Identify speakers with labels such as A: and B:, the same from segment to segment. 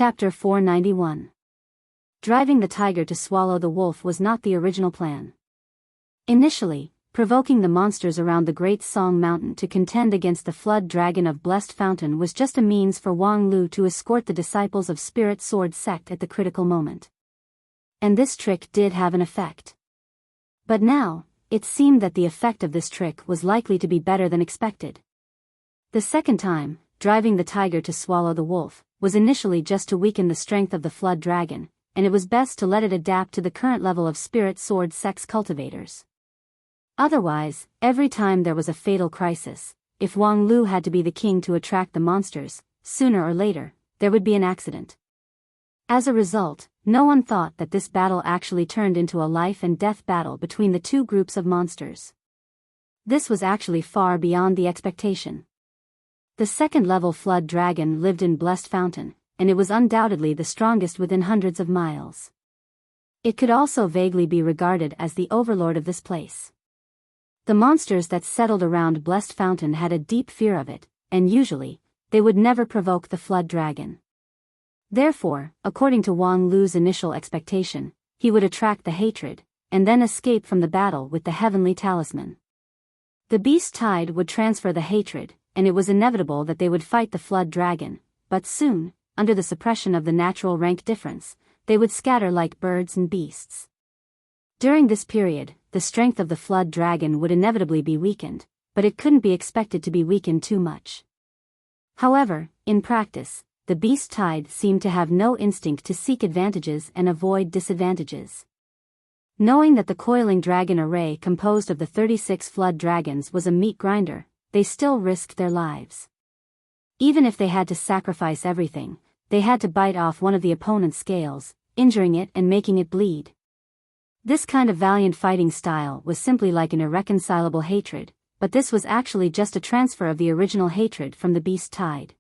A: Chapter 491. Driving the tiger to swallow the wolf was not the original plan. Initially, provoking the monsters around the Great Song Mountain to contend against the flood dragon of Blessed Fountain was just a means for Wang Lu to escort the disciples of Spirit Sword sect at the critical moment. And this trick did have an effect. But now, it seemed that the effect of this trick was likely to be better than expected. The second time, driving the tiger to swallow the wolf, was initially just to weaken the strength of the flood dragon, and it was best to let it adapt to the current level of Spirit Sword sect's cultivators. Otherwise, every time there was a fatal crisis, if Wang Lu had to be the king to attract the monsters, sooner or later, there would be an accident. As a result, no one thought that this battle actually turned into a life and death battle between the two groups of monsters. This was actually far beyond the expectation. The second-level flood dragon lived in Blessed Fountain, and it was undoubtedly the strongest within hundreds of miles. It could also vaguely be regarded as the overlord of this place. The monsters that settled around Blessed Fountain had a deep fear of it, and usually, they would never provoke the flood dragon. Therefore, according to Wang Lu's initial expectation, he would attract the hatred, and then escape from the battle with the heavenly talisman. The beast tide would transfer the hatred, and it was inevitable that they would fight the flood dragon, but soon, under the suppression of the natural rank difference, they would scatter like birds and beasts. During this period, the strength of the flood dragon would inevitably be weakened, but it couldn't be expected to be weakened too much. However, in practice, the beast tide seemed to have no instinct to seek advantages and avoid disadvantages. Knowing that the coiling dragon array composed of the 36 flood dragons was a meat grinder, they still risked their lives. Even if they had to sacrifice everything, they had to bite off one of the opponent's scales, injuring it and making it bleed. This kind of valiant fighting style was simply like an irreconcilable hatred, but this was actually just a transfer of the original hatred from the beast tide.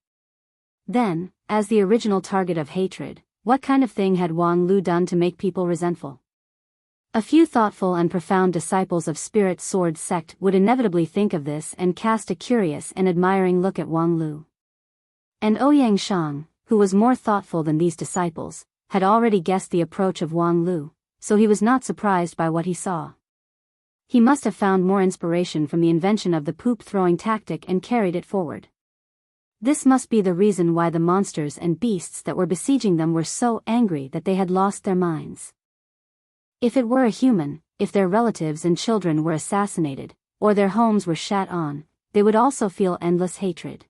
A: Then, as the original target of hatred, what kind of thing had Wang Lu done to make people resentful? A few thoughtful and profound disciples of Spirit Sword sect would inevitably think of this and cast a curious and admiring look at Wang Lu. And Ouyang Shang, who was more thoughtful than these disciples, had already guessed the approach of Wang Lu, so he was not surprised by what he saw. He must have found more inspiration from the invention of the poop-throwing tactic and carried it forward. This must be the reason why the monsters and beasts that were besieging them were so angry that they had lost their minds. If it were a human, if their relatives and children were assassinated, or their homes were shat on, they would also feel endless hatred.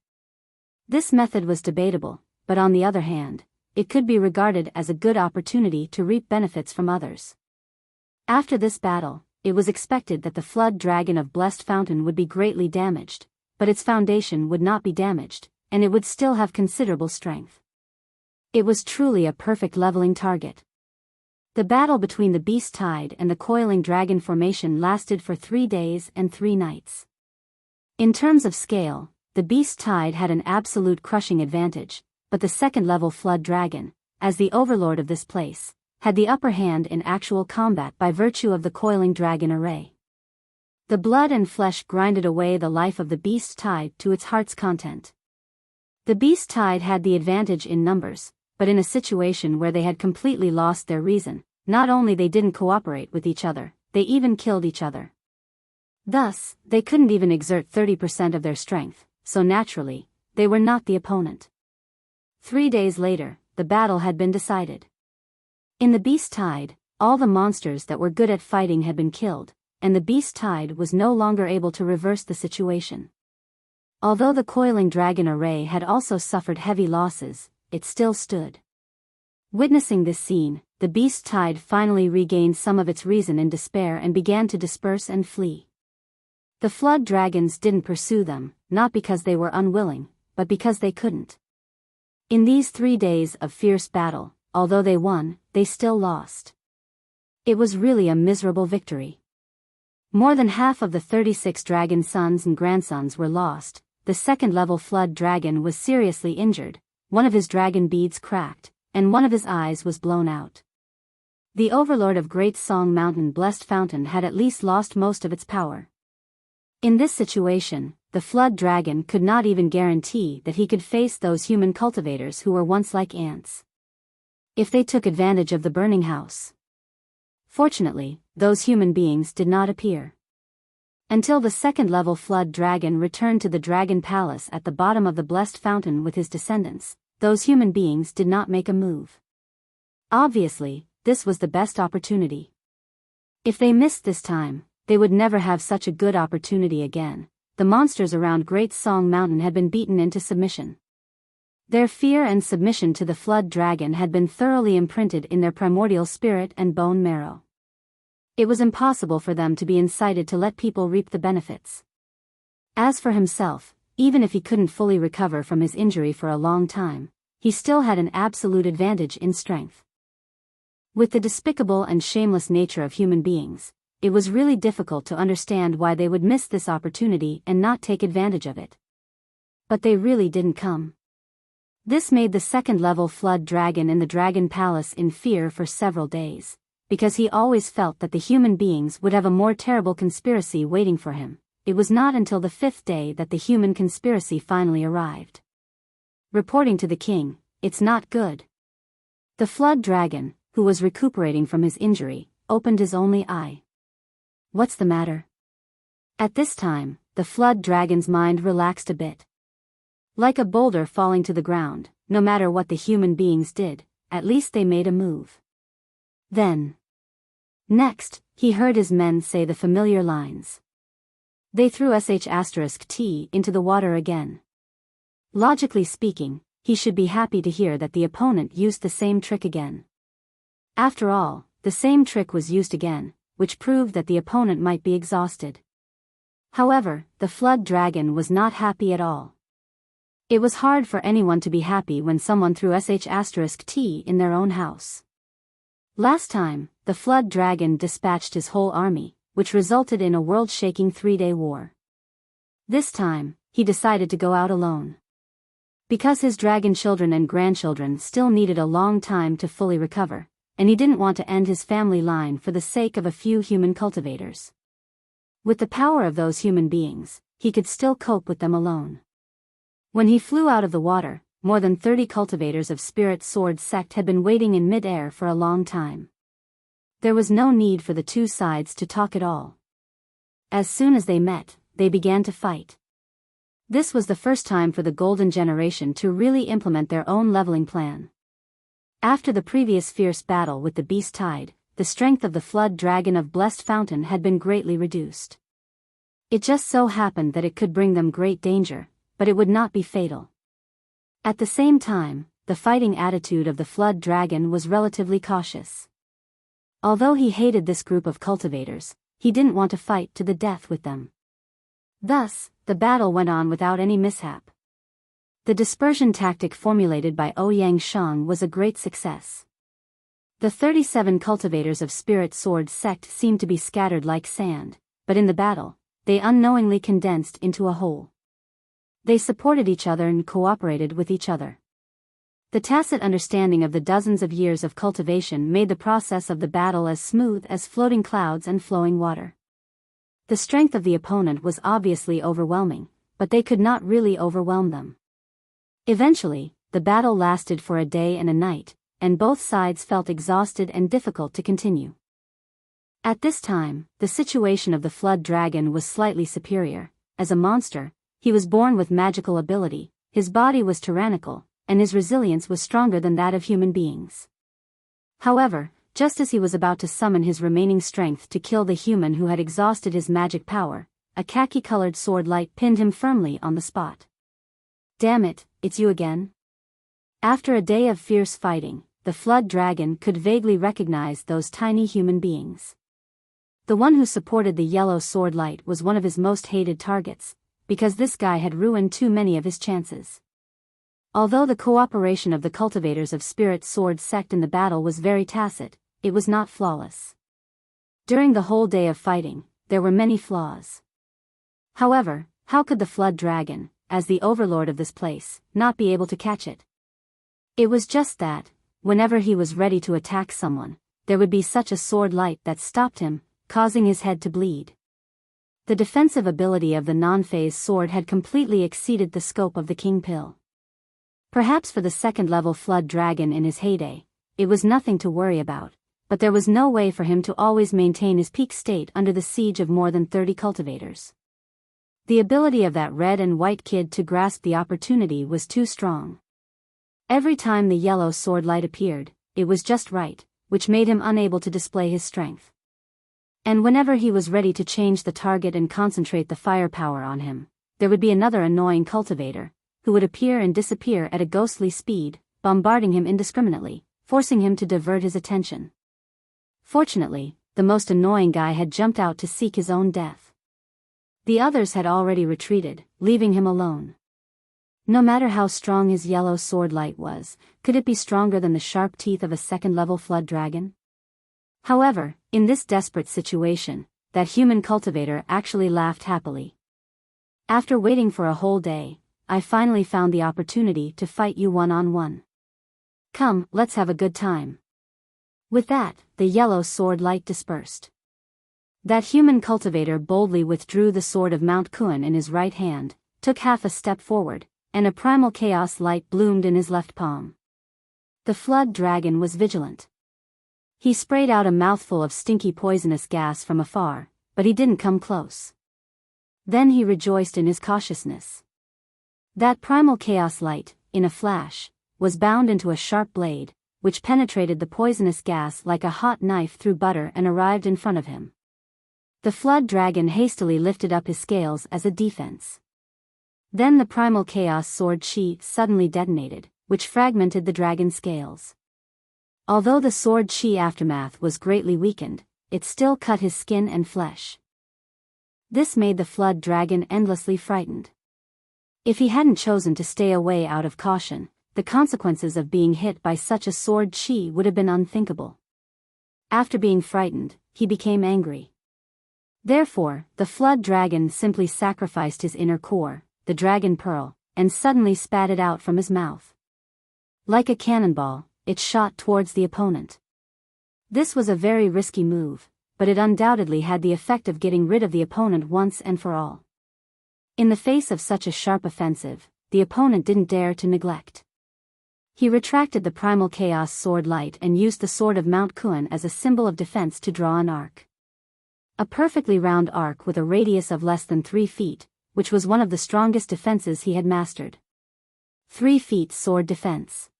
A: This method was debatable, but on the other hand, it could be regarded as a good opportunity to reap benefits from others. After this battle, it was expected that the flood dragon of Blessed Fountain would be greatly damaged, but its foundation would not be damaged, and it would still have considerable strength. It was truly a perfect leveling target. The battle between the beast tide and the coiling dragon formation lasted for 3 days and 3 nights. In terms of scale, the beast tide had an absolute crushing advantage, but the second-level flood dragon, as the overlord of this place, had the upper hand in actual combat by virtue of the coiling dragon array. The blood and flesh grinded away the life of the beast tide to its heart's content. The beast tide had the advantage in numbers, but in a situation where they had completely lost their reason, not only they didn't cooperate with each other, they even killed each other. Thus, they couldn't even exert 30% of their strength, so naturally, they were not the opponent. 3 days later, the battle had been decided. In the beast tide, all the monsters that were good at fighting had been killed, and the beast tide was no longer able to reverse the situation. Although the coiling dragon array had also suffered heavy losses, it still stood. Witnessing this scene, the beast tide finally regained some of its reason in despair and began to disperse and flee. The flood dragons didn't pursue them, not because they were unwilling, but because they couldn't. In these 3 days of fierce battle, although they won, they still lost. It was really a miserable victory. More than half of the 36 dragon sons and grandsons were lost. The second-level flood dragon was seriously injured, one of his dragon beads cracked, and one of his eyes was blown out. The overlord of Great Song Mountain Blessed Fountain had at least lost most of its power. In this situation, the flood dragon could not even guarantee that he could face those human cultivators who were once like ants. if they took advantage of the burning house. Fortunately, those human beings did not appear. Until the second-level flood dragon returned to the dragon palace at the bottom of the blessed fountain with his descendants, those human beings did not make a move. Obviously, this was the best opportunity. If they missed this time, they would never have such a good opportunity again. The monsters around Great Song Mountain had been beaten into submission. Their fear and submission to the flood dragon had been thoroughly imprinted in their primordial spirit and bone marrow. It was impossible for them to be incited to let people reap the benefits. As for himself, even if he couldn't fully recover from his injury for a long time, he still had an absolute advantage in strength. With the despicable and shameless nature of human beings, it was really difficult to understand why they would miss this opportunity and not take advantage of it. But they really didn't come. This made the second-level flood dragon in the dragon palace in fear for several days, because he always felt that the human beings would have a more terrible conspiracy waiting for him. It was not until the 5th day that the human conspiracy finally arrived. Reporting to the king, "It's not good." The flood dragon, who was recuperating from his injury, opened his only eye. "What's the matter?" At this time, the flood dragon's mind relaxed a bit. Like a boulder falling to the ground, no matter what the human beings did, at least they made a move. Next, he heard his men say the familiar lines. They threw **T into the water again. Logically speaking, he should be happy to hear that the opponent used the same trick again. After all, the same trick was used again, which proved that the opponent might be exhausted. However, the flood dragon was not happy at all. It was hard for anyone to be happy when someone threw **T in their own house. Last time, the flood dragon dispatched his whole army, which resulted in a world-shaking 3-day war. This time, he decided to go out alone. Because his dragon children and grandchildren still needed a long time to fully recover, and he didn't want to end his family line for the sake of a few human cultivators. With the power of those human beings, he could still cope with them alone. When he flew out of the water, more than 30 cultivators of Spirit Sword sect had been waiting in mid-air for a long time. There was no need for the two sides to talk at all. As soon as they met, they began to fight. This was the first time for the Golden Generation to really implement their own leveling plan. After the previous fierce battle with the Beast Tide, the strength of the Flood Dragon of Blessed Fountain had been greatly reduced. It just so happened that it could bring them great danger, but it would not be fatal. At the same time, the fighting attitude of the Flood Dragon was relatively cautious. Although he hated this group of cultivators, he didn't want to fight to the death with them. Thus, the battle went on without any mishap. The dispersion tactic formulated by Ouyang Shang was a great success. The 37 cultivators of Spirit Sword sect seemed to be scattered like sand, but in the battle, they unknowingly condensed into a whole. They supported each other and cooperated with each other. The tacit understanding of the dozens of years of cultivation made the process of the battle as smooth as floating clouds and flowing water. The strength of the opponent was obviously overwhelming, but they could not really overwhelm them. Eventually, the battle lasted for a day and a night, and both sides felt exhausted and difficult to continue. At this time, the situation of the Flood Dragon was slightly superior. As a monster, he was born with magical ability, his body was tyrannical, and his resilience was stronger than that of human beings. However, just as he was about to summon his remaining strength to kill the human who had exhausted his magic power, a khaki-colored sword light pinned him firmly on the spot. "Damn it, it's you again?" After a day of fierce fighting, the Flood Dragon could vaguely recognize those tiny human beings. The one who supported the yellow sword light was one of his most hated targets, because this guy had ruined too many of his chances. Although the cooperation of the cultivators of Spirit Sword sect in the battle was very tacit, it was not flawless. During the whole day of fighting, there were many flaws. However, how could the Flood Dragon, as the overlord of this place, not be able to catch it? It was just that, whenever he was ready to attack someone, there would be such a sword light that stopped him, causing his head to bleed. The defensive ability of the non-phase sword had completely exceeded the scope of the King Pill. Perhaps for the second-level Flood Dragon in his heyday, it was nothing to worry about, but there was no way for him to always maintain his peak state under the siege of more than 30 cultivators. The ability of that red and white kid to grasp the opportunity was too strong. Every time the yellow sword light appeared, it was just right, which made him unable to display his strength. And whenever he was ready to change the target and concentrate the firepower on him, there would be another annoying cultivator, who would appear and disappear at a ghostly speed, bombarding him indiscriminately, forcing him to divert his attention. Fortunately, the most annoying guy had jumped out to seek his own death. The others had already retreated, leaving him alone. No matter how strong his yellow sword light was, could it be stronger than the sharp teeth of a second-level flood dragon? However, in this desperate situation, that human cultivator actually laughed happily. After waiting for a whole day, I finally found the opportunity to fight you one-on-one. Come, let's have a good time. With that, the yellow sword light dispersed. That human cultivator boldly withdrew the sword of Mount Kuan in his right hand, took half a step forward, and a primal chaos light bloomed in his left palm. The flood dragon was vigilant. He sprayed out a mouthful of stinky poisonous gas from afar, but he didn't come close. Then he rejoiced in his cautiousness. That primal chaos light, in a flash, was bound into a sharp blade, which penetrated the poisonous gas like a hot knife through butter and arrived in front of him. The flood dragon hastily lifted up his scales as a defense. Then the primal chaos sword chi suddenly detonated, which fragmented the dragon's scales. Although the sword chi aftermath was greatly weakened, it still cut his skin and flesh. This made the flood dragon endlessly frightened. If he hadn't chosen to stay away out of caution, the consequences of being hit by such a sword chi would have been unthinkable. After being frightened, he became angry. Therefore, the flood dragon simply sacrificed his inner core, the dragon pearl, and suddenly spat it out from his mouth. Like a cannonball, it shot towards the opponent. This was a very risky move, but it undoubtedly had the effect of getting rid of the opponent once and for all. In the face of such a sharp offensive, the opponent didn't dare to neglect. He retracted the primal chaos sword light and used the sword of Mount Kuan as a symbol of defense to draw an arc. A perfectly round arc with a radius of less than 3 feet, which was one of the strongest defenses he had mastered. 3 feet sword defense.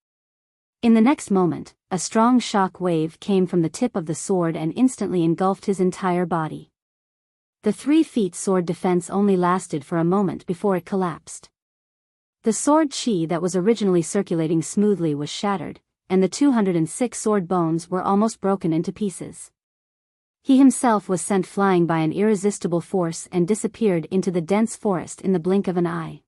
A: In the next moment, a strong shock wave came from the tip of the sword and instantly engulfed his entire body. The 3 feet sword defense only lasted for a moment before it collapsed. The sword chi that was originally circulating smoothly was shattered, and the 206 sword bones were almost broken into pieces. He himself was sent flying by an irresistible force and disappeared into the dense forest in the blink of an eye.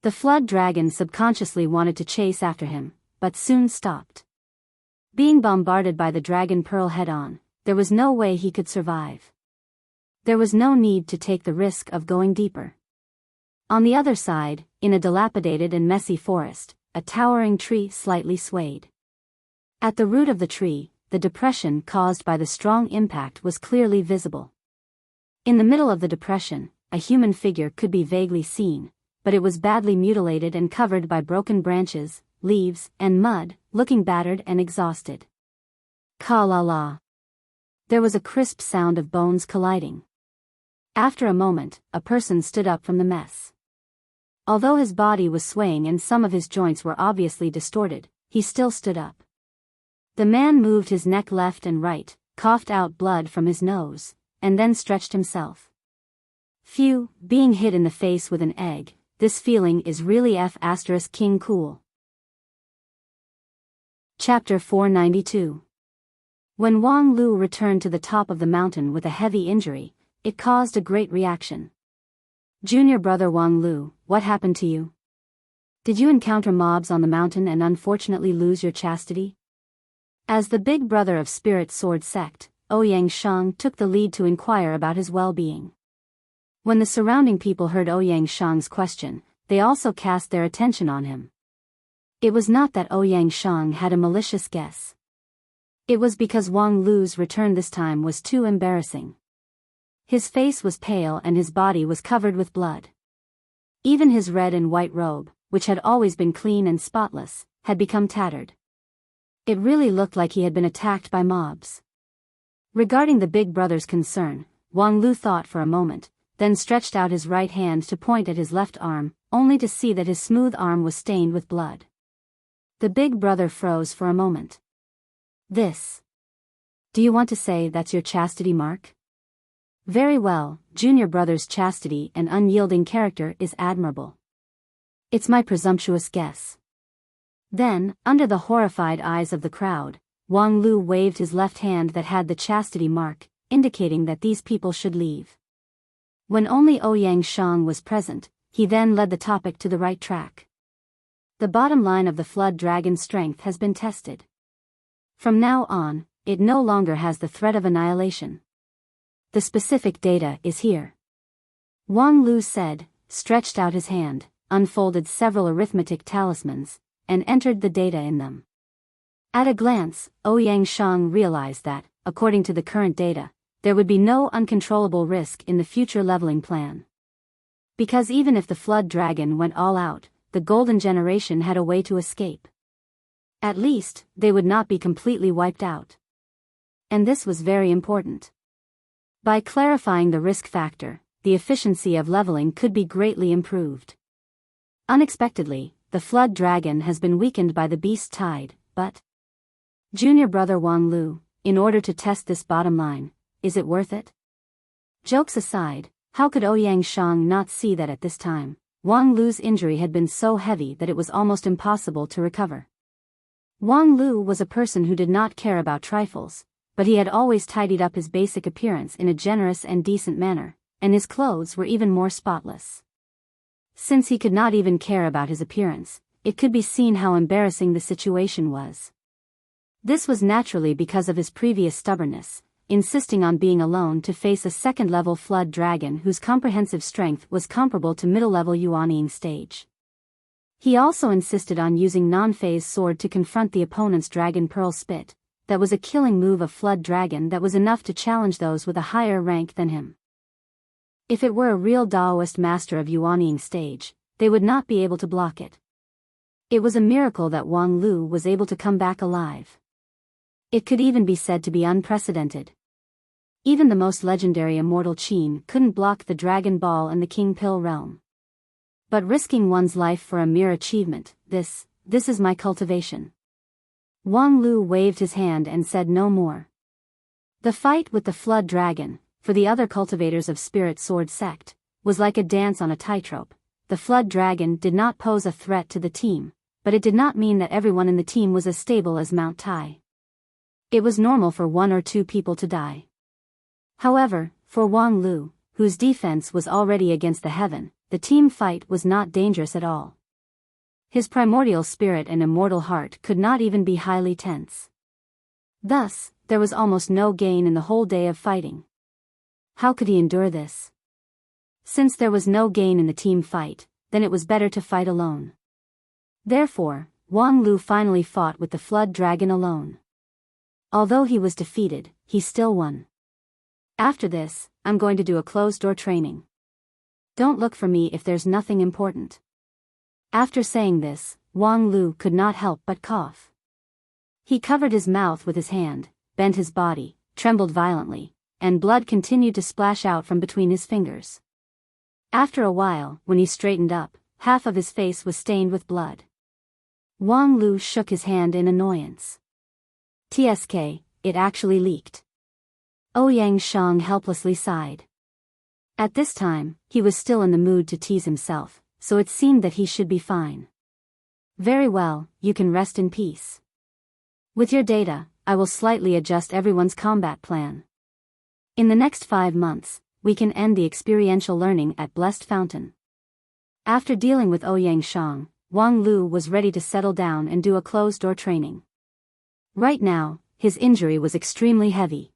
A: The flood dragon subconsciously wanted to chase after him, but soon stopped. Being bombarded by the dragon pearl head-on, there was no way he could survive. There was no need to take the risk of going deeper. On the other side, in a dilapidated and messy forest, a towering tree slightly swayed. At the root of the tree, the depression caused by the strong impact was clearly visible. In the middle of the depression, a human figure could be vaguely seen, but it was badly mutilated and covered by broken branches, leaves, and mud, looking battered and exhausted. Ka-la-la. There was a crisp sound of bones colliding. After a moment, a person stood up from the mess. Although his body was swaying and some of his joints were obviously distorted, he still stood up. The man moved his neck left and right, coughed out blood from his nose, and then stretched himself. Phew, being hit in the face with an egg, this feeling is really King cool. Chapter 492. When Wang Lu returned to the top of the mountain with a heavy injury, it caused a great reaction. Junior brother Wang Lu, what happened to you? Did you encounter mobs on the mountain and unfortunately lose your chastity? As the big brother of Spirit Sword Sect, Ouyang Shang took the lead to inquire about his well-being. When the surrounding people heard Ouyang Shang's question, they also cast their attention on him. It was not that Ouyang Shang had a malicious guess. It was because Wang Lu's return this time was too embarrassing. His face was pale and his body was covered with blood. Even his red and white robe, which had always been clean and spotless, had become tattered. It really looked like he had been attacked by mobs. Regarding the big brother's concern, Wang Lu thought for a moment, then stretched out his right hand to point at his left arm, only to see that his smooth arm was stained with blood. The big brother froze for a moment. This. Do you want to say that's your chastity mark? Very well, junior brother's chastity and unyielding character is admirable. It's my presumptuous guess. Then, under the horrified eyes of the crowd, Wang Lu waved his left hand that had the chastity mark, indicating that these people should leave. When only Ouyang Shang was present, he then led the topic to the right track. The bottom line of the flood dragon's strength has been tested. From now on, it no longer has the threat of annihilation. The specific data is here. Wang Lu said, stretched out his hand, unfolded several arithmetic talismans, and entered the data in them. At a glance, Ouyang Shang realized that, according to the current data, there would be no uncontrollable risk in the future leveling plan. Because even if the flood dragon went all out, the golden generation had a way to escape. At least, they would not be completely wiped out. And this was very important. By clarifying the risk factor, the efficiency of leveling could be greatly improved. Unexpectedly, the flood dragon has been weakened by the beast tide, but junior brother Wang Lu, in order to test this bottom line, is it worth it? Jokes aside, how could Ouyang Shang not see that at this time, Wang Lu's injury had been so heavy that it was almost impossible to recover? Wang Lu was a person who did not care about trifles, but he had always tidied up his basic appearance in a generous and decent manner, and his clothes were even more spotless. Since he could not even care about his appearance, it could be seen how embarrassing the situation was. This was naturally because of his previous stubbornness, insisting on being alone to face a second-level flood dragon whose comprehensive strength was comparable to middle-level Yuanying stage. He also insisted on using non-phase sword to confront the opponent's dragon pearl spit. That was a killing move of flood dragon that was enough to challenge those with a higher rank than him. If it were a real Daoist master of Yuanying stage, they would not be able to block it. It was a miracle that Wang Lu was able to come back alive. It could even be said to be unprecedented. Even the most legendary immortal Qin couldn't block the Dragon Ball and the King Pill realm. But risking one's life for a mere achievement, this is my cultivation. Wang Lu waved his hand and said no more. The fight with the flood dragon, for the other cultivators of Spirit Sword Sect, was like a dance on a tightrope. The flood dragon did not pose a threat to the team, but it did not mean that everyone in the team was as stable as Mount Tai. It was normal for one or two people to die. However, for Wang Lu, whose defense was already against the heaven, the team fight was not dangerous at all. His primordial spirit and immortal heart could not even be highly tense. Thus, there was almost no gain in the whole day of fighting. How could he endure this? Since there was no gain in the team fight, then it was better to fight alone. Therefore, Wang Lu finally fought with the flood dragon alone. Although he was defeated, he still won. After this, I'm going to do a closed-door training. Don't look for me if there's nothing important. After saying this, Wang Lu could not help but cough. He covered his mouth with his hand, bent his body, trembled violently, and blood continued to splash out from between his fingers. After a while, when he straightened up, half of his face was stained with blood. Wang Lu shook his hand in annoyance. TSK, it actually leaked. Ouyang Shang helplessly sighed. At this time, he was still in the mood to tease himself, so it seemed that he should be fine. Very well, you can rest in peace. With your data, I will slightly adjust everyone's combat plan. In the next 5 months, we can end the experiential learning at Blessed Fountain. After dealing with Ouyang Shang, Wang Lu was ready to settle down and do a closed-door training. Right now, his injury was extremely heavy.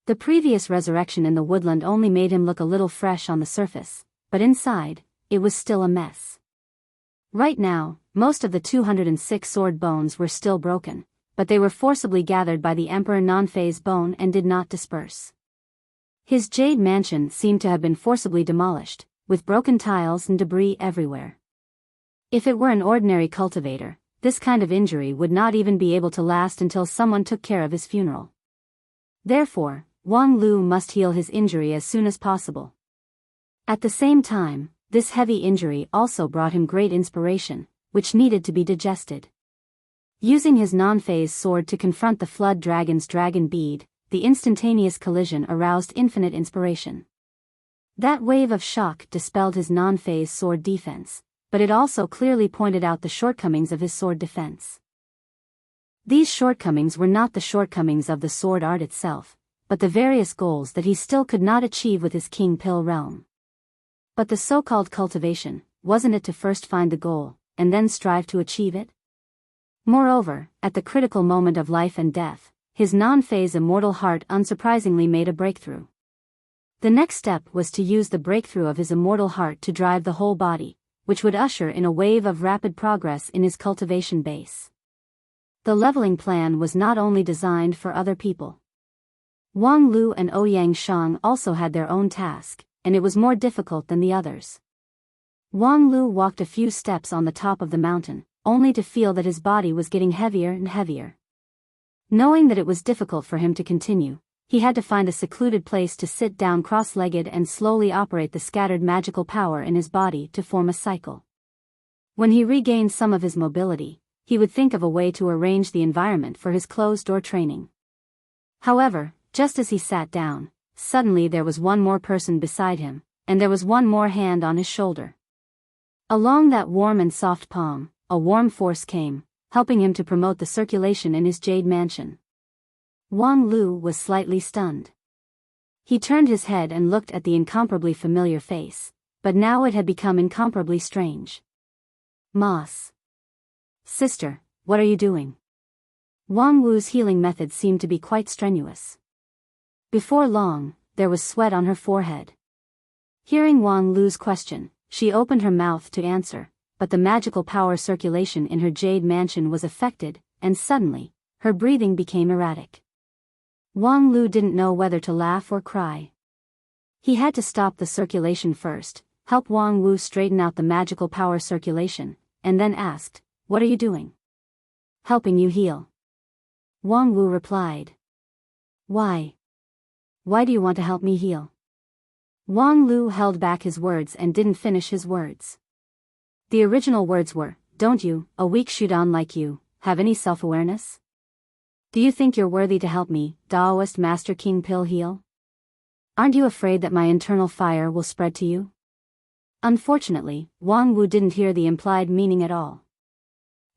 A: The previous resurrection in the woodland only made him look a little fresh on the surface, but inside, it was still a mess. Right now, most of the 206 sword bones were still broken, but they were forcibly gathered by the Emperor non-phase bone and did not disperse. His jade mansion seemed to have been forcibly demolished, with broken tiles and debris everywhere. If it were an ordinary cultivator, this kind of injury would not even be able to last until someone took care of his funeral. Therefore, Wang Lu must heal his injury as soon as possible. At the same time, this heavy injury also brought him great inspiration, which needed to be digested. Using his non-phase sword to confront the flood dragon's dragon bead, the instantaneous collision aroused infinite inspiration. That wave of shock dispelled his non-phase sword defense, but it also clearly pointed out the shortcomings of his sword defense. These shortcomings were not the shortcomings of the sword art itself, but the various goals that he still could not achieve with his King Pill realm. But the so-called cultivation, wasn't it to first find the goal, and then strive to achieve it? Moreover, at the critical moment of life and death, his non-phase immortal heart unsurprisingly made a breakthrough. The next step was to use the breakthrough of his immortal heart to drive the whole body, which would usher in a wave of rapid progress in his cultivation base. The leveling plan was not only designed for other people. Wang Lu and Ouyang Shang also had their own task, and it was more difficult than the others. Wang Lu walked a few steps on the top of the mountain, only to feel that his body was getting heavier and heavier. Knowing that it was difficult for him to continue, he had to find a secluded place to sit down cross-legged and slowly operate the scattered magical power in his body to form a cycle. When he regained some of his mobility, he would think of a way to arrange the environment for his closed-door training. However, just as he sat down, suddenly there was one more person beside him, and there was one more hand on his shoulder. Along that warm and soft palm, a warm force came, helping him to promote the circulation in his jade mansion. Wang Lu was slightly stunned. He turned his head and looked at the incomparably familiar face, but now it had become incomparably strange. Moss. Sister, what are you doing? Wang Wu's healing method seemed to be quite strenuous. Before long, there was sweat on her forehead. Hearing Wang Lu's question, she opened her mouth to answer, but the magical power circulation in her jade mansion was affected, and suddenly, her breathing became erratic. Wang Lu didn't know whether to laugh or cry. He had to stop the circulation first, help Wang Wu straighten out the magical power circulation, and then asked, "What are you doing?" "Helping you heal." Wang Wu replied. "Why? Why do you want to help me heal?" Wang Lu held back his words and didn't finish his words. The original words were, "Don't you, a weak Shudan like you, have any self-awareness? Do you think you're worthy to help me, Daoist Master King Pill heal? Aren't you afraid that my internal fire will spread to you?" Unfortunately, Wang Wu didn't hear the implied meaning at all.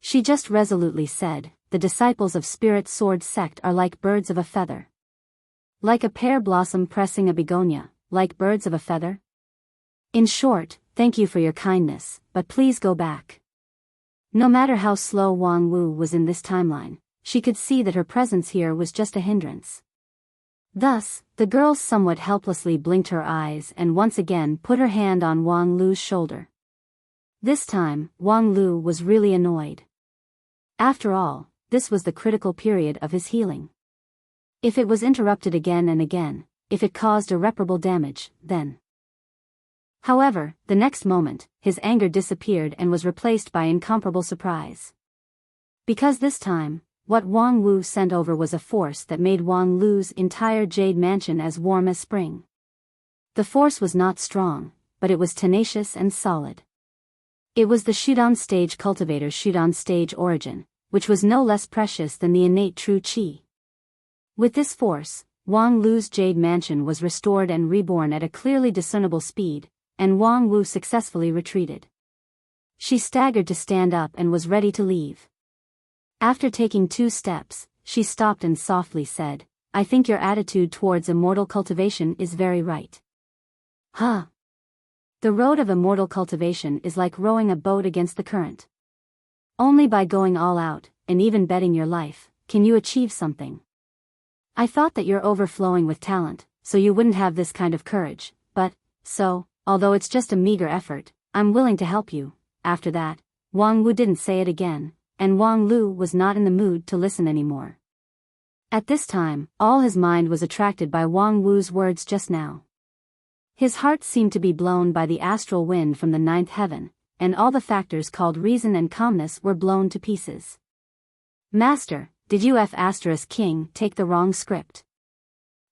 A: She just resolutely said, "The disciples of Spirit Sword sect are like birds of a feather. Like a pear blossom pressing a begonia, like birds of a feather? In short, thank you for your kindness, but please go back." No matter how slow Wang Wu was in this timeline, she could see that her presence here was just a hindrance. Thus, the girl somewhat helplessly blinked her eyes and once again put her hand on Wang Lu's shoulder. This time, Wang Lu was really annoyed. After all, this was the critical period of his healing. If it was interrupted again and again, if it caused irreparable damage, then... However, the next moment, his anger disappeared and was replaced by incomparable surprise. Because this time, what Wang Wu sent over was a force that made Wang Lu's entire jade mansion as warm as spring. The force was not strong, but it was tenacious and solid. It was the Shudan stage cultivator's Shudan stage origin, which was no less precious than the innate true qi. With this force, Wang Lu's jade mansion was restored and reborn at a clearly discernible speed, and Wang Wu successfully retreated. She staggered to stand up and was ready to leave. After taking 2 steps, she stopped and softly said, "I think your attitude towards immortal cultivation is very right." "Huh? The road of immortal cultivation is like rowing a boat against the current. Only by going all out, and even betting your life, can you achieve something. I thought that you're overflowing with talent, so you wouldn't have this kind of courage, but, so, although it's just a meager effort, I'm willing to help you." After that, Wang Wu didn't say it again, and Wang Lu was not in the mood to listen anymore. At this time, all his mind was attracted by Wang Wu's words just now. His heart seemed to be blown by the astral wind from the 9th heaven, and all the factors called reason and calmness were blown to pieces. Master, did you King take the wrong script?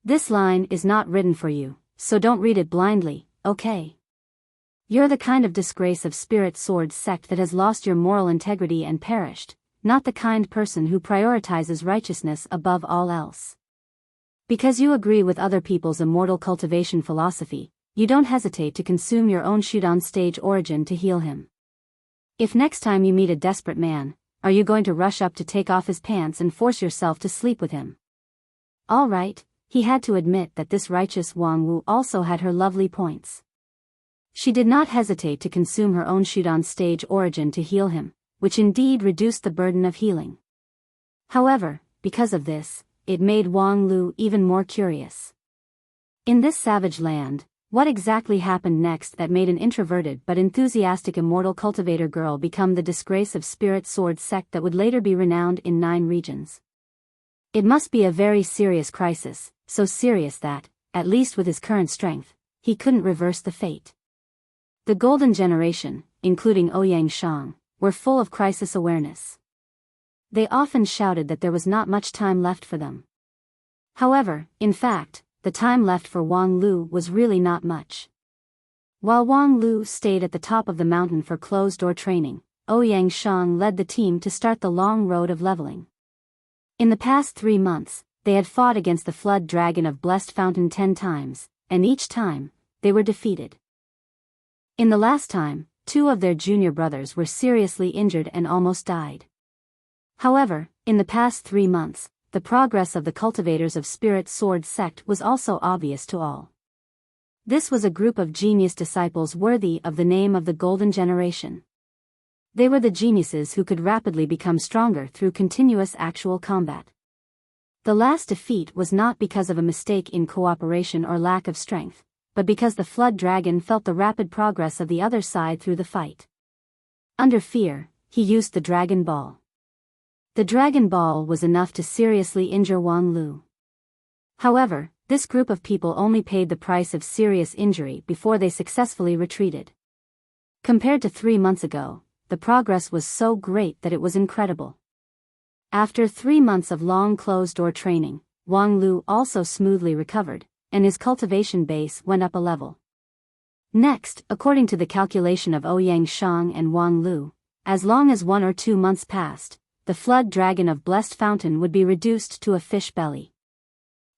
A: This line is not written for you, so don't read it blindly, okay? You're the kind of disgrace of spirit sword sect that has lost your moral integrity and perished, not the kind person who prioritizes righteousness above all else. Because you agree with other people's immortal cultivation philosophy, you don't hesitate to consume your own shoot-on stage origin to heal him. If next time you meet a desperate man, are you going to rush up to take off his pants and force yourself to sleep with him? All right, he had to admit that this righteous Wang Wu also had her lovely points. She did not hesitate to consume her own shoot-on stage origin to heal him, which indeed reduced the burden of healing. However, because of this, it made Wang Lu even more curious. In this savage land, what exactly happened next that made an introverted but enthusiastic immortal cultivator girl become the disgrace of spirit sword sect that would later be renowned in 9 regions? It must be a very serious crisis, so serious that, at least with his current strength, he couldn't reverse the fate. The golden generation, including Ouyang Shang, were full of crisis awareness. They often shouted that there was not much time left for them. However, in fact, the time left for Wang Lu was really not much. While Wang Lu stayed at the top of the mountain for closed-door training, Ouyang Shang led the team to start the long road of leveling. In the past 3 months, they had fought against the flood dragon of Blessed Fountain 10 times, and each time, they were defeated. In the last time, 2 of their junior brothers were seriously injured and almost died. However, in the past 3 months, the progress of the cultivators of Spirit Sword sect was also obvious to all. This was a group of genius disciples worthy of the name of the Golden Generation. They were the geniuses who could rapidly become stronger through continuous actual combat. The last defeat was not because of a mistake in cooperation or lack of strength, but because the flood dragon felt the rapid progress of the other side through the fight. Under fear, he used the Dragon Ball. The Dragon Ball was enough to seriously injure Wang Lu. However, this group of people only paid the price of serious injury before they successfully retreated. Compared to 3 months ago, the progress was so great that it was incredible. After 3 months of long closed-door training, Wang Lu also smoothly recovered, and his cultivation base went up a level. Next, according to the calculation of Ouyang Shang and Wang Lu, as long as 1 or 2 months passed, the flood dragon of Blessed Fountain would be reduced to a fish belly.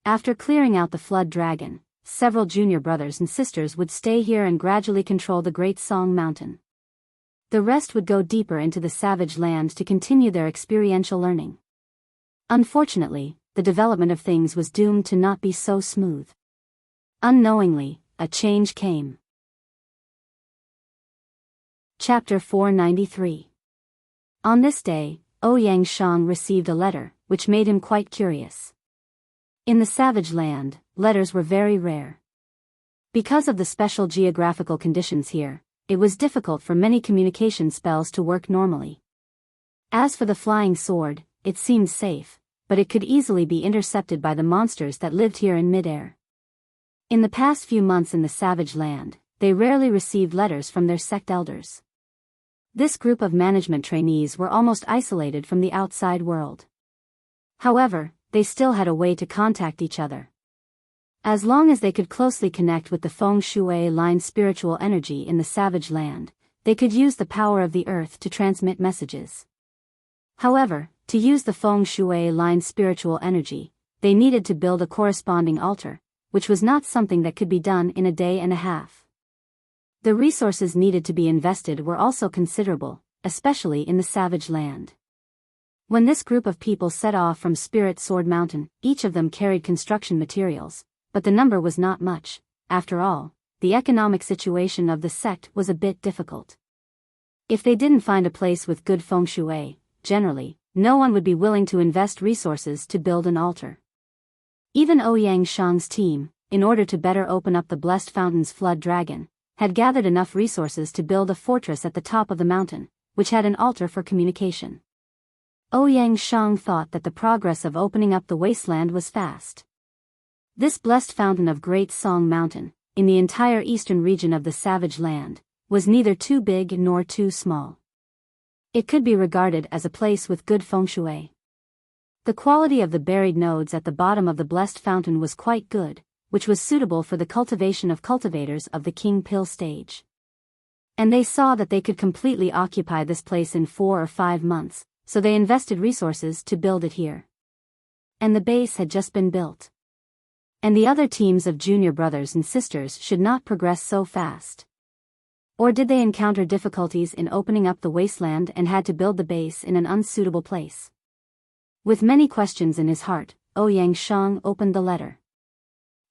A: After clearing out the flood dragon, several junior brothers and sisters would stay here and gradually control the Great Song Mountain. The rest would go deeper into the savage land to continue their experiential learning. Unfortunately, the development of things was doomed to not be so smooth. Unknowingly, a change came. Chapter 493. On this day, Ouyang Shang received a letter, which made him quite curious. In the savage land, letters were very rare. Because of the special geographical conditions here, it was difficult for many communication spells to work normally. As for the flying sword, it seemed safe, but it could easily be intercepted by the monsters that lived here in midair. In the past few months in the savage land, they rarely received letters from their sect elders. This group of management trainees were almost isolated from the outside world. However, they still had a way to contact each other. As long as they could closely connect with the feng shui line spiritual energy in the savage land, they could use the power of the earth to transmit messages. However, to use the feng shui line spiritual energy, they needed to build a corresponding altar, which was not something that could be done in a day and a half. The resources needed to be invested were also considerable, especially in the savage land. When this group of people set off from Spirit Sword Mountain, each of them carried construction materials, but the number was not much. After all, the economic situation of the sect was a bit difficult. If they didn't find a place with good feng shui, generally, no one would be willing to invest resources to build an altar. Even Ouyang Shang's team, in order to better open up the Blessed Fountain's flood dragon, had gathered enough resources to build a fortress at the top of the mountain, which had an altar for communication. Ouyang Shang thought that the progress of opening up the wasteland was fast. This blessed fountain of Great Song Mountain, in the entire eastern region of the savage land, was neither too big nor too small. It could be regarded as a place with good feng shui. The quality of the buried nodes at the bottom of the blessed fountain was quite good, which was suitable for the cultivation of cultivators of the king pill stage. And they saw that they could completely occupy this place in 4 or 5 months, so they invested resources to build it here. And the base had just been built. And the other teams of junior brothers and sisters should not progress so fast. Or did they encounter difficulties in opening up the wasteland and had to build the base in an unsuitable place? With many questions in his heart, Ouyang Shang opened the letter.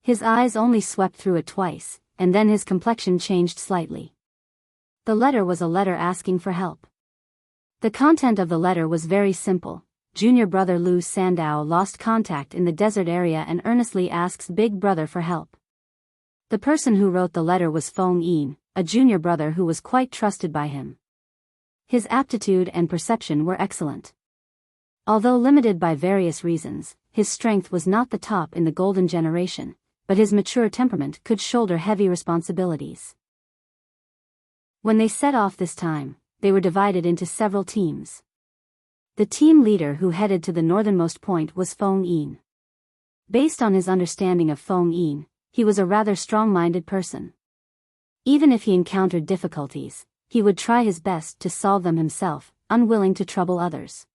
A: His eyes only swept through it twice, and then his complexion changed slightly. The letter was a letter asking for help. The content of the letter was very simple. Junior brother Lu Sandao lost contact in the desert area and earnestly asks big brother for help. The person who wrote the letter was Feng Yin, a junior brother who was quite trusted by him. His aptitude and perception were excellent. Although limited by various reasons, his strength was not the top in the golden generation, but his mature temperament could shoulder heavy responsibilities. When they set off this time, they were divided into several teams. The team leader who headed to the northernmost point was Feng Yin. Based on his understanding of Feng Yin, he was a rather strong-minded person. Even if he encountered difficulties, he would try his best to solve them himself, unwilling to trouble others.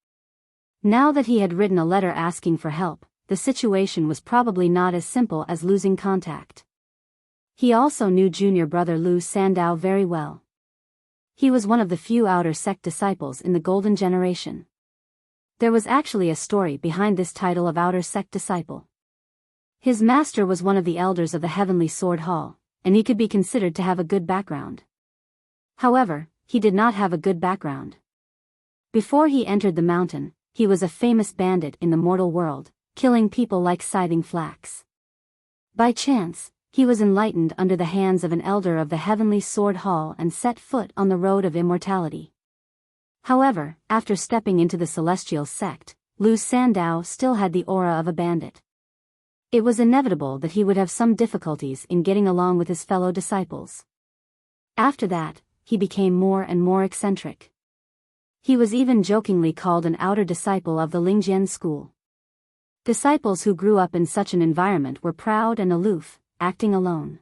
A: Now that he had written a letter asking for help, the situation was probably not as simple as losing contact. He also knew junior brother Lu Sandao very well. He was one of the few outer sect disciples in the golden generation. There was actually a story behind this title of outer sect disciple. His master was one of the elders of the Heavenly Sword Hall, and he could be considered to have a good background. However, he did not have a good background. Before he entered the mountain, he was a famous bandit in the mortal world, killing people like scything flax. By chance, he was enlightened under the hands of an elder of the Heavenly Sword Hall and set foot on the road of immortality. However, after stepping into the celestial sect, Lu Sandao still had the aura of a bandit. It was inevitable that he would have some difficulties in getting along with his fellow disciples. After that, he became more and more eccentric. He was even jokingly called an outer disciple of the Lingjian school. Disciples who grew up in such an environment were proud and aloof, acting alone.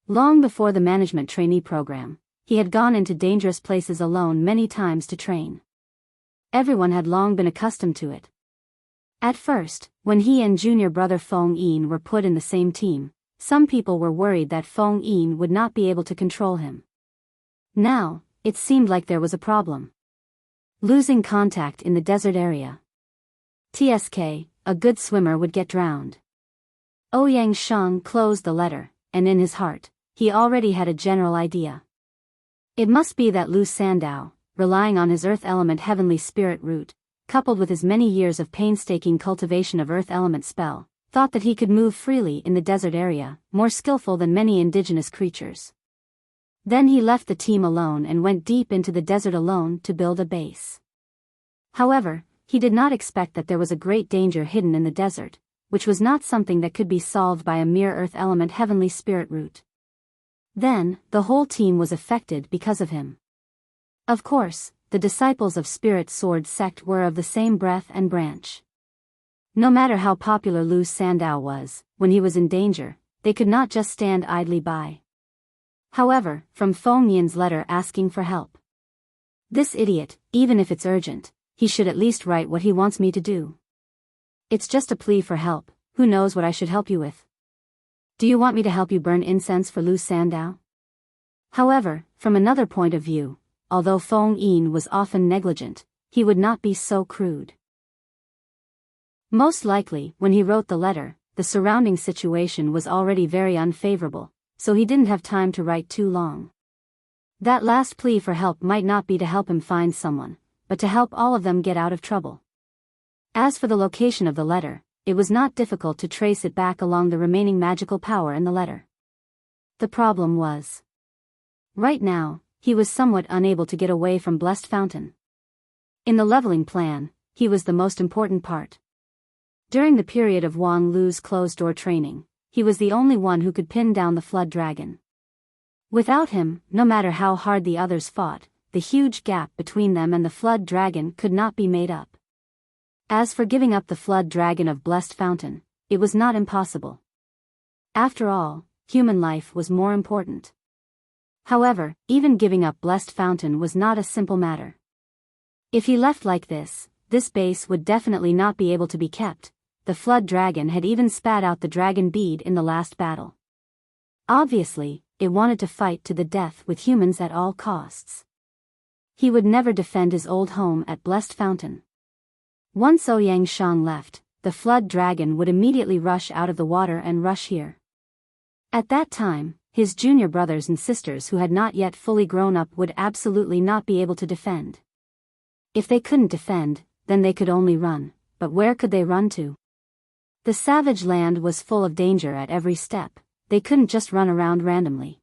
A: Long before the management trainee program, he had gone into dangerous places alone many times to train. Everyone had long been accustomed to it. At first, when he and junior brother Feng Yin were put in the same team, some people were worried that Feng Yin would not be able to control him. Now, it seemed like there was a problem. Losing contact in the desert area. TSK, a good swimmer would get drowned. Ouyang Shang closed the letter, and in his heart, he already had a general idea. It must be that Lu Sandao, relying on his earth element heavenly spirit root, coupled with his many years of painstaking cultivation of earth element spell, thought that he could move freely in the desert area, more skillful than many indigenous creatures. Then he left the team alone and went deep into the desert alone to build a base. However, he did not expect that there was a great danger hidden in the desert, which was not something that could be solved by a mere earth element heavenly spirit root. Then, the whole team was affected because of him. Of course, the disciples of Spirit Sword sect were of the same breath and branch. No matter how popular Lu Sandao was, when he was in danger, they could not just stand idly by. However, from Feng Yin's letter asking for help. This idiot, even if it's urgent, he should at least write what he wants me to do. It's just a plea for help, who knows what I should help you with? Do you want me to help you burn incense for Lu Sandao? However, from another point of view, although Feng Yin was often negligent, he would not be so crude. Most likely, when he wrote the letter, the surrounding situation was already very unfavorable, so he didn't have time to write too long. That last plea for help might not be to help him find someone, but to help all of them get out of trouble. As for the location of the letter, it was not difficult to trace it back along the remaining magical power in the letter. The problem was, right now, he was somewhat unable to get away from Blessed Fountain. In the leveling plan, he was the most important part. During the period of Wang Lu's closed-door training, he was the only one who could pin down the Flood Dragon. Without him, no matter how hard the others fought, the huge gap between them and the flood dragon could not be made up. As for giving up the flood dragon of Blessed Fountain, it was not impossible. After all, human life was more important. However, even giving up Blessed Fountain was not a simple matter. If he left like this base would definitely not be able to be kept. The flood dragon had even spat out the dragon bead in the last battle. Obviously, it wanted to fight to the death with humans at all costs. He would never defend his old home at Blessed Fountain. Once Ouyang Shang left, the flood dragon would immediately rush out of the water and rush here. At that time, his junior brothers and sisters who had not yet fully grown up would absolutely not be able to defend. If they couldn't defend, then they could only run, but where could they run to? The savage land was full of danger at every step, they couldn't just run around randomly.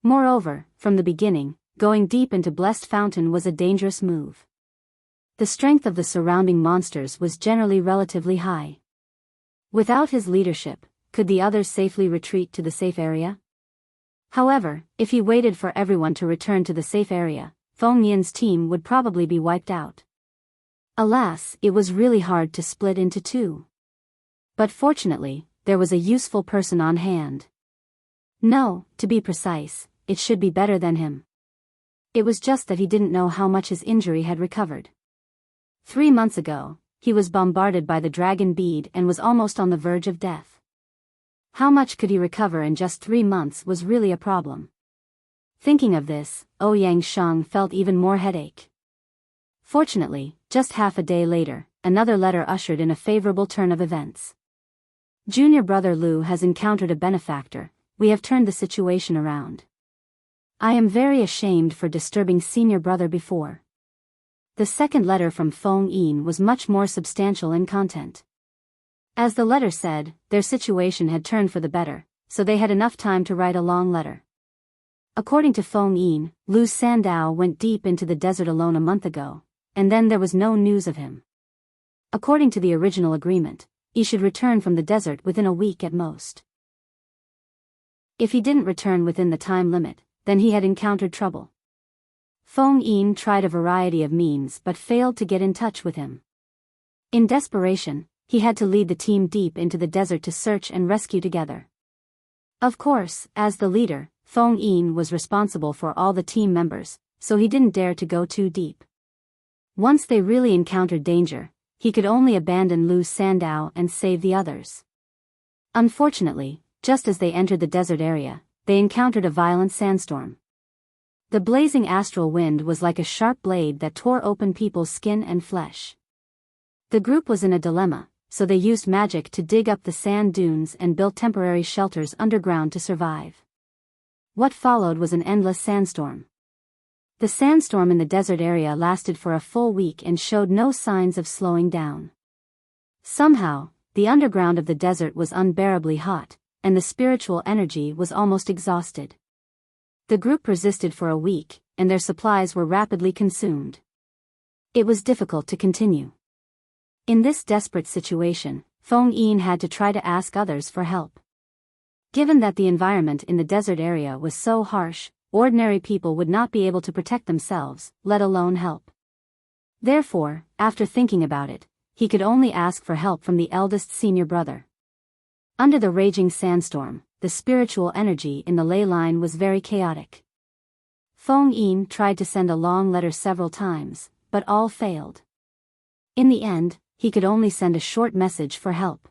A: Moreover, from the beginning, going deep into Blessed Fountain was a dangerous move. The strength of the surrounding monsters was generally relatively high. Without his leadership, could the others safely retreat to the safe area? However, if he waited for everyone to return to the safe area, Feng Yin's team would probably be wiped out. Alas, it was really hard to split into two. But fortunately, there was a useful person on hand. No, to be precise, it should be better than him. It was just that he didn't know how much his injury had recovered. 3 months ago, he was bombarded by the dragon bead and was almost on the verge of death. How much could he recover in just 3 months was really a problem. Thinking of this, Ouyang Shang felt even more headache. Fortunately, just half a day later, another letter ushered in a favorable turn of events. Junior brother Lu has encountered a benefactor, we have turned the situation around. I am very ashamed for disturbing senior brother before. The second letter from Feng Yin was much more substantial in content. As the letter said, their situation had turned for the better, so they had enough time to write a long letter. According to Feng Yin, Lu Sandao went deep into the desert alone a month ago, and then there was no news of him. According to the original agreement, he should return from the desert within a week at most. If he didn't return within the time limit, then he had encountered trouble. Feng Yin tried a variety of means but failed to get in touch with him. In desperation, he had to lead the team deep into the desert to search and rescue together. Of course, as the leader, Feng Yin was responsible for all the team members, so he didn't dare to go too deep. Once they really encountered danger, he could only abandon Lu Sandao and save the others. Unfortunately, just as they entered the desert area, they encountered a violent sandstorm. The blazing astral wind was like a sharp blade that tore open people's skin and flesh. The group was in a dilemma, so they used magic to dig up the sand dunes and built temporary shelters underground to survive. What followed was an endless sandstorm. The sandstorm in the desert area lasted for a full week and showed no signs of slowing down. Somehow, the underground of the desert was unbearably hot, and the spiritual energy was almost exhausted. The group resisted for a week, and their supplies were rapidly consumed. It was difficult to continue. In this desperate situation, Feng Yin had to try to ask others for help. Given that the environment in the desert area was so harsh, ordinary people would not be able to protect themselves, let alone help. Therefore, after thinking about it, he could only ask for help from the eldest senior brother. Under the raging sandstorm, the spiritual energy in the ley line was very chaotic. Feng Yin tried to send a long letter several times, but all failed. In the end, he could only send a short message for help.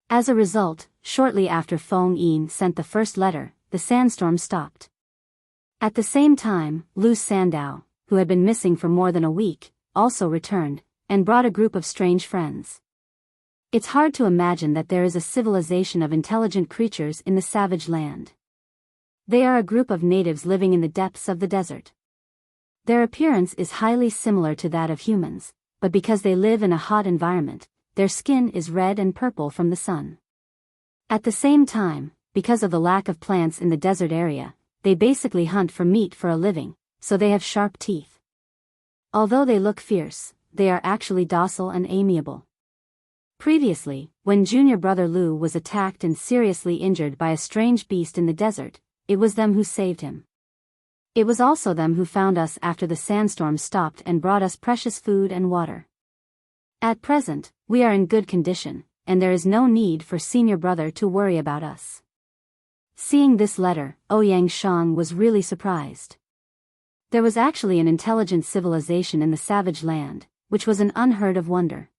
A: As a result, shortly after Feng Yin sent the first letter, the sandstorm stopped. At the same time, Lu Sandao, who had been missing for more than a week, also returned, and brought a group of strange friends. It's hard to imagine that there is a civilization of intelligent creatures in the savage land. They are a group of natives living in the depths of the desert. Their appearance is highly similar to that of humans, but because they live in a hot environment, their skin is red and purple from the sun. At the same time, because of the lack of plants in the desert area, they basically hunt for meat for a living, so they have sharp teeth. Although they look fierce, they are actually docile and amiable. Previously, when junior brother Lu was attacked and seriously injured by a strange beast in the desert, it was them who saved him. It was also them who found us after the sandstorm stopped and brought us precious food and water. At present, we are in good condition, and there is no need for senior brother to worry about us. Seeing this letter, Ouyang Shang was really surprised. There was actually an intelligent civilization in the savage land, which was an unheard of wonder.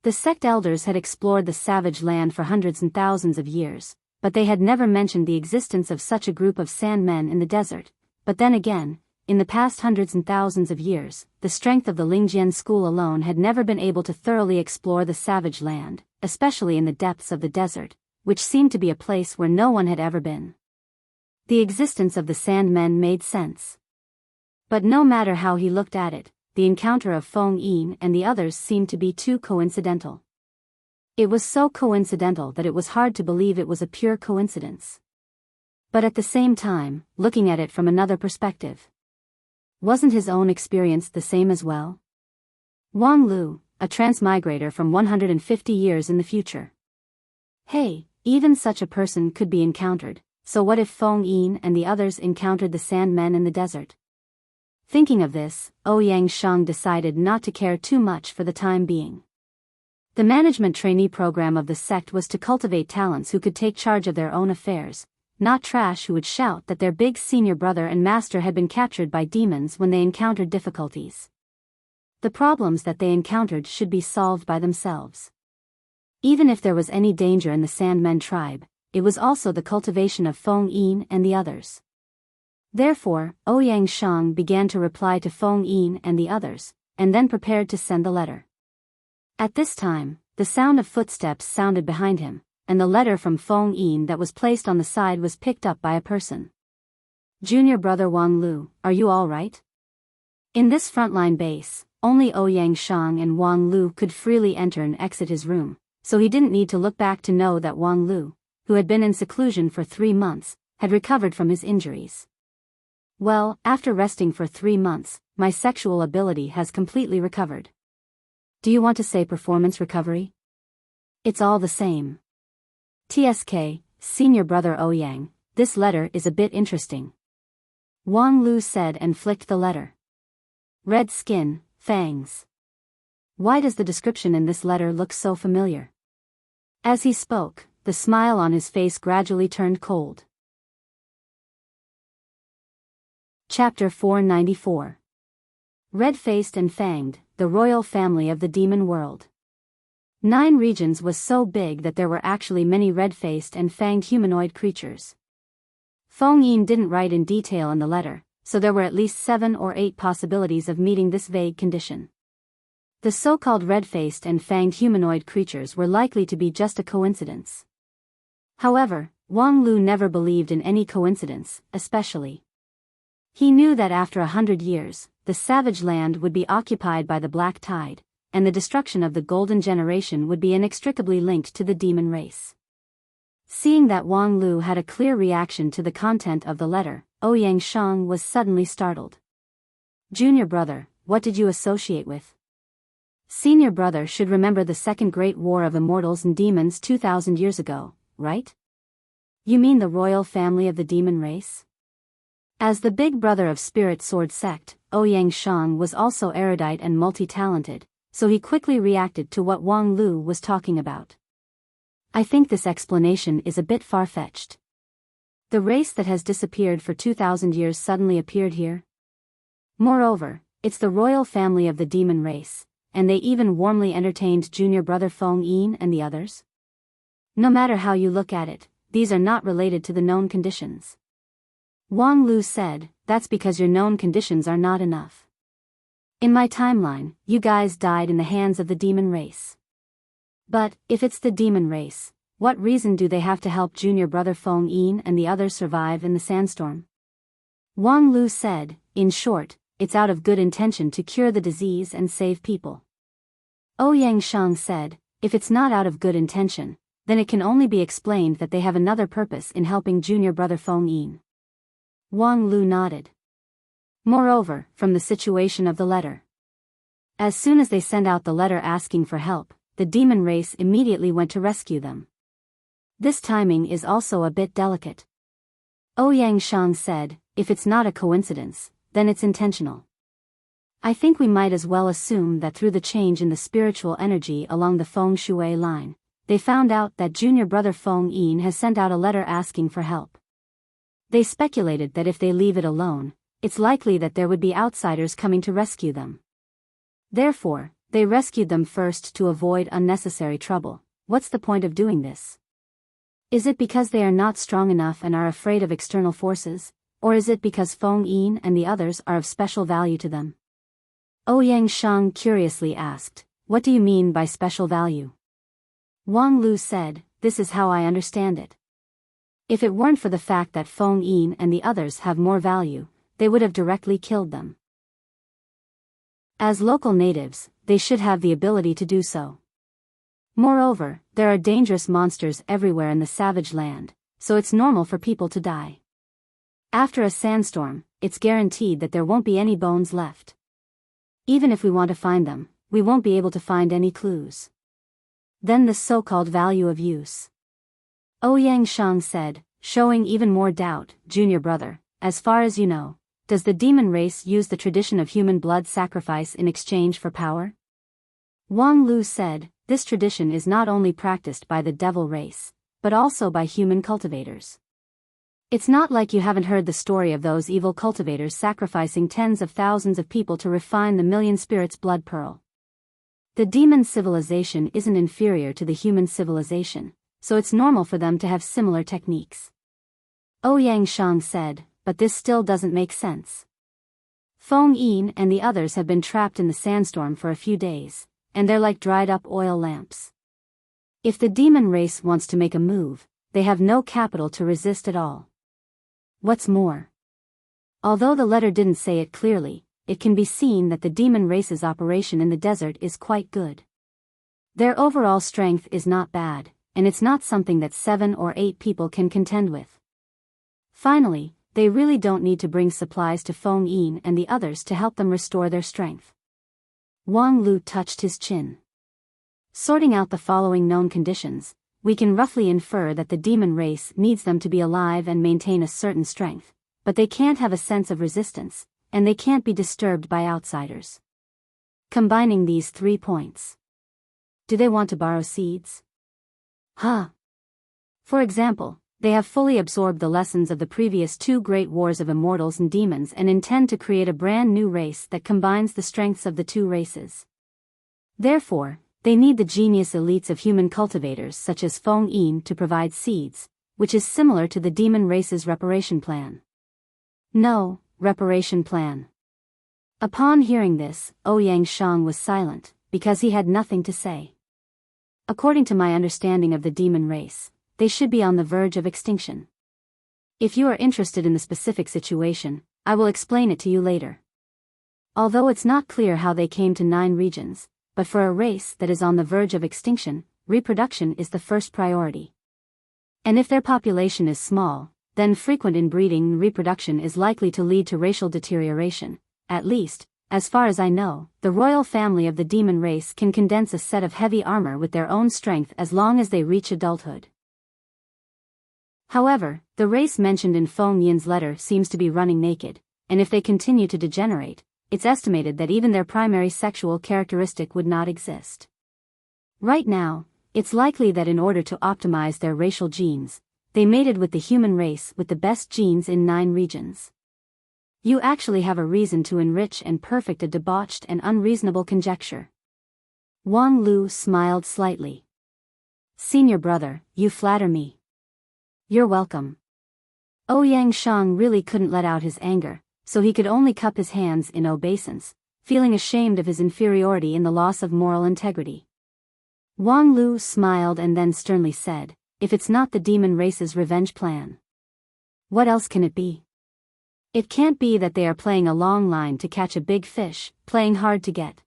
A: The sect elders had explored the savage land for hundreds and thousands of years, but they had never mentioned the existence of such a group of sandmen in the desert. But then again, in the past hundreds and thousands of years, the strength of the Lingjian school alone had never been able to thoroughly explore the savage land, especially in the depths of the desert, which seemed to be a place where no one had ever been. The existence of the sandmen made sense. But no matter how he looked at it, the encounter of Feng Yin and the others seemed to be too coincidental. It was so coincidental that it was hard to believe it was a pure coincidence. But at the same time, looking at it from another perspective, wasn't his own experience the same as well? Wang Lu, a transmigrator from 150 years in the future. Hey, even such a person could be encountered, so what if Feng Yin and the others encountered the sandmen in the desert? Thinking of this, Ouyang Shang decided not to care too much for the time being. The management trainee program of the sect was to cultivate talents who could take charge of their own affairs, not trash who would shout that their big senior brother and master had been captured by demons when they encountered difficulties. The problems that they encountered should be solved by themselves. Even if there was any danger in the Sandmen tribe, it was also the cultivation of Feng Yin and the others. Therefore, Ouyang Shang began to reply to Feng Yin and the others, and then prepared to send the letter. At this time, the sound of footsteps sounded behind him, and the letter from Feng Yin that was placed on the side was picked up by a person. Junior brother Wang Lu, are you all right? In this frontline base, only Ouyang Shang and Wang Lu could freely enter and exit his room, so he didn't need to look back to know that Wang Lu, who had been in seclusion for 3 months, had recovered from his injuries. Well, after resting for 3 months, my sexual ability has completely recovered. Do you want to say performance recovery? It's all the same. TSK, senior brother Ouyang, this letter is a bit interesting. Wang Lu said and flicked the letter. Red skin, fangs. Why does the description in this letter look so familiar? As he spoke, the smile on his face gradually turned cold. Chapter 494. Red-faced and fanged, the royal family of the demon world. 9 regions was so big that there were actually many red-faced and fanged humanoid creatures. Feng Yin didn't write in detail in the letter, so there were at least 7 or 8 possibilities of meeting this vague condition. The so-called red-faced and fanged humanoid creatures were likely to be just a coincidence. However, Wang Lu never believed in any coincidence, especially. He knew that after 100 years, the savage land would be occupied by the black tide, and the destruction of the golden generation would be inextricably linked to the demon race. Seeing that Wang Lu had a clear reaction to the content of the letter, Ouyang Shang was suddenly startled. Junior brother, what did you associate with? Senior brother should remember the Second Great War of Immortals and Demons 2,000 years ago, right? You mean the royal family of the demon race? As the big brother of Spirit Sword sect, Ouyang Shang was also erudite and multi-talented, so he quickly reacted to what Wang Lu was talking about. I think this explanation is a bit far-fetched. The race that has disappeared for 2,000 years suddenly appeared here. Moreover, it's the royal family of the demon race, and they even warmly entertained junior brother Feng Yin and the others. No matter how you look at it, these are not related to the known conditions. Wang Lu said, that's because your known conditions are not enough. In my timeline, you guys died in the hands of the demon race. But, if it's the demon race, what reason do they have to help junior brother Feng Yin and the others survive in the sandstorm? Wang Lu said, in short, it's out of good intention to cure the disease and save people. Ouyang Shang said, if it's not out of good intention, then it can only be explained that they have another purpose in helping junior brother Feng Yin. Wang Lu nodded. Moreover, from the situation of the letter. As soon as they sent out the letter asking for help, the demon race immediately went to rescue them. This timing is also a bit delicate. Ouyang Shang said, if it's not a coincidence, then it's intentional. I think we might as well assume that through the change in the spiritual energy along the Feng Shui line, they found out that junior brother Feng Yin has sent out a letter asking for help. They speculated that if they leave it alone, it's likely that there would be outsiders coming to rescue them. Therefore, they rescued them first to avoid unnecessary trouble. What's the point of doing this? Is it because they are not strong enough and are afraid of external forces, or is it because Feng Yin and the others are of special value to them? Ouyang Shang curiously asked, what do you mean by special value? Wang Lu said, this is how I understand it. If it weren't for the fact that Feng Yin and the others have more value, they would have directly killed them. As local natives, they should have the ability to do so. Moreover, there are dangerous monsters everywhere in the savage land, so it's normal for people to die. After a sandstorm, it's guaranteed that there won't be any bones left. Even if we want to find them, we won't be able to find any clues. Then the so-called value of use. Ouyang Shang said, showing even more doubt, junior brother, as far as you know, does the demon race use the tradition of human blood sacrifice in exchange for power? Wang Lu said, this tradition is not only practiced by the devil race, but also by human cultivators. It's not like you haven't heard the story of those evil cultivators sacrificing tens of thousands of people to refine the million spirits blood pearl. The demon civilization isn't inferior to the human civilization, so it's normal for them to have similar techniques. Ouyang Shang said, but this still doesn't make sense. Feng Yin and the others have been trapped in the sandstorm for a few days, and they're like dried up oil lamps. If the demon race wants to make a move, they have no capital to resist at all. What's more, although the letter didn't say it clearly, it can be seen that the demon race's operation in the desert is quite good. Their overall strength is not bad, and it's not something that 7 or 8 people can contend with. Finally, they really don't need to bring supplies to Feng Yin and the others to help them restore their strength. Wang Lu touched his chin. Sorting out the following known conditions, we can roughly infer that the demon race needs them to be alive and maintain a certain strength, but they can't have a sense of resistance, and they can't be disturbed by outsiders. Combining these 3 points. Do they want to borrow seeds? For example, they have fully absorbed the lessons of the previous 2 great wars of immortals and demons and intend to create a brand new race that combines the strengths of the 2 races. Therefore, they need the genius elites of human cultivators such as Feng Yin to provide seeds, which is similar to the demon race's reparation plan. No, reparation plan. Upon hearing this, Ouyang Shang was silent, because he had nothing to say. According to my understanding of the demon race, they should be on the verge of extinction. If you are interested in the specific situation, I will explain it to you later. Although it's not clear how they came to 9 regions, but for a race that is on the verge of extinction, reproduction is the first priority. And if their population is small, then frequent inbreeding and reproduction is likely to lead to racial deterioration. At least, as far as I know, the royal family of the demon race can condense a set of heavy armor with their own strength as long as they reach adulthood. However, the race mentioned in Feng Yin's letter seems to be running naked, and if they continue to degenerate, it's estimated that even their primary sexual characteristic would not exist. Right now, it's likely that in order to optimize their racial genes, they mated with the human race with the best genes in 9 regions. You actually have a reason to enrich and perfect a debauched and unreasonable conjecture. Wang Lu smiled slightly. Senior brother, you flatter me. You're welcome. Ouyang Shang really couldn't let out his anger, so he could only cup his hands in obeisance, feeling ashamed of his inferiority in the loss of moral integrity. Wang Lu smiled and then sternly said, if it's not the demon race's revenge plan, what else can it be? It can't be that they are playing a long line to catch a big fish, playing hard to get.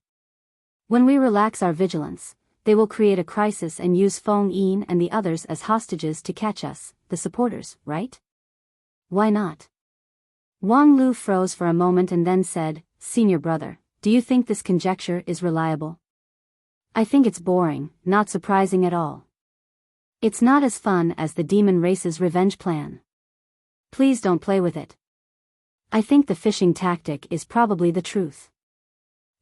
A: When we relax our vigilance, they will create a crisis and use Feng Yin and the others as hostages to catch us, the supporters, right? Why not? Wang Lu froze for a moment and then said, Senior brother, do you think this conjecture is reliable? I think it's boring, not surprising at all. It's not as fun as the demon race's revenge plan. Please don't play with it. I think the fishing tactic is probably the truth.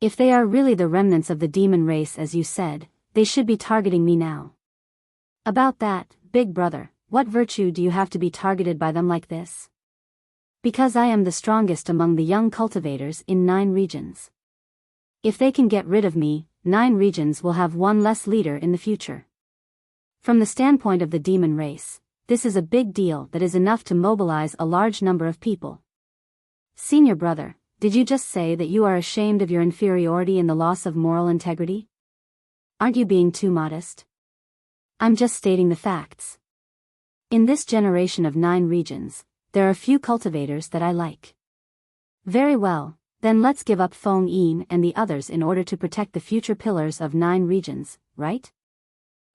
A: If they are really the remnants of the demon race as you said, they should be targeting me now. About that, big brother, what virtue do you have to be targeted by them like this? Because I am the strongest among the young cultivators in 9 regions. If they can get rid of me, 9 regions will have one less leader in the future. From the standpoint of the demon race, this is a big deal that is enough to mobilize a large number of people. Senior brother, did you just say that you are ashamed of your inferiority in the loss of moral integrity? Aren't you being too modest? I'm just stating the facts. In this generation of 9 regions, there are few cultivators that I like. Very well, then let's give up Feng Yin and the others in order to protect the future pillars of 9 regions, right?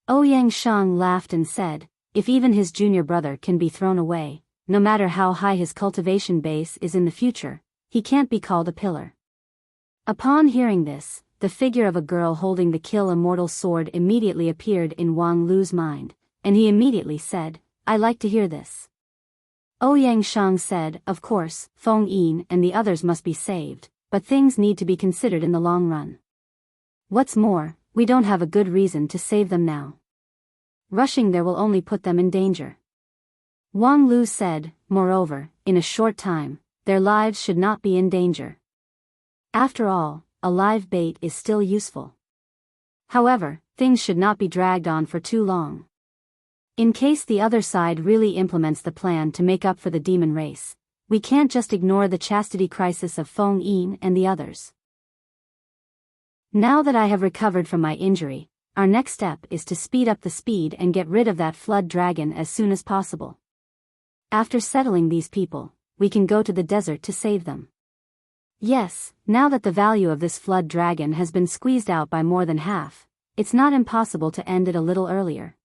A: Ouyang Shang laughed and said, if even his junior brother can be thrown away, no matter how high his cultivation base is in the future, he can't be called a pillar. Upon hearing this, the figure of a girl holding the kill immortal sword immediately appeared in Wang Lu's mind, and he immediately said, I like to hear this. Ouyang Shang said, of course, Feng Yin and the others must be saved, but things need to be considered in the long run. What's more, we don't have a good reason to save them now. Rushing there will only put them in danger. Wang Lu said, moreover, in a short time, their lives should not be in danger. After all, a live bait is still useful. However, things should not be dragged on for too long. In case the other side really implements the plan to make up for the demon race, we can't just ignore the chastity crisis of Feng Yin and the others. Now that I have recovered from my injury, our next step is to speed up the speed and get rid of that flood dragon as soon as possible. After settling these people, we can go to the desert to save them. Yes, now that the value of this flood dragon has been squeezed out by more than half, it's not impossible to end it a little earlier.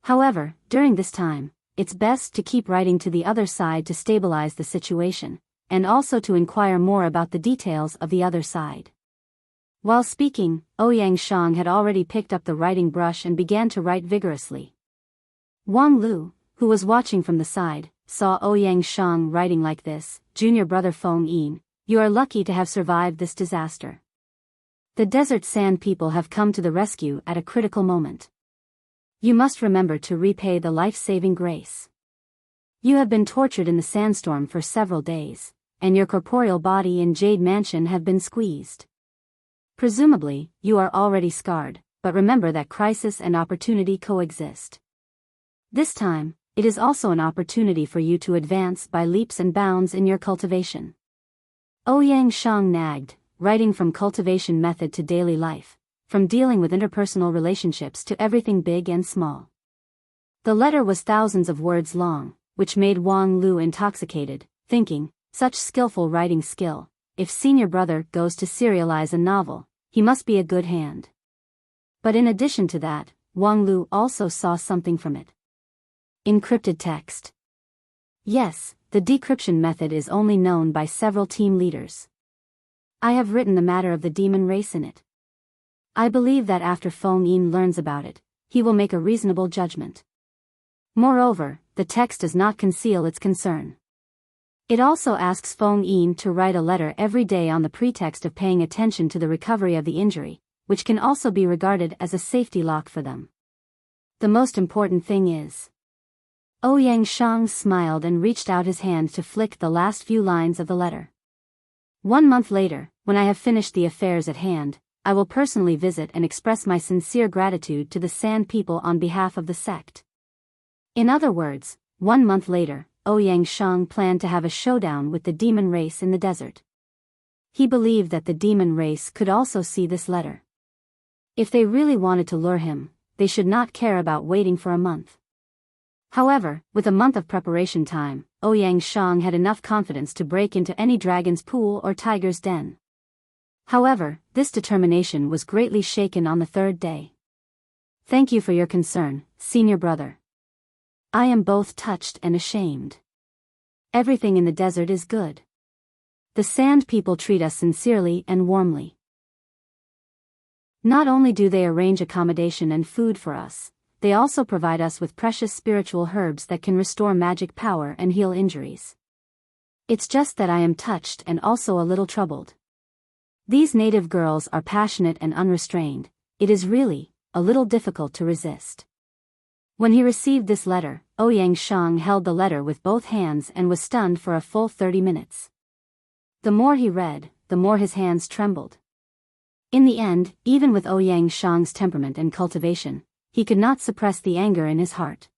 A: However, during this time, it's best to keep writing to the other side to stabilize the situation, and also to inquire more about the details of the other side. While speaking, Ouyang Shang had already picked up the writing brush and began to write vigorously. Wang Lu, who was watching from the side, saw Ouyang Shang writing like this, Junior brother Feng Yin, you are lucky to have survived this disaster. The desert sand people have come to the rescue at a critical moment. You must remember to repay the life-saving grace. You have been tortured in the sandstorm for several days, and your corporeal body in Jade Mansion have been squeezed. Presumably, you are already scarred, but remember that crisis and opportunity coexist. This time, it is also an opportunity for you to advance by leaps and bounds in your cultivation. Ouyang Shang nagged, writing from cultivation method to daily life, from dealing with interpersonal relationships to everything big and small. The letter was thousands of words long, which made Wang Lu intoxicated, thinking, such skillful writing skill, if senior brother goes to serialize a novel, he must be a good hand. But in addition to that, Wang Lu also saw something from it. Encrypted text. Yes, the decryption method is only known by several team leaders. I have written the matter of the demon race in it. I believe that after Feng Yin learns about it, he will make a reasonable judgment. Moreover, the text does not conceal its concern. It also asks Feng Yin to write a letter every day on the pretext of paying attention to the recovery of the injury, which can also be regarded as a safety lock for them. The most important thing is... Ouyang Shang smiled and reached out his hand to flick the last few lines of the letter. 1 month later, when I have finished the affairs at hand, I will personally visit and express my sincere gratitude to the Sand people on behalf of the sect. In other words, 1 month later, Ouyang Shang planned to have a showdown with the demon race in the desert. He believed that the demon race could also see this letter. If they really wanted to lure him, they should not care about waiting for a month. However, with a month of preparation time, Ouyang Shang had enough confidence to break into any dragon's pool or tiger's den. However, this determination was greatly shaken on the 3rd day. Thank you for your concern, senior brother. I am both touched and ashamed. Everything in the desert is good. The Sand people treat us sincerely and warmly. Not only do they arrange accommodation and food for us, they also provide us with precious spiritual herbs that can restore magic power and heal injuries. It's just that I am touched and also a little troubled. These native girls are passionate and unrestrained. It is really a little difficult to resist. When he received this letter, Ouyang Shang held the letter with both hands and was stunned for a full 30 minutes. The more he read, the more his hands trembled. In the end, even with Ouyang Shang's temperament and cultivation, he could not suppress the anger in his heart.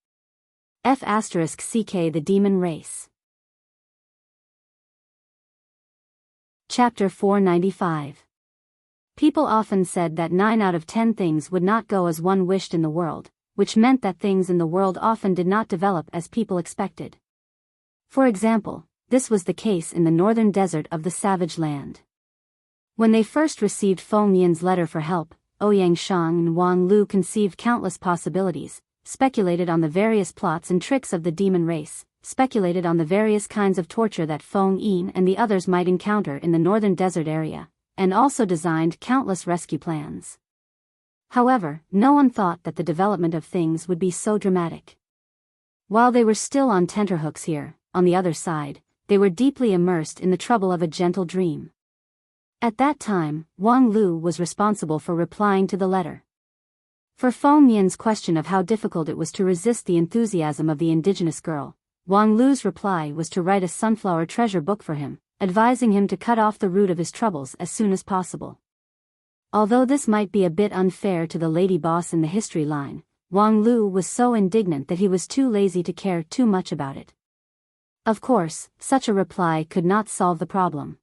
A: *CK The Demon Race. Chapter 495. People often said that 9 out of 10 things would not go as one wished in the world, which meant that things in the world often did not develop as people expected. For example, this was the case in the northern desert of the Savage Land. When they first received Feng Yin's letter for help, Ouyang Shang and Wang Lu conceived countless possibilities, speculated on the various plots and tricks of the demon race, speculated on the various kinds of torture that Feng Yin and the others might encounter in the northern desert area, and also designed countless rescue plans. However, no one thought that the development of things would be so dramatic. While they were still on tenterhooks here, on the other side, they were deeply immersed in the trouble of a gentle dream. At that time, Wang Lu was responsible for replying to the letter. For Feng Yin's question of how difficult it was to resist the enthusiasm of the indigenous girl, Wang Lu's reply was to write a sunflower treasure book for him, advising him to cut off the root of his troubles as soon as possible. Although this might be a bit unfair to the lady boss in the history line, Wang Lu was so indignant that he was too lazy to care too much about it. Of course, such a reply could not solve the problem.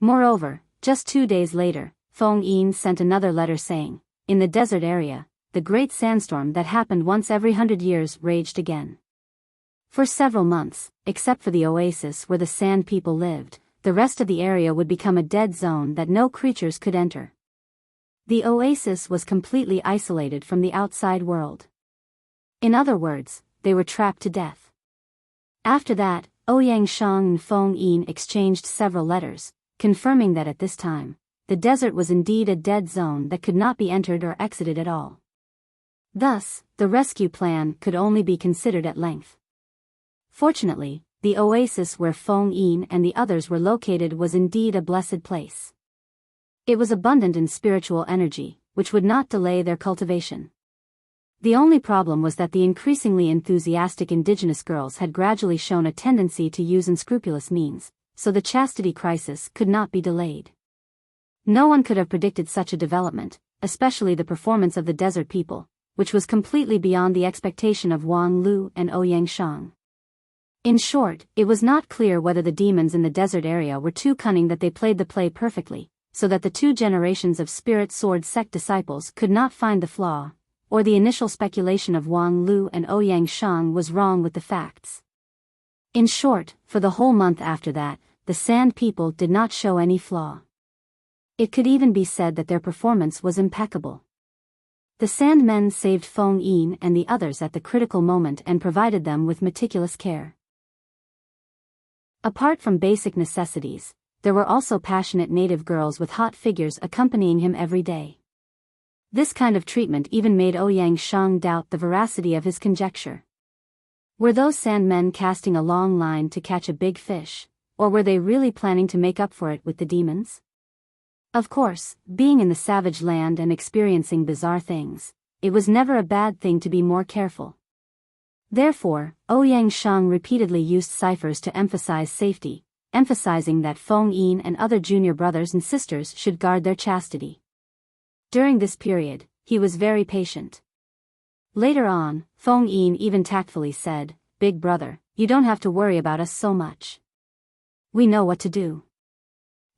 A: Moreover, just 2 days later, Feng Yin sent another letter saying, in the desert area, the great sandstorm that happened once every 100 years raged again. For several months, except for the oasis where the sand people lived, the rest of the area would become a dead zone that no creatures could enter. The oasis was completely isolated from the outside world. In other words, they were trapped to death. After that, Ouyang Shang and Feng Yin exchanged several letters, confirming that at this time, the desert was indeed a dead zone that could not be entered or exited at all. Thus, the rescue plan could only be considered at length. Fortunately, the oasis where Feng Yin and the others were located was indeed a blessed place. It was abundant in spiritual energy, which would not delay their cultivation. The only problem was that the increasingly enthusiastic indigenous girls had gradually shown a tendency to use unscrupulous means, so the chastity crisis could not be delayed. No one could have predicted such a development, especially the performance of the desert people, which was completely beyond the expectation of Wang Lu and Ouyang Shang. In short, it was not clear whether the demons in the desert area were too cunning that they played the play perfectly, so that the 2 generations of Spirit Sword sect disciples could not find the flaw, or the initial speculation of Wang Lu and Ouyang Shang was wrong with the facts. In short, for the whole month after that, the Sand people did not show any flaw. It could even be said that their performance was impeccable. The Sand men saved Feng Yin and the others at the critical moment and provided them with meticulous care. Apart from basic necessities, there were also passionate native girls with hot figures accompanying him every day. This kind of treatment even made Ouyang Shang doubt the veracity of his conjecture. Were those sand men casting a long line to catch a big fish, or were they really planning to make up for it with the demons? Of course, being in the savage land and experiencing bizarre things, it was never a bad thing to be more careful. Therefore, Ouyang Shang repeatedly used ciphers to emphasize safety, emphasizing that Feng Yin and other junior brothers and sisters should guard their chastity. During this period, he was very patient. Later on, Feng Yin even tactfully said, "Big brother, you don't have to worry about us so much. We know what to do."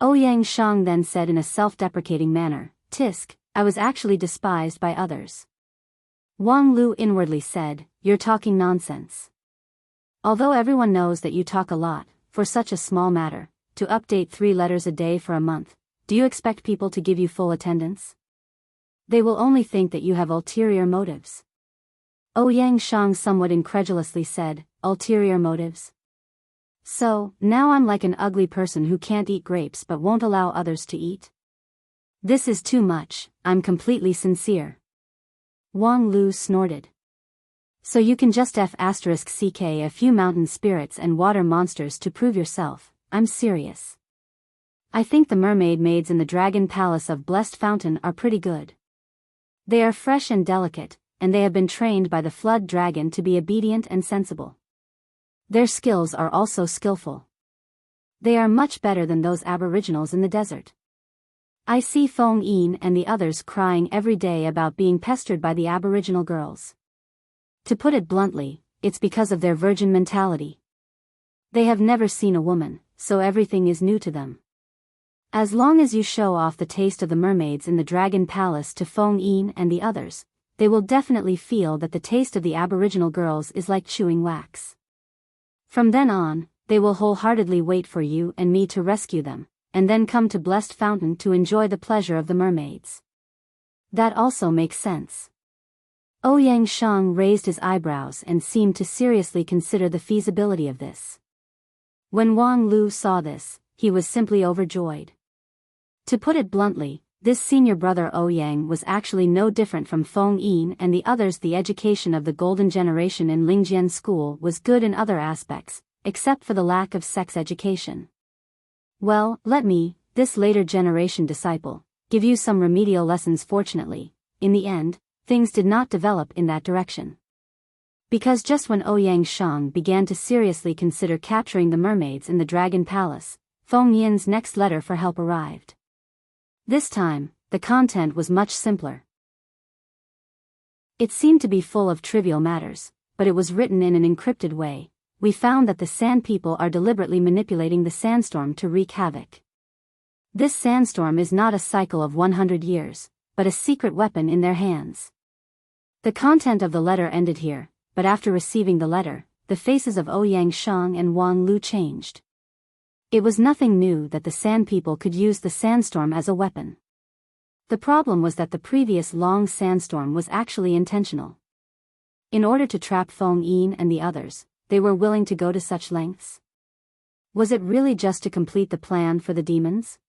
A: Ouyang Shang then said in a self-deprecating manner, "Tisk, I was actually despised by others." Wang Lu inwardly said, "You're talking nonsense. Although everyone knows that you talk a lot, for such a small matter, to update 3 letters a day for a month, do you expect people to give you full attendance? They will only think that you have ulterior motives." Ouyang Shang somewhat incredulously said, "Ulterior motives? So, now I'm like an ugly person who can't eat grapes but won't allow others to eat? This is too much, I'm completely sincere." Wang Lu snorted. So you can just ck a few mountain spirits and water monsters to prove yourself? I'm serious. I think the mermaid maids in the Dragon Palace of Blessed Fountain are pretty good. They are fresh and delicate, and they have been trained by the flood dragon to be obedient and sensible. Their skills are also skillful. They are much better than those aboriginals in the desert. I see Feng Yin and the others crying every day about being pestered by the aboriginal girls. To put it bluntly, it's because of their virgin mentality. They have never seen a woman, so everything is new to them. As long as you show off the taste of the mermaids in the Dragon Palace to Feng Yin and the others, they will definitely feel that the taste of the aboriginal girls is like chewing wax. From then on, they will wholeheartedly wait for you and me to rescue them, and then come to Blessed Fountain to enjoy the pleasure of the mermaids. That also makes sense. Ouyang Shang raised his eyebrows and seemed to seriously consider the feasibility of this. When Wang Lu saw this, he was simply overjoyed. To put it bluntly, this senior brother Ouyang was actually no different from Feng Yin and the others. The education of the golden generation in Lingjian School was good in other aspects, except for the lack of sex education. Well, let me, this later generation disciple, give you some remedial lessons. Fortunately, in the end, things did not develop in that direction. Because just when Ouyang Shang began to seriously consider capturing the mermaids in the Dragon Palace, Feng Yin's next letter for help arrived. This time, the content was much simpler. It seemed to be full of trivial matters, but it was written in an encrypted way. We found that the Sand People are deliberately manipulating the sandstorm to wreak havoc. This sandstorm is not a cycle of 100 years, but a secret weapon in their hands. The content of the letter ended here, but after receiving the letter, the faces of Ouyang Shang and Wang Lu changed. It was nothing new that the Sand People could use the sandstorm as a weapon. The problem was that the previous long sandstorm was actually intentional. In order to trap Feng Yin and the others, they were willing to go to such lengths. Was it really just to complete the plan for the demons?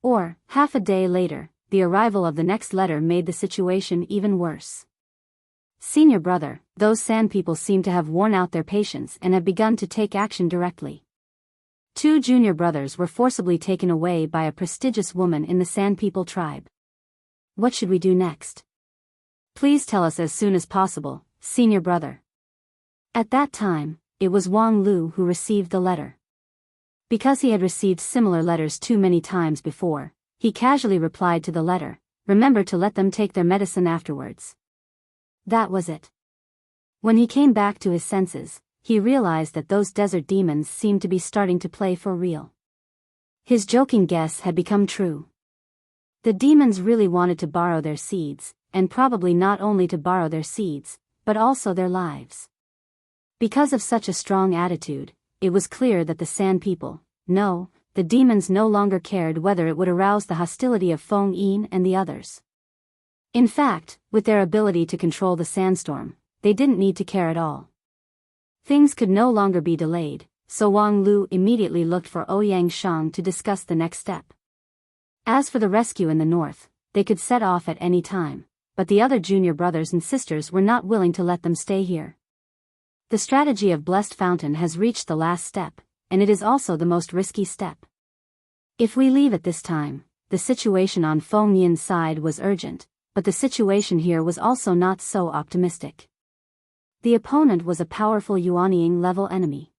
A: Or, half a day later, the arrival of the next letter made the situation even worse. Senior brother, those Sand People seem to have worn out their patience and have begun to take action directly. 2 junior brothers were forcibly taken away by a prestigious woman in the Sand People tribe. What should we do next? Please tell us as soon as possible, senior brother. At that time, it was Wang Lu who received the letter. Because he had received similar letters too many times before, he casually replied to the letter, "Remember to let them take their medicine afterwards." That was it. When he came back to his senses, he realized that those desert demons seemed to be starting to play for real. His joking guess had become true. The demons really wanted to borrow their seeds, and probably not only to borrow their seeds, but also their lives. Because of such a strong attitude, it was clear that the Sand People, no, the demons no longer cared whether it would arouse the hostility of Feng Yin and the others. In fact, with their ability to control the sandstorm, they didn't need to care at all. Things could no longer be delayed, so Wang Lu immediately looked for Ouyang Shang to discuss the next step. As for the rescue in the north, they could set off at any time, but the other junior brothers and sisters were not willing to let them stay here. The strategy of Blessed Fountain has reached the last step, and it is also the most risky step. If we leave at this time, the situation on Feng Yin's side was urgent, but the situation here was also not so optimistic. The opponent was a powerful Yuanying-level enemy.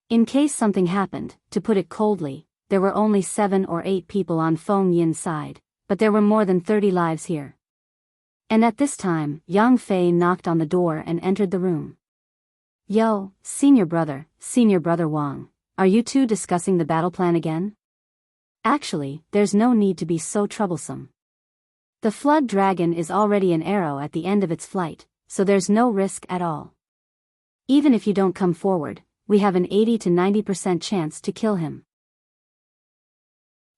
A: In case something happened, to put it coldly, there were only 7 or 8 people on Feng Yin's side, but there were more than 30 lives here. And at this time, Yang Fei knocked on the door and entered the room. "Yo, senior brother Wang, are you two discussing the battle plan again? Actually, there's no need to be so troublesome. The flood dragon is already an arrow at the end of its flight, so there's no risk at all. Even if you don't come forward, we have an 80 to 90% chance to kill him."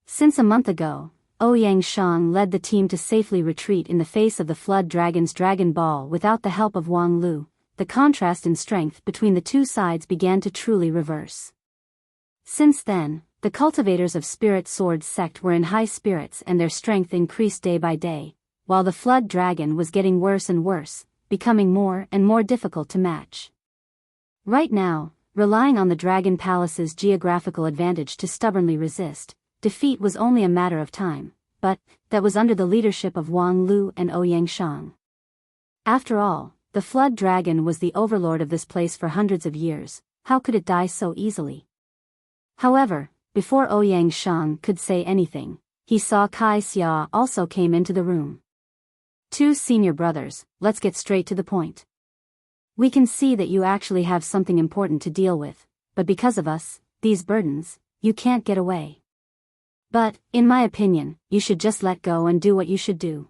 A: Since a month ago, Ouyang Shang led the team to safely retreat in the face of the flood dragon's Dragon Ball without the help of Wang Lu. The contrast in strength between the two sides began to truly reverse. Since then, the cultivators of Spirit Sword sect were in high spirits and their strength increased day by day, while the flood dragon was getting worse and worse, becoming more and more difficult to match. Right now, relying on the Dragon Palace's geographical advantage to stubbornly resist, defeat was only a matter of time, but that was under the leadership of Wang Lu and Ouyang Shang. After all, the flood dragon was the overlord of this place for hundreds of years. How could it die so easily? However, before Ouyang Shang could say anything, he saw Kai Xia also came into the room. Two senior brothers, let's get straight to the point. We can see that you actually have something important to deal with, but because of us, these burdens, you can't get away. But, in my opinion, you should just let go and do what you should do.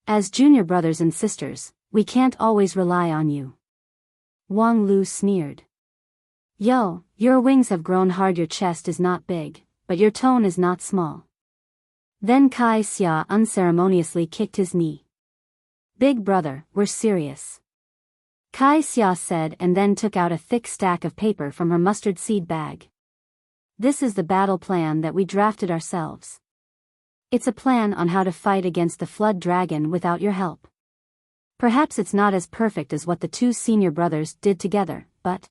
A: As junior brothers and sisters, we can't always rely on you. Wang Lu sneered. Yo, your wings have grown hard, your chest is not big, but your tone is not small. Then Kai Xia unceremoniously kicked his knee. Big brother, we're serious. Kai Xia said and then took out a thick stack of paper from her mustard seed bag. This is the battle plan that we drafted ourselves. It's a plan on how to fight against the flood dragon without your help. Perhaps it's not as perfect as what the two senior brothers did together, but...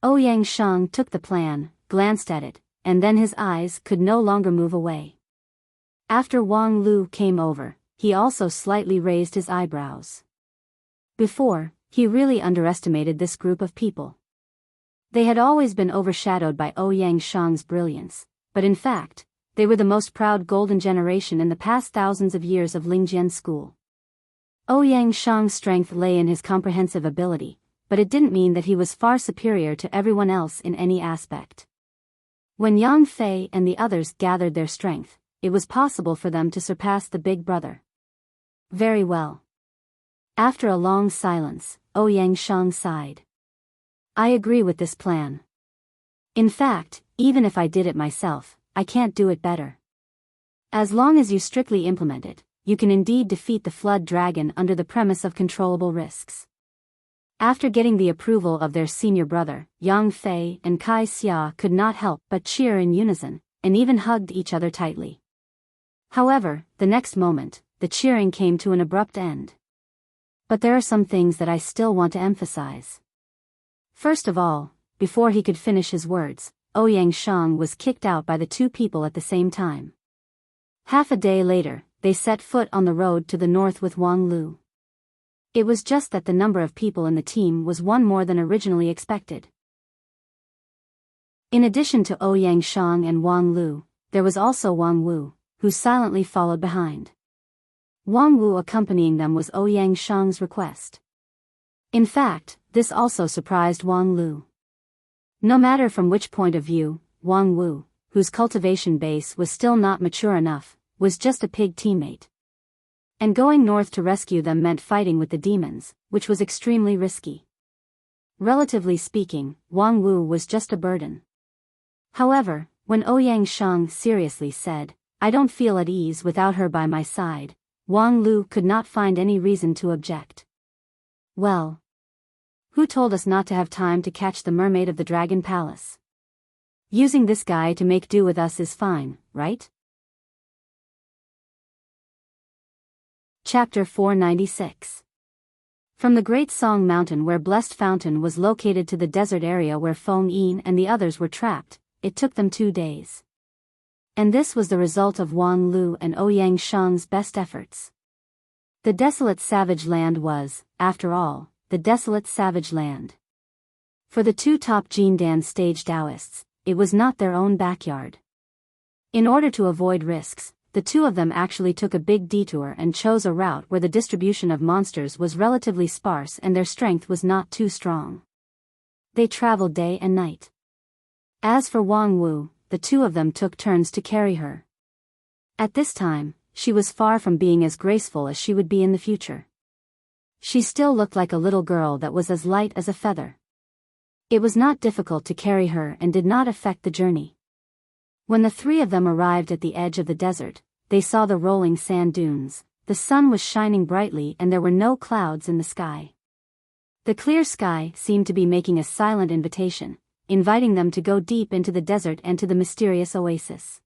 A: Ouyang Shang took the plan, glanced at it, and then his eyes could no longer move away. After Wang Lu came over, he also slightly raised his eyebrows. Before, he really underestimated this group of people. They had always been overshadowed by Ouyang Shang's brilliance, but in fact, they were the most proud golden generation in the past thousands of years of Lingjian school. Ouyang Shang's strength lay in his comprehensive ability, but it didn't mean that he was far superior to everyone else in any aspect. When Yang Fei and the others gathered their strength, it was possible for them to surpass the big brother. Very well. After a long silence, Ouyang Shang sighed. I agree with this plan. In fact, even if I did it myself, I can't do it better. As long as you strictly implement it, you can indeed defeat the flood dragon under the premise of controllable risks. After getting the approval of their senior brother, Yang Fei and Kai Xia could not help but cheer in unison, and even hugged each other tightly. However, the next moment, the cheering came to an abrupt end. But there are some things that I still want to emphasize. First of all, before he could finish his words, Ouyang Shang was kicked out by the two people at the same time. Half a day later, they set foot on the road to the north with Wang Lu. It was just that the number of people in the team was one more than originally expected. In addition to Ouyang Shang and Wang Lu, there was also Wang Wu, who silently followed behind. Wang Wu accompanying them was Ouyang Shang's request. In fact, this also surprised Wang Lu. No matter from which point of view, Wang Wu, whose cultivation base was still not mature enough, was just a pig teammate. And going north to rescue them meant fighting with the demons, which was extremely risky. Relatively speaking, Wang Wu was just a burden. However, when Ouyang Shang seriously said, I don't feel at ease without her by my side, Wang Lu could not find any reason to object. Well, who told us not to have time to catch the mermaid of the Dragon Palace? Using this guy to make do with us is fine, right? Chapter 496. From the Great Song Mountain where Blessed Fountain was located to the desert area where Feng Yin and the others were trapped, it took them 2 days. And this was the result of Wang Lu and Ouyang Shang's best efforts. The desolate savage land was, after all, the desolate savage land. For the two top Jindan stage Taoists, it was not their own backyard. In order to avoid risks, the two of them actually took a big detour and chose a route where the distribution of monsters was relatively sparse and their strength was not too strong. They traveled day and night. As for Wang Wu, the two of them took turns to carry her. At this time, she was far from being as graceful as she would be in the future. She still looked like a little girl that was as light as a feather. It was not difficult to carry her and did not affect the journey. When the three of them arrived at the edge of the desert, they saw the rolling sand dunes. The sun was shining brightly and there were no clouds in the sky. The clear sky seemed to be making a silent invitation, inviting them to go deep into the desert and to the mysterious oasis.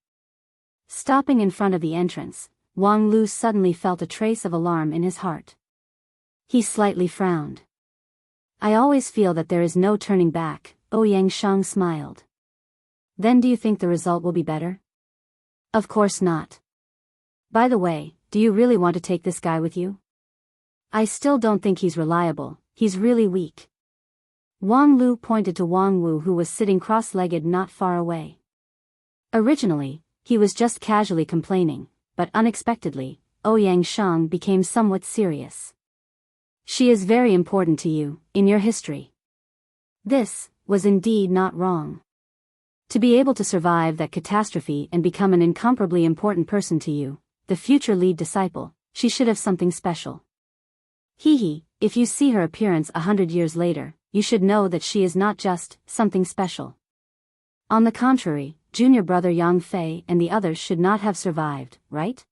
A: Stopping in front of the entrance, Wang Lu suddenly felt a trace of alarm in his heart. He slightly frowned. I always feel that there is no turning back, Ouyang Shang smiled. Then do you think the result will be better? Of course not. By the way, do you really want to take this guy with you? I still don't think he's reliable, he's really weak. Wang Lu pointed to Wang Wu, who was sitting cross-legged not far away. Originally, he was just casually complaining, but unexpectedly, Ouyang Shang became somewhat serious. She is very important to you, in your history. This was indeed not wrong. To be able to survive that catastrophe and become an incomparably important person to you, the future lead disciple, she should have something special. If you see her appearance 100 years later, you should know that she is not just something special. On the contrary, junior brother Yang Fei and the others should not have survived, right?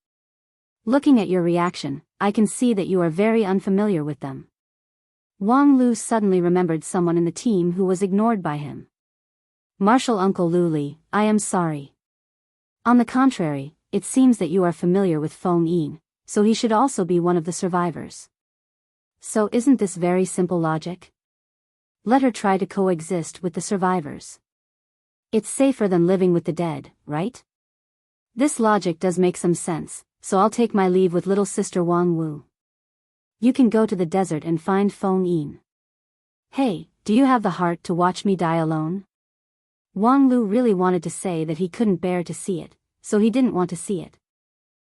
A: Looking at your reaction, I can see that you are very unfamiliar with them. Wang Lu suddenly remembered someone in the team who was ignored by him. Marshal Uncle Lu Li, I am sorry. On the contrary, it seems that you are familiar with Feng Yin, so he should also be one of the survivors. So isn't this very simple logic? Let her try to coexist with the survivors. It's safer than living with the dead, right? This logic does make some sense, so I'll take my leave with little sister Wang Wu. You can go to the desert and find Feng Yin. Hey, do you have the heart to watch me die alone? Wang Lu really wanted to say that he couldn't bear to see it, so he didn't want to see it.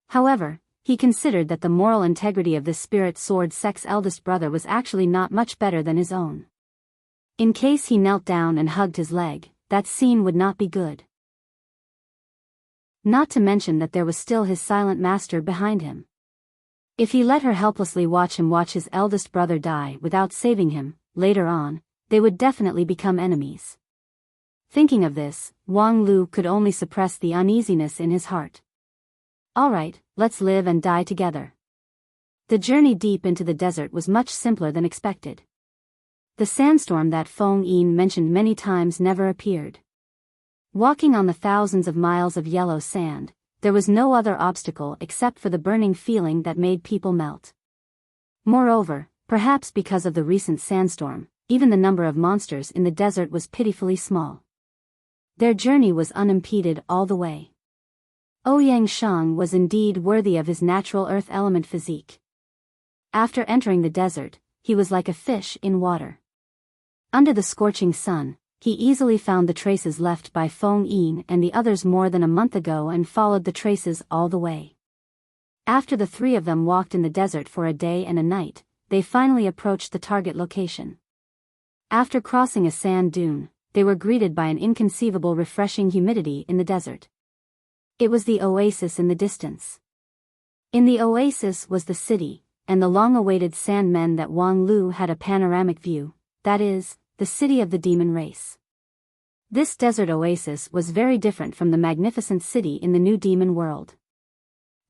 A: However, he considered that the moral integrity of this spirit sword sex eldest brother was actually not much better than his own. In case he knelt down and hugged his leg, that scene would not be good. Not to mention that there was still his silent master behind him. If he let her helplessly watch his eldest brother die without saving him, later on, they would definitely become enemies. Thinking of this, Wang Lu could only suppress the uneasiness in his heart. Alright, let's live and die together. The journey deep into the desert was much simpler than expected. The sandstorm that Feng Yin mentioned many times never appeared. Walking on the thousands of miles of yellow sand, there was no other obstacle except for the burning feeling that made people melt. Moreover, perhaps because of the recent sandstorm, even the number of monsters in the desert was pitifully small. Their journey was unimpeded all the way. Ouyang Shang was indeed worthy of his natural earth element physique. After entering the desert, he was like a fish in water. Under the scorching sun, he easily found the traces left by Feng Yin and the others more than a month ago and followed the traces all the way. After the three of them walked in the desert for a day and a night, they finally approached the target location. After crossing a sand dune, they were greeted by an inconceivable refreshing humidity in the desert. It was the oasis in the distance. In the oasis was the city, and the long-awaited sandmen that Wang Lu had a panoramic view, that is, the city of the demon race. This desert oasis was very different from the magnificent city in the new demon world.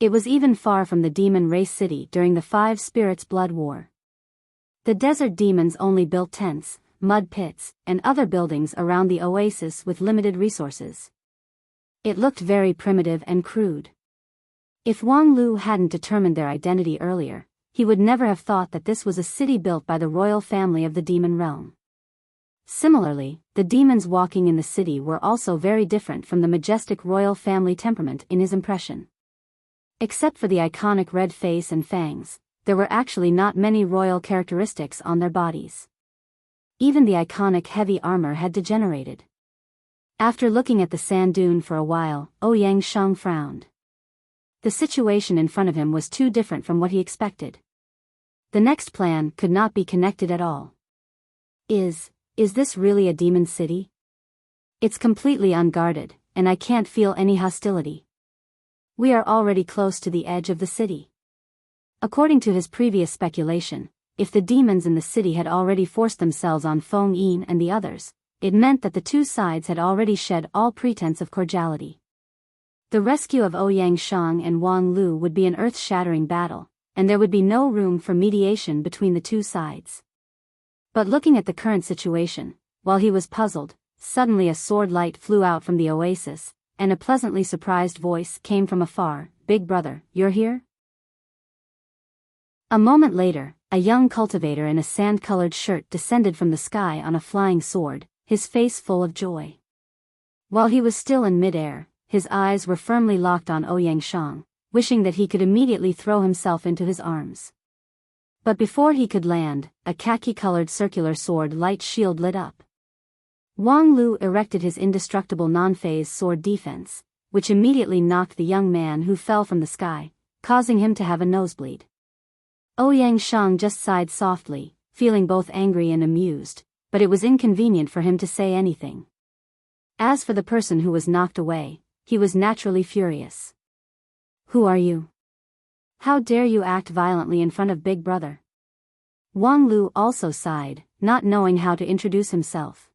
A: It was even far from the demon race city during the Five Spirits Blood War. The desert demons only built tents, mud pits, and other buildings around the oasis with limited resources. It looked very primitive and crude. If Wang Lu hadn't determined their identity earlier, he would never have thought that this was a city built by the royal family of the demon realm. Similarly, the demons walking in the city were also very different from the majestic royal family temperament in his impression. Except for the iconic red face and fangs, there were actually not many royal characteristics on their bodies. Even the iconic heavy armor had degenerated. After looking at the sand dune for a while, Ouyang Shang frowned. The situation in front of him was too different from what he expected. The next plan could not be connected at all. Is this really a demon city? It's completely unguarded, and I can't feel any hostility. We are already close to the edge of the city. According to his previous speculation, if the demons in the city had already forced themselves on Feng Yin and the others, it meant that the two sides had already shed all pretense of cordiality. The rescue of Ouyang Shang and Wang Lu would be an earth-shattering battle, and there would be no room for mediation between the two sides. But looking at the current situation, while he was puzzled, suddenly a sword light flew out from the oasis, and a pleasantly surprised voice came from afar, "Big brother, you're here?" A moment later, a young cultivator in a sand-colored shirt descended from the sky on a flying sword, his face full of joy. While he was still in mid-air, his eyes were firmly locked on Ouyang Shang, wishing that he could immediately throw himself into his arms. But before he could land, a khaki-colored circular sword light shield lit up. Wang Lu erected his indestructible non-phase sword defense, which immediately knocked the young man who fell from the sky, causing him to have a nosebleed. Ouyang Shang just sighed softly, feeling both angry and amused, but it was inconvenient for him to say anything. As for the person who was knocked away, he was naturally furious. "Who are you? How dare you act violently in front of Big Brother?" Wang Lu also sighed, not knowing how to introduce himself.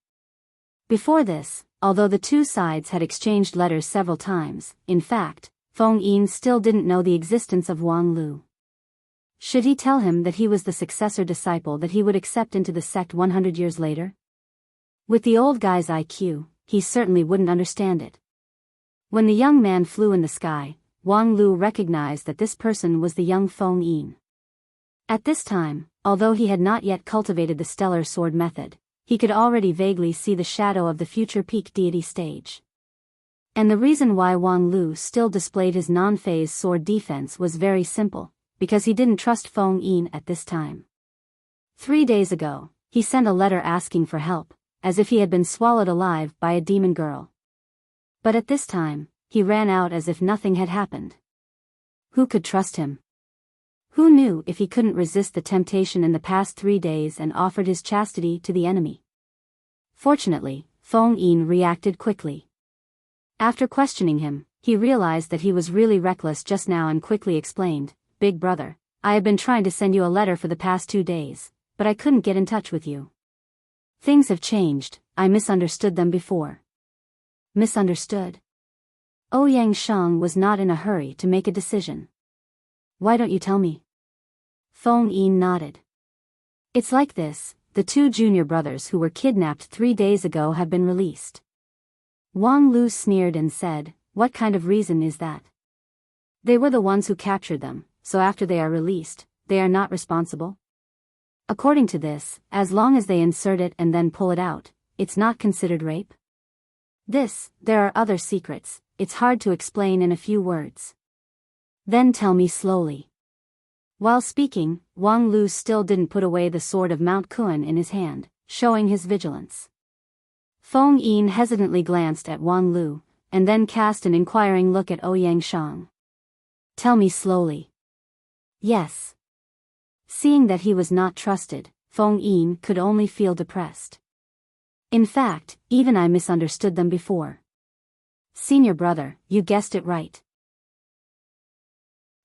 A: Before this, although the two sides had exchanged letters several times, in fact, Feng Yin still didn't know the existence of Wang Lu. Should he tell him that he was the successor disciple that he would accept into the sect 100 years later? With the old guy's IQ, he certainly wouldn't understand it. When the young man flew in the sky, Wang Lu recognized that this person was the young Feng Yin. At this time, although he had not yet cultivated the stellar sword method, he could already vaguely see the shadow of the future peak deity stage. And the reason why Wang Lu still displayed his non-phase sword defense was very simple, because he didn't trust Feng Yin at this time. 3 days ago, he sent a letter asking for help, as if he had been swallowed alive by a demon girl. But at this time, he ran out as if nothing had happened. Who could trust him? Who knew if he couldn't resist the temptation in the past 3 days and offered his chastity to the enemy? Fortunately, Feng Yin reacted quickly. After questioning him, he realized that he was really reckless just now and quickly explained, "Big brother, I have been trying to send you a letter for the past 2 days, but I couldn't get in touch with you. Things have changed, I misunderstood them before." Misunderstood? Ouyang Shang was not in a hurry to make a decision. "Why don't you tell me?" Feng Yin nodded. "It's like this, the 2 junior brothers who were kidnapped 3 days ago have been released." Wang Lu sneered and said, "What kind of reason is that?" "They were the ones who captured them, so after they are released, they are not responsible. According to this, as long as they insert it and then pull it out, it's not considered rape. There are other secrets, it's hard to explain in a few words." "Then tell me slowly." While speaking, Wang Lu still didn't put away the sword of Mount Kuan in his hand, showing his vigilance. Feng Yin hesitantly glanced at Wang Lu, and then cast an inquiring look at Ouyang Shang. "Tell me slowly." "Yes." Seeing that he was not trusted, Feng Yin could only feel depressed. "In fact, even I misunderstood them before." "Senior brother, you guessed it right.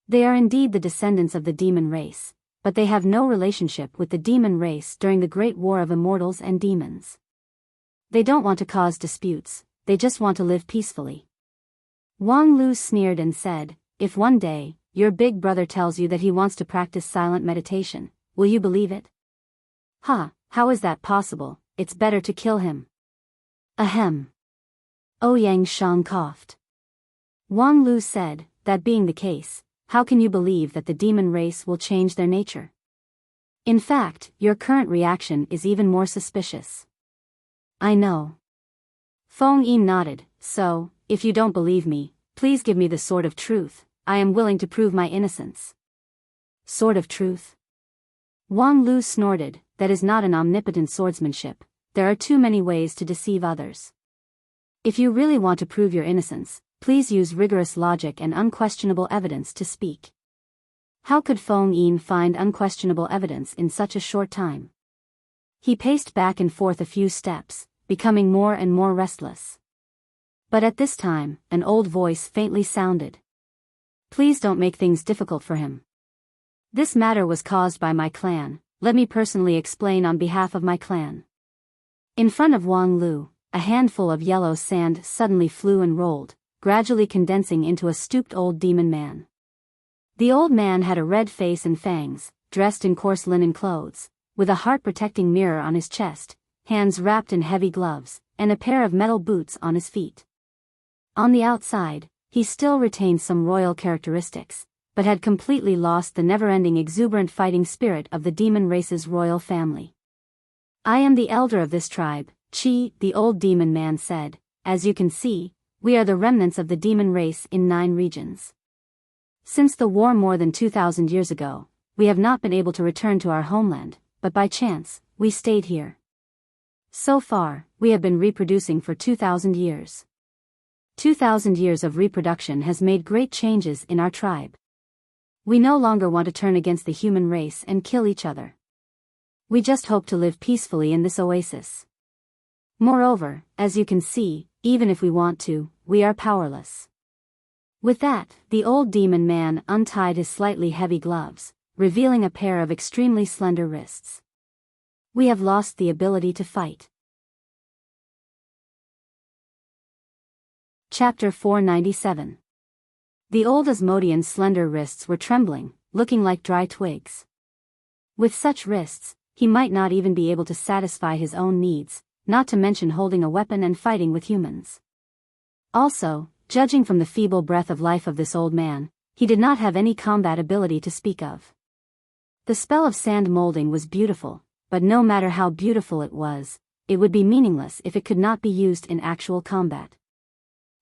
A: They are indeed the descendants of the demon race, but they have no relationship with the demon race during the Great War of Immortals and Demons. They don't want to cause disputes, they just want to live peacefully." Wang Lu sneered and said, "If one day, your big brother tells you that he wants to practice silent meditation, will you believe it?" "Ha, how is that possible? It's better to kill him." "Ahem." Ouyang Shang coughed. Wang Lu said, "That being the case, how can you believe that the demon race will change their nature? In fact, your current reaction is even more suspicious." "I know." Feng Yin nodded, "So, if you don't believe me, please give me the sword of truth, I am willing to prove my innocence." "Sword of truth?" Wang Lu snorted, "That is not an omnipotent swordsmanship, there are too many ways to deceive others. If you really want to prove your innocence, please use rigorous logic and unquestionable evidence to speak." How could Feng Yin find unquestionable evidence in such a short time? He paced back and forth a few steps, becoming more and more restless. But at this time, an old voice faintly sounded. "Please don't make things difficult for him. This matter was caused by my clan, let me personally explain on behalf of my clan." In front of Wang Lu, a handful of yellow sand suddenly flew and rolled, gradually condensing into a stooped old demon man. The old man had a red face and fangs, dressed in coarse linen clothes, with a heart-protecting mirror on his chest, hands wrapped in heavy gloves, and a pair of metal boots on his feet. On the outside, he still retained some royal characteristics, but had completely lost the never-ending exuberant fighting spirit of the demon race's royal family. "I am the elder of this tribe," Chi, the old demon man said. "As you can see, we are the remnants of the demon race in 9 regions. Since the war more than 2,000 years ago, we have not been able to return to our homeland, but by chance, we stayed here. So far, we have been reproducing for 2,000 years. 2,000 years of reproduction has made great changes in our tribe. We no longer want to turn against the human race and kill each other. We just hope to live peacefully in this oasis. Moreover, as you can see, even if we want to, we are powerless." With that, the old demon man untied his slightly heavy gloves, revealing a pair of extremely slender wrists. "We have lost the ability to fight." Chapter 497. The old Asmodean's slender wrists were trembling, looking like dry twigs. With such wrists, he might not even be able to satisfy his own needs, not to mention holding a weapon and fighting with humans. Also, judging from the feeble breath of life of this old man, he did not have any combat ability to speak of. The spell of sand molding was beautiful, but no matter how beautiful it was, it would be meaningless if it could not be used in actual combat.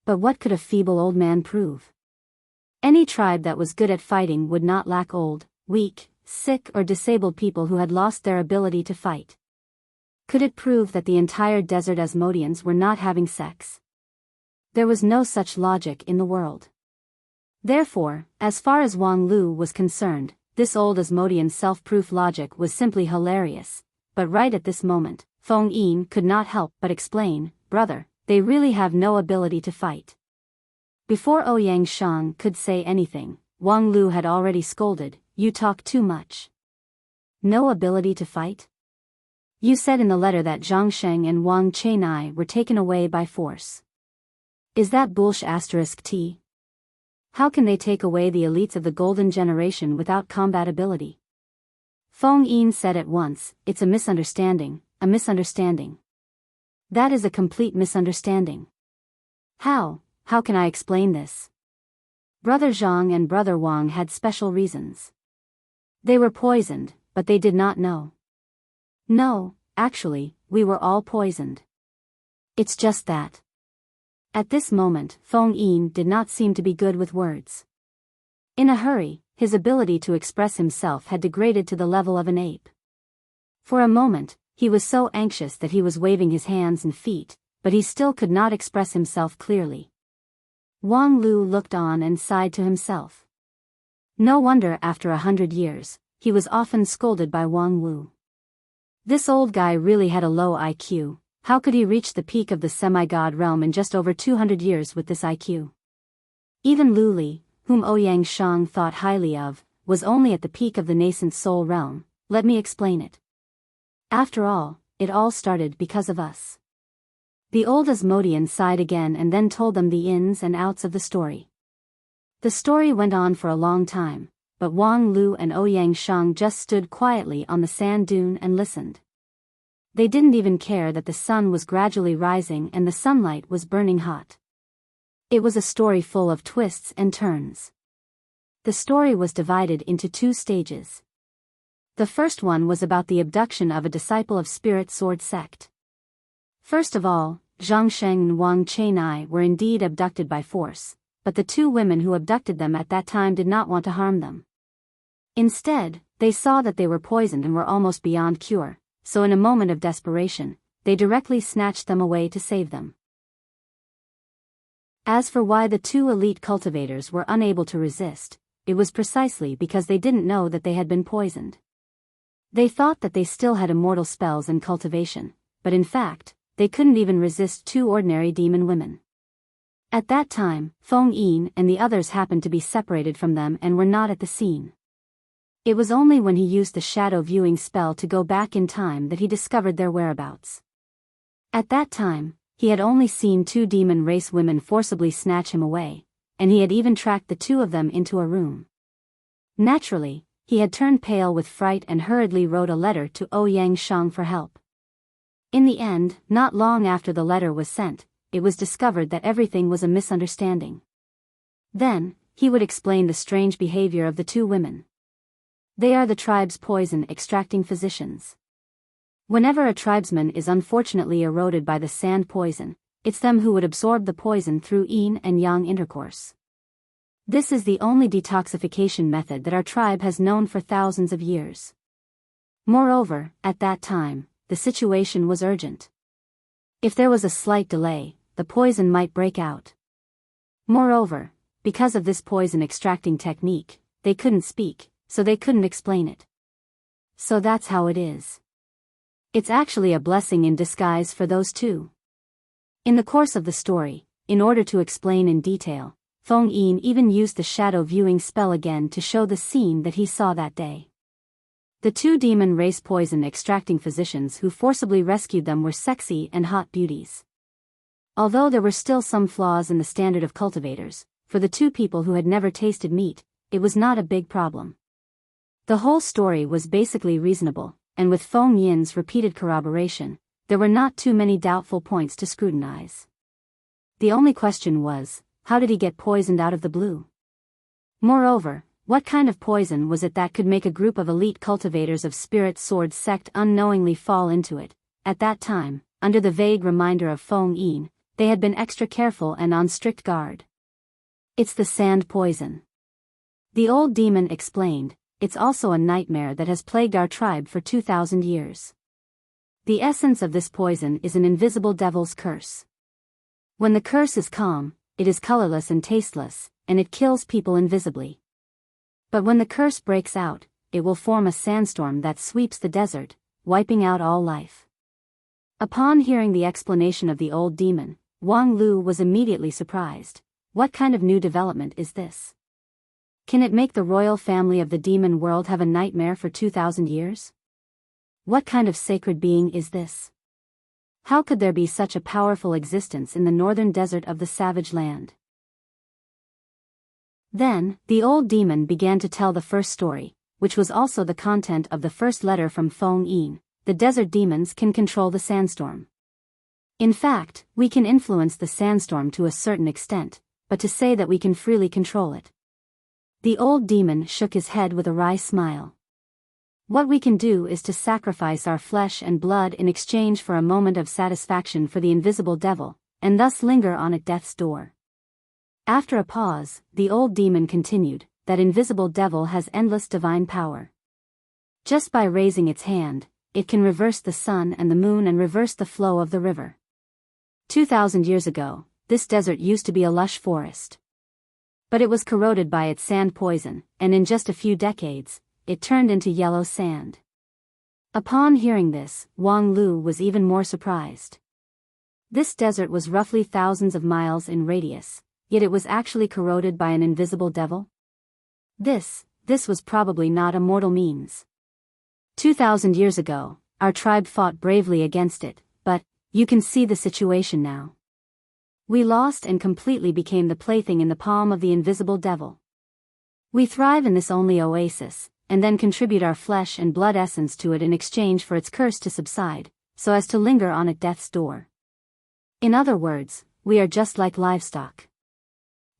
A: But what could a feeble old man prove? Any tribe that was good at fighting would not lack old, weak, sick or disabled people who had lost their ability to fight. Could it prove that the entire desert Asmodeans were not having sex? There was no such logic in the world. Therefore, as far as Wang Lu was concerned, this old Asmodean self-proof logic was simply hilarious, but right at this moment, Feng Yin could not help but explain, "Brother, they really have no ability to fight." Before Ouyang Shang could say anything, Wang Lu had already scolded, "You talk too much. No ability to fight? You said in the letter that Zhang Sheng and Wang Chenai were taken away by force. Is that bullsh*t? How can they take away the elites of the golden generation without combat ability?" Feng Yin said at once, "It's a misunderstanding, a misunderstanding. That is a complete misunderstanding. How can I explain this? Brother Zhang and Brother Wang had special reasons. They were poisoned, but they did not know. No, actually, we were all poisoned. It's just that." At this moment, Feng Yin did not seem to be good with words. In a hurry, his ability to express himself had degraded to the level of an ape. For a moment, he was so anxious that he was waving his hands and feet, but he still could not express himself clearly. Wang Lu looked on and sighed to himself. No wonder after 100 years, he was often scolded by Wang Wu. This old guy really had a low IQ. How could he reach the peak of the semi-god realm in just over 200 years with this IQ? Even Lu Li, whom Ouyang Shang thought highly of, was only at the peak of the nascent soul realm. Let me explain it. After all, it all started because of us. The old Asmodean sighed again and then told them the ins and outs of the story. The story went on for a long time, but Wang Lu and Ouyang Shang just stood quietly on the sand dune and listened. They didn't even care that the sun was gradually rising and the sunlight was burning hot. It was a story full of twists and turns. The story was divided into 2 stages. The first one was about the abduction of a disciple of Spirit Sword sect. First of all, Zhang Sheng and Wang Chenai were indeed abducted by force, but the 2 women who abducted them at that time did not want to harm them. Instead, they saw that they were poisoned and were almost beyond cure, so in a moment of desperation, they directly snatched them away to save them. As for why the 2 elite cultivators were unable to resist, it was precisely because they didn't know that they had been poisoned. They thought that they still had immortal spells and cultivation, but in fact, they couldn't even resist 2 ordinary demon women. At that time, Feng Yin and the others happened to be separated from them and were not at the scene. It was only when he used the shadow viewing spell to go back in time that he discovered their whereabouts. At that time, he had only seen 2 demon race women forcibly snatch him away, and he had even tracked the 2 of them into a room. Naturally, he had turned pale with fright and hurriedly wrote a letter to Ouyang Shang for help. In the end, not long after the letter was sent, it was discovered that everything was a misunderstanding. Then, he would explain the strange behavior of the two women. They are the tribe's poison extracting physicians. Whenever a tribesman is unfortunately eroded by the sand poison, it's them who would absorb the poison through yin and yang intercourse. This is the only detoxification method that our tribe has known for thousands of years. Moreover, at that time, the situation was urgent. If there was a slight delay, the poison might break out. Moreover, because of this poison extracting technique, they couldn't speak, so they couldn't explain it. So that's how it is. It's actually a blessing in disguise for those two. In the course of the story, in order to explain in detail, Feng Yin even used the shadow viewing spell again to show the scene that he saw that day. The two demon race poison extracting physicians who forcibly rescued them were sexy and hot beauties. Although there were still some flaws in the standard of cultivators, for the two people who had never tasted meat, it was not a big problem. The whole story was basically reasonable, and with Feng Yin's repeated corroboration, there were not too many doubtful points to scrutinize. The only question was, how did he get poisoned out of the blue? Moreover, what kind of poison was it that could make a group of elite cultivators of Spirit Sword sect unknowingly fall into it? At that time, under the vague reminder of Feng Yin, they had been extra careful and on strict guard. It's the sand poison. The old demon explained, it's also a nightmare that has plagued our tribe for 2,000 years. The essence of this poison is an invisible devil's curse. When the curse is calm, it is colorless and tasteless, and it kills people invisibly. But when the curse breaks out, it will form a sandstorm that sweeps the desert, wiping out all life. Upon hearing the explanation of the old demon, Wang Lu was immediately surprised. What kind of new development is this? Can it make the royal family of the demon world have a nightmare for 2,000 years? What kind of sacred being is this? How could there be such a powerful existence in the northern desert of the savage land? Then, the old demon began to tell the first story, which was also the content of the first letter from Feng Yin. The desert demons can control the sandstorm. In fact, we can influence the sandstorm to a certain extent, but to say that we can freely control it. The old demon shook his head with a wry smile. What we can do is to sacrifice our flesh and blood in exchange for a moment of satisfaction for the invisible devil, and thus linger on at death's door. After a pause, the old demon continued, that invisible devil has endless divine power. Just by raising its hand, it can reverse the sun and the moon and reverse the flow of the river. 2,000 years ago, this desert used to be a lush forest. But it was corroded by its sand poison, and in just a few decades, it turned into yellow sand. Upon hearing this, Wang Lu was even more surprised. This desert was roughly thousands of miles in radius, yet it was actually corroded by an invisible devil? This was probably not a mortal means. 2,000 years ago, our tribe fought bravely against it, but, you can see the situation now. We lost and completely became the plaything in the palm of the invisible devil. We thrive in this only oasis, and then contribute our flesh and blood essence to it in exchange for its curse to subside, so as to linger on at death's door. In other words, we are just like livestock.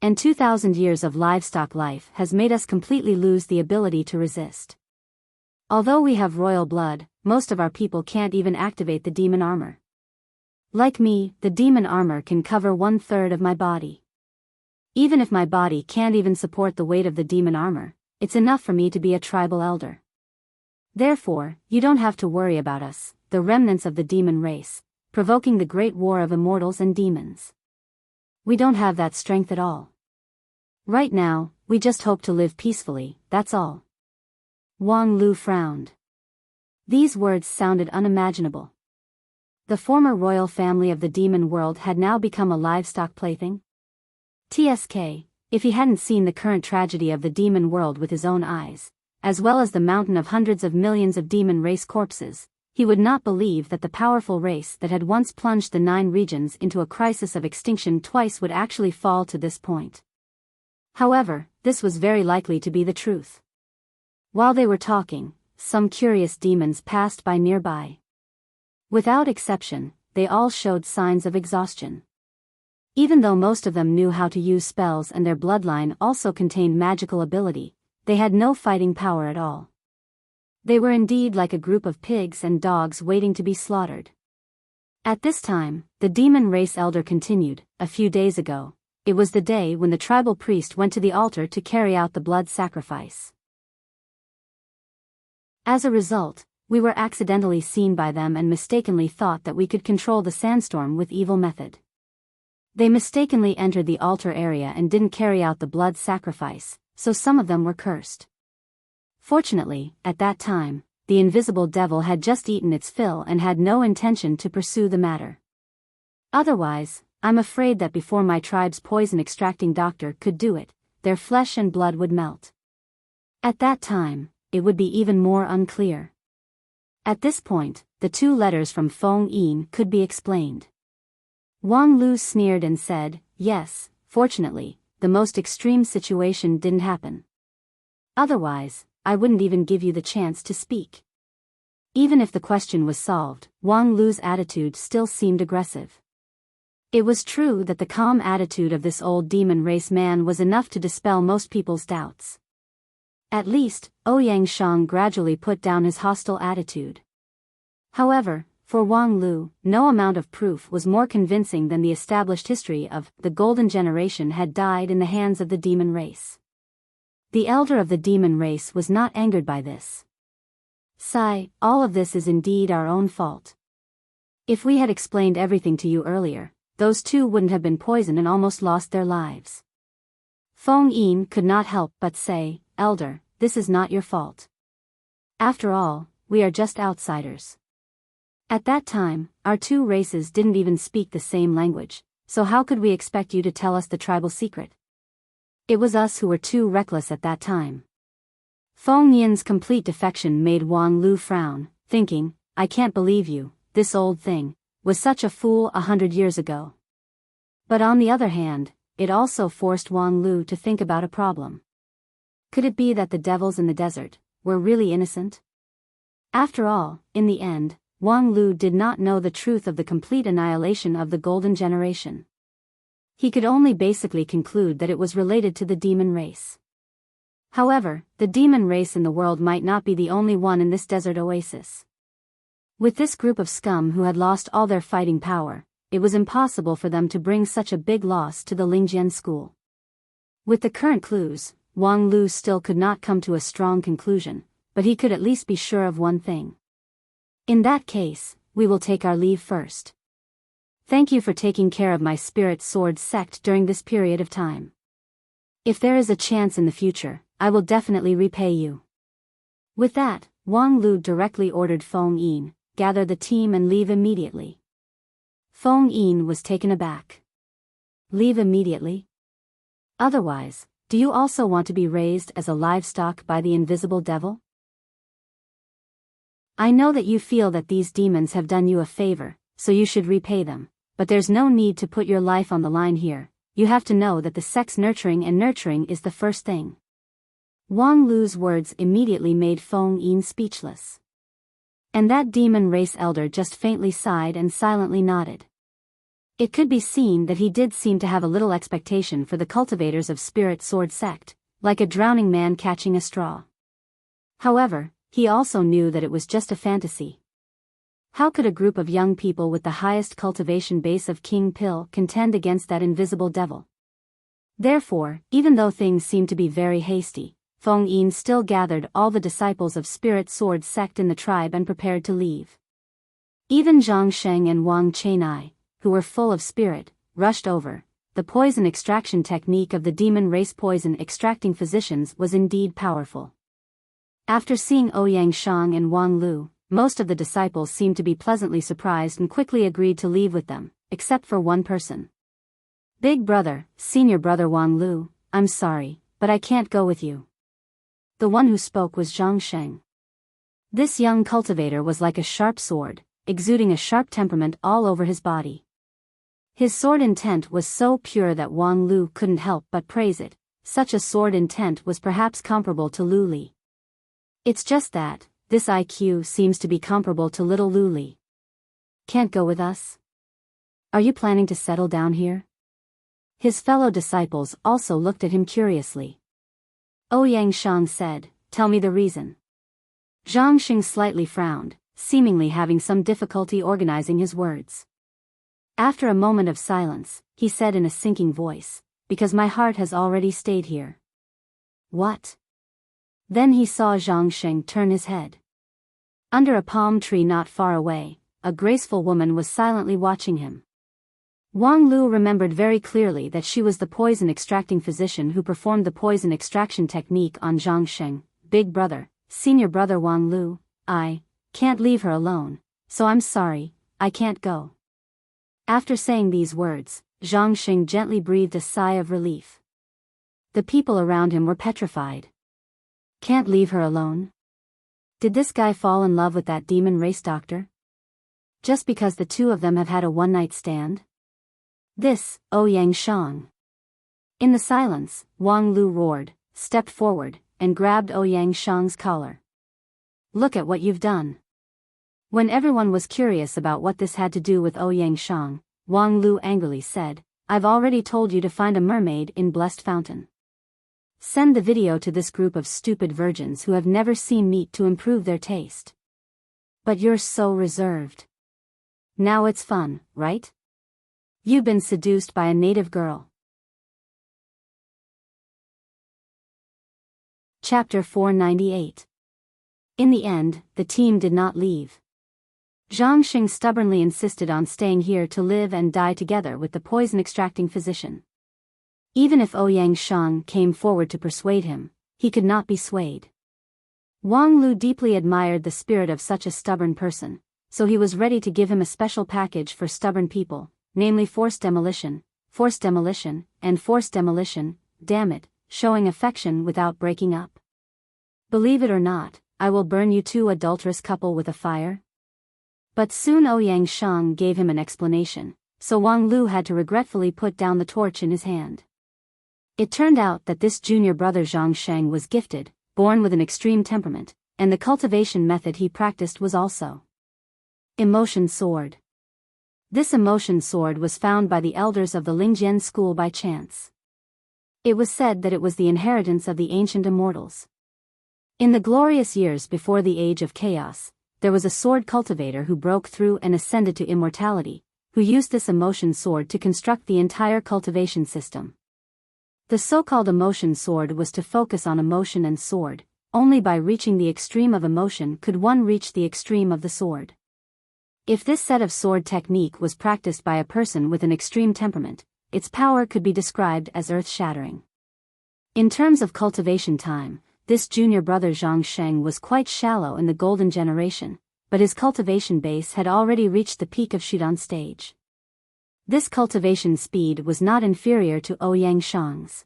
A: And 2,000 years of livestock life has made us completely lose the ability to resist. Although we have royal blood, most of our people can't even activate the demon armor. Like me, the demon armor can cover 1/3 of my body. Even if my body can't even support the weight of the demon armor, it's enough for me to be a tribal elder. Therefore, you don't have to worry about us, the remnants of the demon race, provoking the great war of immortals and demons. We don't have that strength at all. Right now, we just hope to live peacefully, that's all. Wang Lu frowned. These words sounded unimaginable. The former royal family of the demon world had now become a livestock plaything? TSK, if he hadn't seen the current tragedy of the demon world with his own eyes, as well as the mountain of hundreds of millions of demon race corpses, he would not believe that the powerful race that had once plunged the 9 regions into a crisis of extinction twice would actually fall to this point. However, this was very likely to be the truth. While they were talking, some curious demons passed by nearby. Without exception, they all showed signs of exhaustion. Even though most of them knew how to use spells and their bloodline also contained magical ability, they had no fighting power at all. They were indeed like a group of pigs and dogs waiting to be slaughtered. At this time, the demon race elder continued, "A few days ago, it was the day when the tribal priest went to the altar to carry out the blood sacrifice. As a result, we were accidentally seen by them and mistakenly thought that we could control the sandstorm with evil method. They mistakenly entered the altar area and didn't carry out the blood sacrifice, so some of them were cursed. Fortunately, at that time, the invisible devil had just eaten its fill and had no intention to pursue the matter. Otherwise, I'm afraid that before my tribe's poison extracting doctor could do it, their flesh and blood would melt. At that time, it would be even more unclear." At this point, the 2 letters from Feng Yin could be explained. Wang Lu sneered and said, "Yes, fortunately, the most extreme situation didn't happen. Otherwise, I wouldn't even give you the chance to speak." Even if the question was solved, Wang Lu's attitude still seemed aggressive. It was true that the calm attitude of this old demon race man was enough to dispel most people's doubts. At least, Ouyang Shang gradually put down his hostile attitude. However, for Wang Lu, no amount of proof was more convincing than the established history of the golden generation had died in the hands of the demon race. The elder of the demon race was not angered by this. "Sai, all of this is indeed our own fault. If we had explained everything to you earlier, those 2 wouldn't have been poisoned and almost lost their lives." Feng Yin could not help but say, "Elder, this is not your fault. After all, we are just outsiders. At that time, our 2 races didn't even speak the same language, so how could we expect you to tell us the tribal secret? It was us who were too reckless at that time." Feng Yin's complete defection made Wang Lu frown, thinking, "I can't believe you, this old thing, was such a fool 100 years ago." But on the other hand, it also forced Wang Lu to think about a problem. Could it be that the devils in the desert were really innocent? After all, in the end, Wang Lu did not know the truth of the complete annihilation of the golden generation. He could only basically conclude that it was related to the demon race. However, the demon race in the world might not be the only one in this desert oasis. With this group of scum who had lost all their fighting power, it was impossible for them to bring such a big loss to the Lingjian school. With the current clues, Wang Lu still could not come to a strong conclusion, but he could at least be sure of one thing. "In that case, we will take our leave first. Thank you for taking care of my spirit sword sect during this period of time. If there is a chance in the future, I will definitely repay you." With that, Wang Lu directly ordered Feng Yin, "Gather the team and leave immediately." Feng Yin was taken aback. "Leave immediately? Otherwise, do you also want to be raised as a livestock by the invisible devil? I know that you feel that these demons have done you a favor, so you should repay them, but there's no need to put your life on the line here. You have to know that the sex nurturing is the first thing." Wang Lu's words immediately made Feng Yin speechless. And that demon race elder just faintly sighed and silently nodded. It could be seen that he did seem to have a little expectation for the cultivators of Spirit Sword Sect, like a drowning man catching a straw. However, he also knew that it was just a fantasy. How could a group of young people with the highest cultivation base of King Pill contend against that invisible devil? Therefore, even though things seemed to be very hasty, Feng Yin still gathered all the disciples of Spirit Sword Sect in the tribe and prepared to leave. Even Zhang Sheng and Wang Chenai, who were full of spirit, rushed over. The poison extraction technique of the demon race poison extracting physicians was indeed powerful. After seeing Ouyang Shang and Wang Lu, most of the disciples seemed to be pleasantly surprised and quickly agreed to leave with them, except for one person. "Big brother, senior brother Wang Lu, I'm sorry, but I can't go with you." The one who spoke was Zhang Sheng. This young cultivator was like a sharp sword, exuding a sharp temperament all over his body. His sword intent was so pure that Wang Lu couldn't help but praise it. Such a sword intent was perhaps comparable to Lu Li. It's just that, this IQ seems to be comparable to little Lu Li. "Can't go with us? Are you planning to settle down here?" His fellow disciples also looked at him curiously. Ouyang Shang said, "Tell me the reason." Zhang Xing slightly frowned, seemingly having some difficulty organizing his words. After a moment of silence, he said in a sinking voice, "Because my heart has already stayed here." "What?" Then he saw Zhang Xing turn his head. Under a palm tree not far away, a graceful woman was silently watching him. Wang Lu remembered very clearly that she was the poison-extracting physician who performed the poison extraction technique on Zhang Xing. "Big brother, senior brother Wang Lu, I can't leave her alone, so I'm sorry, I can't go." After saying these words, Zhang Xing gently breathed a sigh of relief. The people around him were petrified. Can't leave her alone? Did this guy fall in love with that demon race doctor? Just because the two of them have had a one-night stand? This, Ouyang Shang. In the silence, Wang Lu roared, stepped forward, and grabbed Ouyang Shang's collar. "Look at what you've done." When everyone was curious about what this had to do with Ouyang Shang, Wang Lu angrily said, "I've already told you to find a mermaid in Blessed Fountain. Send the video to this group of stupid virgins who have never seen meat to improve their taste. But you're so reserved. Now it's fun, right? You've been seduced by a native girl." Chapter 498. In the end, the team did not leave. Zhang Xing stubbornly insisted on staying here to live and die together with the poison-extracting physician. Even if Ouyang Shang came forward to persuade him, he could not be swayed. Wang Lu deeply admired the spirit of such a stubborn person, so he was ready to give him a special package for stubborn people, namely forced demolition, and forced demolition, damn it, showing affection without breaking up. "Believe it or not, I will burn you two adulterous couple with a fire." But soon Ouyang Shang gave him an explanation, so Wang Lu had to regretfully put down the torch in his hand. It turned out that this junior brother Zhang Sheng was gifted, born with an extreme temperament, and the cultivation method he practiced was also emotion sword. This emotion sword was found by the elders of the Lingjian school by chance. It was said that it was the inheritance of the ancient immortals. In the glorious years before the Age of Chaos, there was a sword cultivator who broke through and ascended to immortality, who used this emotion sword to construct the entire cultivation system. The so-called emotion sword was to focus on emotion and sword. Only by reaching the extreme of emotion could one reach the extreme of the sword. If this set of sword technique was practiced by a person with an extreme temperament, its power could be described as earth-shattering. In terms of cultivation time, this junior brother Zhang Sheng was quite shallow in the golden generation, but his cultivation base had already reached the peak of Shudan stage. This cultivation speed was not inferior to Ouyang Shang's.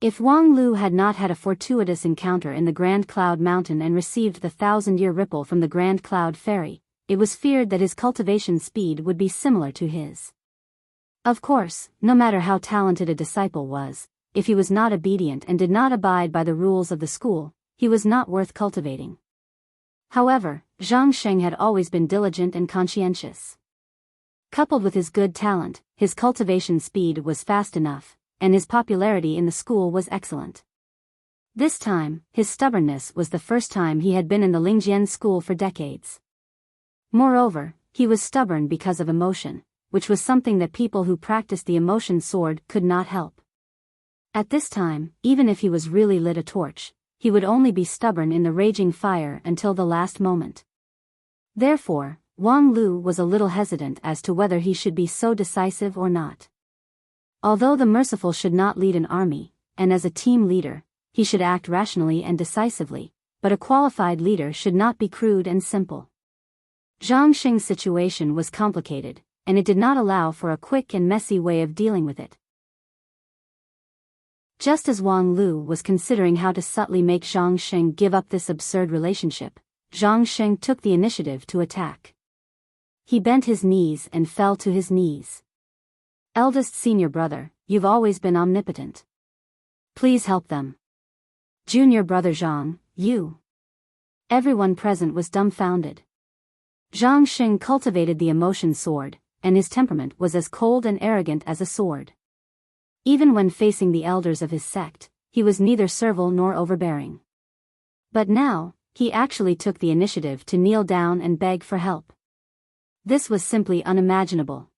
A: If Wang Lu had not had a fortuitous encounter in the Grand Cloud Mountain and received the 1,000-year ripple from the Grand Cloud Ferry, it was feared that his cultivation speed would be similar to his. Of course, no matter how talented a disciple was, if he was not obedient and did not abide by the rules of the school, he was not worth cultivating. However, Zhang Sheng had always been diligent and conscientious. Coupled with his good talent, his cultivation speed was fast enough, and his popularity in the school was excellent. This time, his stubbornness was the first time he had been in the Lingjian school for decades. Moreover, he was stubborn because of emotion, which was something that people who practiced the emotion sword could not help. At this time, even if he was really lit a torch, he would only be stubborn in the raging fire until the last moment. Therefore, Wang Lu was a little hesitant as to whether he should be so decisive or not. Although the merciful should not lead an army, and as a team leader, he should act rationally and decisively, but a qualified leader should not be crude and simple. Zhang Xing's situation was complicated, and it did not allow for a quick and messy way of dealing with it. Just as Wang Lu was considering how to subtly make Zhang Xing give up this absurd relationship, Zhang Xing took the initiative to attack. He bent his knees and fell to his knees. "Eldest senior brother, you've always been omnipotent. Please help them. Junior brother Zhang, you." Everyone present was dumbfounded. Zhang Xing cultivated the emotion sword, and his temperament was as cold and arrogant as a sword. Even when facing the elders of his sect, he was neither servile nor overbearing. But now, he actually took the initiative to kneel down and beg for help. This was simply unimaginable.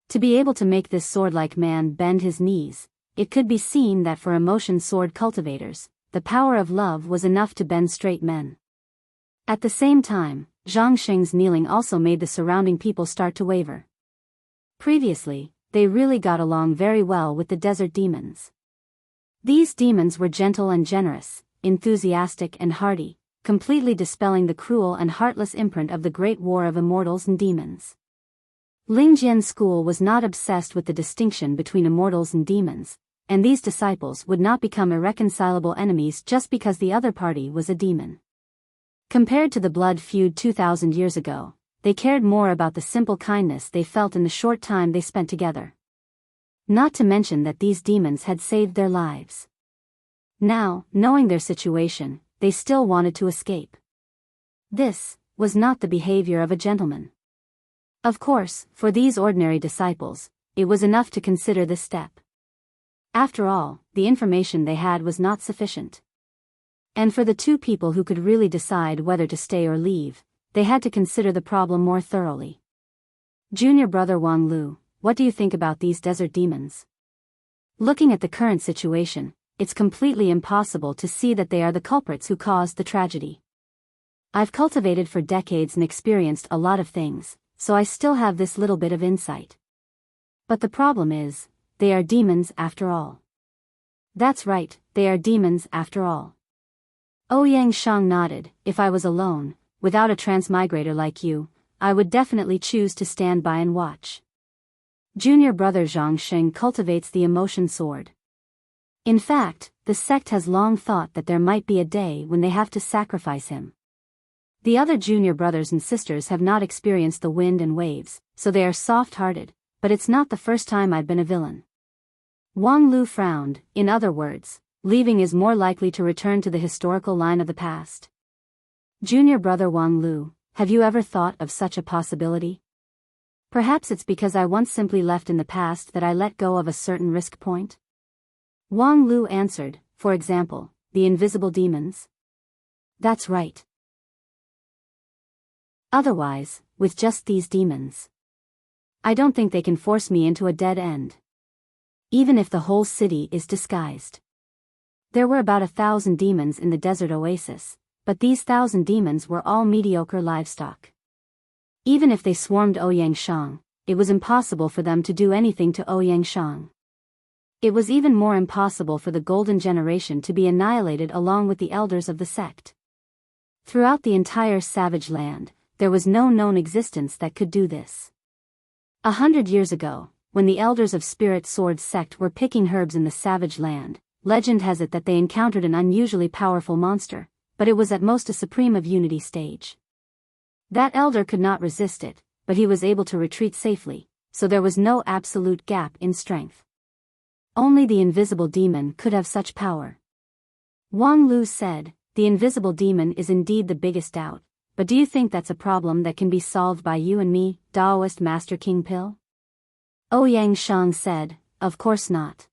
A: To be able to make this sword-like man bend his knees, it could be seen that for emotion sword cultivators, the power of love was enough to bend straight men. At the same time, Zhang Xing's kneeling also made the surrounding people start to waver. Previously, they really got along very well with the desert demons. These demons were gentle and generous, enthusiastic and hardy, completely dispelling the cruel and heartless imprint of the Great War of Immortals and Demons. Lingjian's school was not obsessed with the distinction between immortals and demons, and these disciples would not become irreconcilable enemies just because the other party was a demon. Compared to the blood feud 2,000 years ago, they cared more about the simple kindness they felt in the short time they spent together. Not to mention that these demons had saved their lives. Now, knowing their situation, they still wanted to escape. This was not the behavior of a gentleman. Of course, for these ordinary disciples, it was enough to consider this step. After all, the information they had was not sufficient. And for the two people who could really decide whether to stay or leave, they had to consider the problem more thoroughly. Junior brother Wang Lu, what do you think about these desert demons? Looking at the current situation, it's completely impossible to see that they are the culprits who caused the tragedy. I've cultivated for decades and experienced a lot of things, so I still have this little bit of insight. But the problem is, they are demons after all. That's right, they are demons after all. Ouyang Shang nodded. If I was alone, without a transmigrator like you, I would definitely choose to stand by and watch. Junior brother Zhang Xing cultivates the emotion sword. In fact, the sect has long thought that there might be a day when they have to sacrifice him. The other junior brothers and sisters have not experienced the wind and waves, so they are soft-hearted, but it's not the first time I've been a villain. Wang Lu frowned. In other words, leaving is more likely to return to the historical line of the past. Junior brother Wang Lu, have you ever thought of such a possibility? Perhaps it's because I once simply left in the past that I let go of a certain risk point? Wang Lu answered, for example, the invisible demons? That's right. Otherwise, with just these demons, I don't think they can force me into a dead end. Even if the whole city is disguised. There were about 1,000 demons in the desert oasis, but these 1,000 demons were all mediocre livestock. Even if they swarmed Ouyang Shang, it was impossible for them to do anything to Ouyang Shang. It was even more impossible for the Golden Generation to be annihilated along with the elders of the sect. Throughout the entire savage land, there was no known existence that could do this. 100 years ago, when the elders of Spirit Sword sect were picking herbs in the savage land, legend has it that they encountered an unusually powerful monster, but it was at most a supreme of unity stage. That elder could not resist it, but he was able to retreat safely, so there was no absolute gap in strength. Only the invisible demon could have such power. Wang Lu said, the invisible demon is indeed the biggest doubt, but do you think that's a problem that can be solved by you and me, Daoist Master King Pill? Ouyang Shang said, of course not.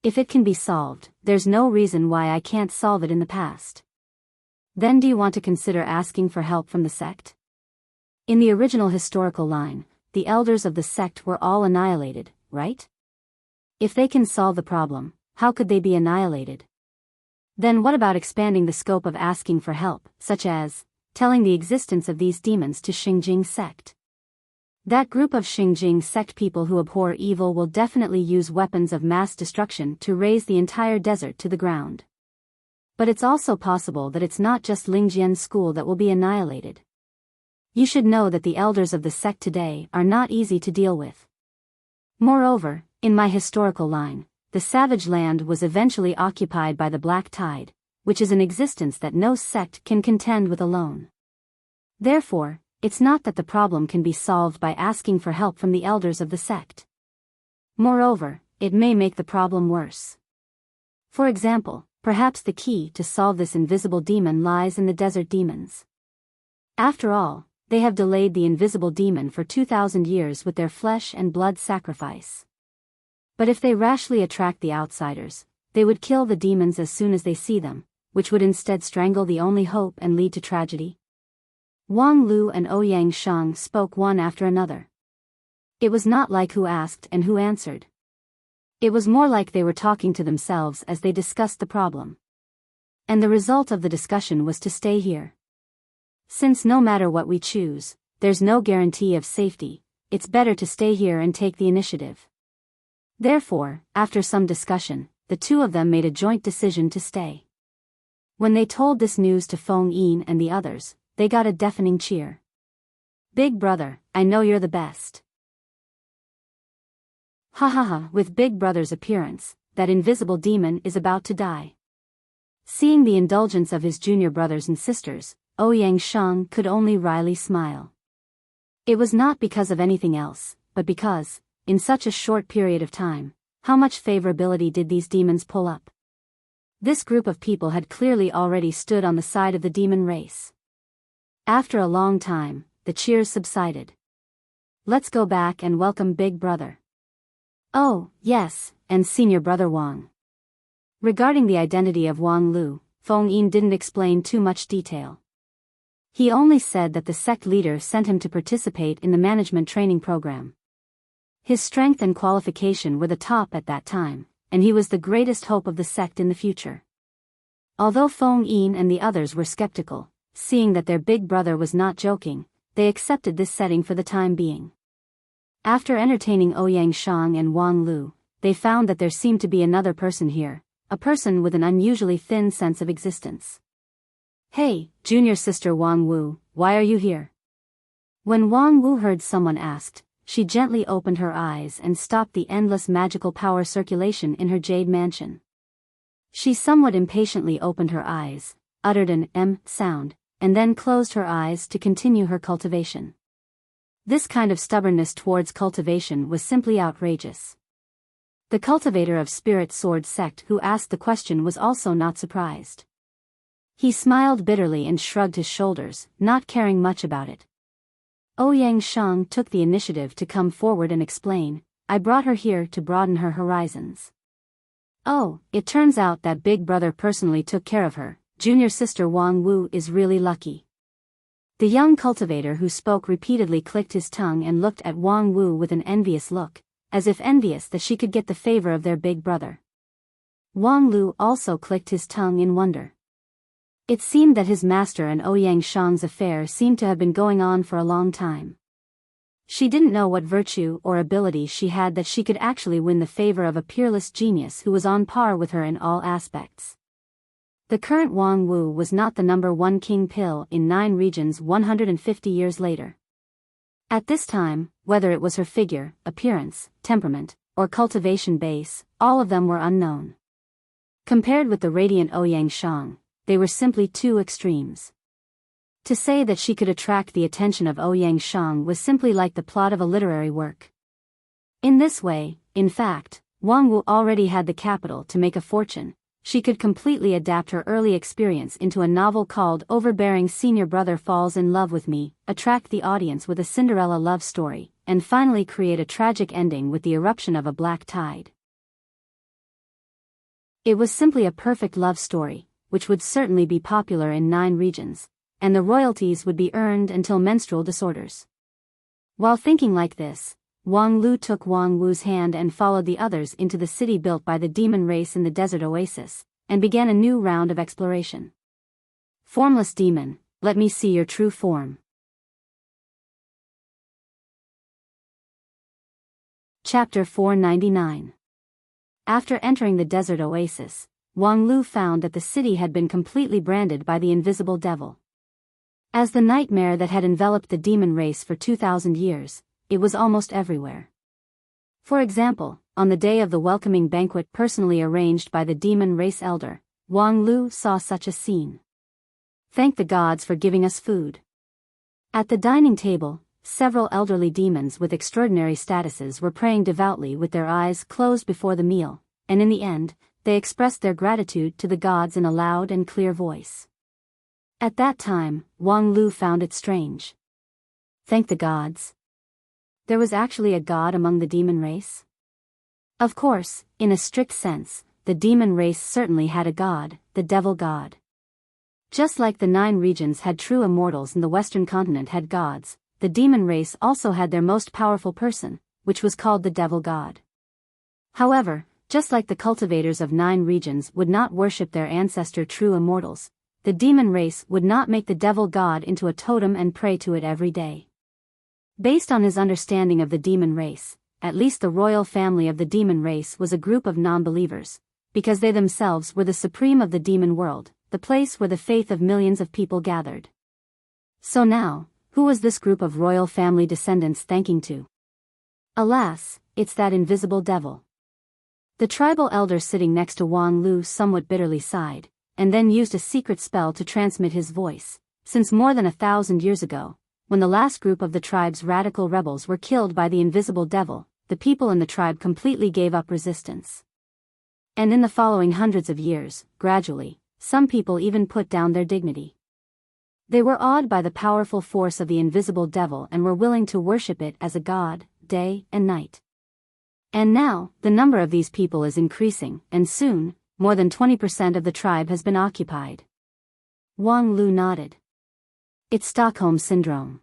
A: If it can be solved, there's no reason why I can't solve it in the past. Then do you want to consider asking for help from the sect? In the original historical line, the elders of the sect were all annihilated, right? If they can solve the problem, how could they be annihilated? Then what about expanding the scope of asking for help, such as telling the existence of these demons to Xingjing sect? That group of Xingjing sect people who abhor evil will definitely use weapons of mass destruction to raze the entire desert to the ground. But it's also possible that it's not just Lingjian's school that will be annihilated. You should know that the elders of the sect today are not easy to deal with. Moreover, in my historical line, the savage land was eventually occupied by the Black Tide, which is an existence that no sect can contend with alone. Therefore, it's not that the problem can be solved by asking for help from the elders of the sect. Moreover, it may make the problem worse. For example, perhaps the key to solve this invisible demon lies in the desert demons. After all, they have delayed the invisible demon for 2,000 years with their flesh and blood sacrifice. But if they rashly attract the outsiders, they would kill the demons as soon as they see them, which would instead strangle the only hope and lead to tragedy. Wang Lu and Ouyang Shang spoke one after another. It was not like who asked and who answered. It was more like they were talking to themselves as they discussed the problem. And the result of the discussion was to stay here. Since no matter what we choose, there's no guarantee of safety, it's better to stay here and take the initiative. Therefore, after some discussion, the two of them made a joint decision to stay. When they told this news to Feng Yin and the others, they got a deafening cheer. Big brother, I know you're the best. Ha ha ha, with Big Brother's appearance, that invisible demon is about to die. Seeing the indulgence of his junior brothers and sisters, Ouyang Shang could only wryly smile. It was not because of anything else, but because, in such a short period of time, how much favorability did these demons pull up? This group of people had clearly already stood on the side of the demon race. After a long time, the cheers subsided. Let's go back and welcome Big Brother. Oh, yes, and Senior Brother Wang. Regarding the identity of Wang Lu, Feng Yin didn't explain too much detail. He only said that the sect leader sent him to participate in the management training program. His strength and qualification were the top at that time, and he was the greatest hope of the sect in the future. Although Feng Yin and the others were skeptical, seeing that their big brother was not joking, they accepted this setting for the time being. After entertaining Ouyang Shang and Wang Lu, they found that there seemed to be another person here, a person with an unusually thin sense of existence. Hey, junior sister Wang Wu, why are you here? When Wang Wu heard someone asked, she gently opened her eyes and stopped the endless magical power circulation in her jade mansion. She somewhat impatiently opened her eyes, uttered an M sound, and then closed her eyes to continue her cultivation. This kind of stubbornness towards cultivation was simply outrageous. The cultivator of Spirit Sword sect who asked the question was also not surprised. He smiled bitterly and shrugged his shoulders, not caring much about it. Ouyang Shang took the initiative to come forward and explain, I brought her here to broaden her horizons. Oh, it turns out that Big Brother personally took care of her, junior sister Wang Wu is really lucky. The young cultivator who spoke repeatedly clicked his tongue and looked at Wang Wu with an envious look, as if envious that she could get the favor of their big brother. Wang Lu also clicked his tongue in wonder. It seemed that his master and Ouyang Shang's affair seemed to have been going on for a long time. She didn't know what virtue or ability she had that she could actually win the favor of a peerless genius who was on par with her in all aspects. The current Wang Wu was not the number one king pill in 9 regions 150 years later. At this time, whether it was her figure, appearance, temperament, or cultivation base, all of them were unknown. Compared with the radiant Ouyang Shang, they were simply two extremes. To say that she could attract the attention of Ouyang Shang was simply like the plot of a literary work. In this way, in fact, Wang Wu already had the capital to make a fortune. She could completely adapt her early experience into a novel called Overbearing Senior Brother Falls in Love with Me, attract the audience with a Cinderella love story, and finally create a tragic ending with the eruption of a black tide. It was simply a perfect love story, which would certainly be popular in 9 regions, and the royalties would be earned until menstrual disorders. While thinking like this, Wang Lu took Wang Wu's hand and followed the others into the city built by the demon race in the desert oasis, and began a new round of exploration. Formless demon, let me see your true form. Chapter 499. After entering the desert oasis, Wang Lu found that the city had been completely branded by the invisible devil. As the nightmare that had enveloped the demon race for 2,000 years, it was almost everywhere. For example, on the day of the welcoming banquet personally arranged by the demon race elder, Wang Lu saw such a scene. Thank the gods for giving us food. At the dining table, several elderly demons with extraordinary statuses were praying devoutly with their eyes closed before the meal, and in the end, they expressed their gratitude to the gods in a loud and clear voice. At that time, Wang Lu found it strange. Thank the gods. There was actually a god among the demon race? Of course, in a strict sense, the demon race certainly had a god, the devil god. Just like the 9 regions had true immortals and the western continent had gods, the demon race also had their most powerful person, which was called the devil god. However, just like the cultivators of 9 regions would not worship their ancestor true immortals, the demon race would not make the devil god into a totem and pray to it every day. Based on his understanding of the demon race, at least the royal family of the demon race was a group of non-believers, because they themselves were the supreme of the demon world, the place where the faith of millions of people gathered. So now, who was this group of royal family descendants thanking to? Alas, it's that invisible devil. The tribal elder sitting next to Wang Lu somewhat bitterly sighed, and then used a secret spell to transmit his voice, since more than 1,000 years ago, when the last group of the tribe's radical rebels were killed by the invisible devil, the people in the tribe completely gave up resistance. And in the following hundreds of years, gradually, some people even put down their dignity. They were awed by the powerful force of the invisible devil and were willing to worship it as a god, day and night. And now, the number of these people is increasing, and soon, more than 20% of the tribe has been occupied. Wang Lu nodded. It's Stockholm Syndrome.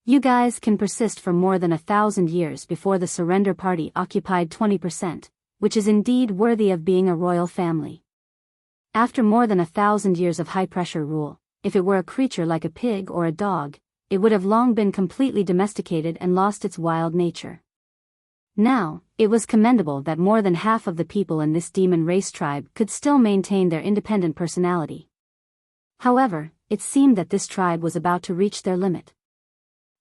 A: You guys can persist for more than 1,000 years before the surrender party occupied 20%, which is indeed worthy of being a royal family. After more than 1,000 years of high-pressure rule, if it were a creature like a pig or a dog, it would have long been completely domesticated and lost its wild nature. Now, it was commendable that more than half of the people in this demon race tribe could still maintain their independent personality. However, it seemed that this tribe was about to reach their limit.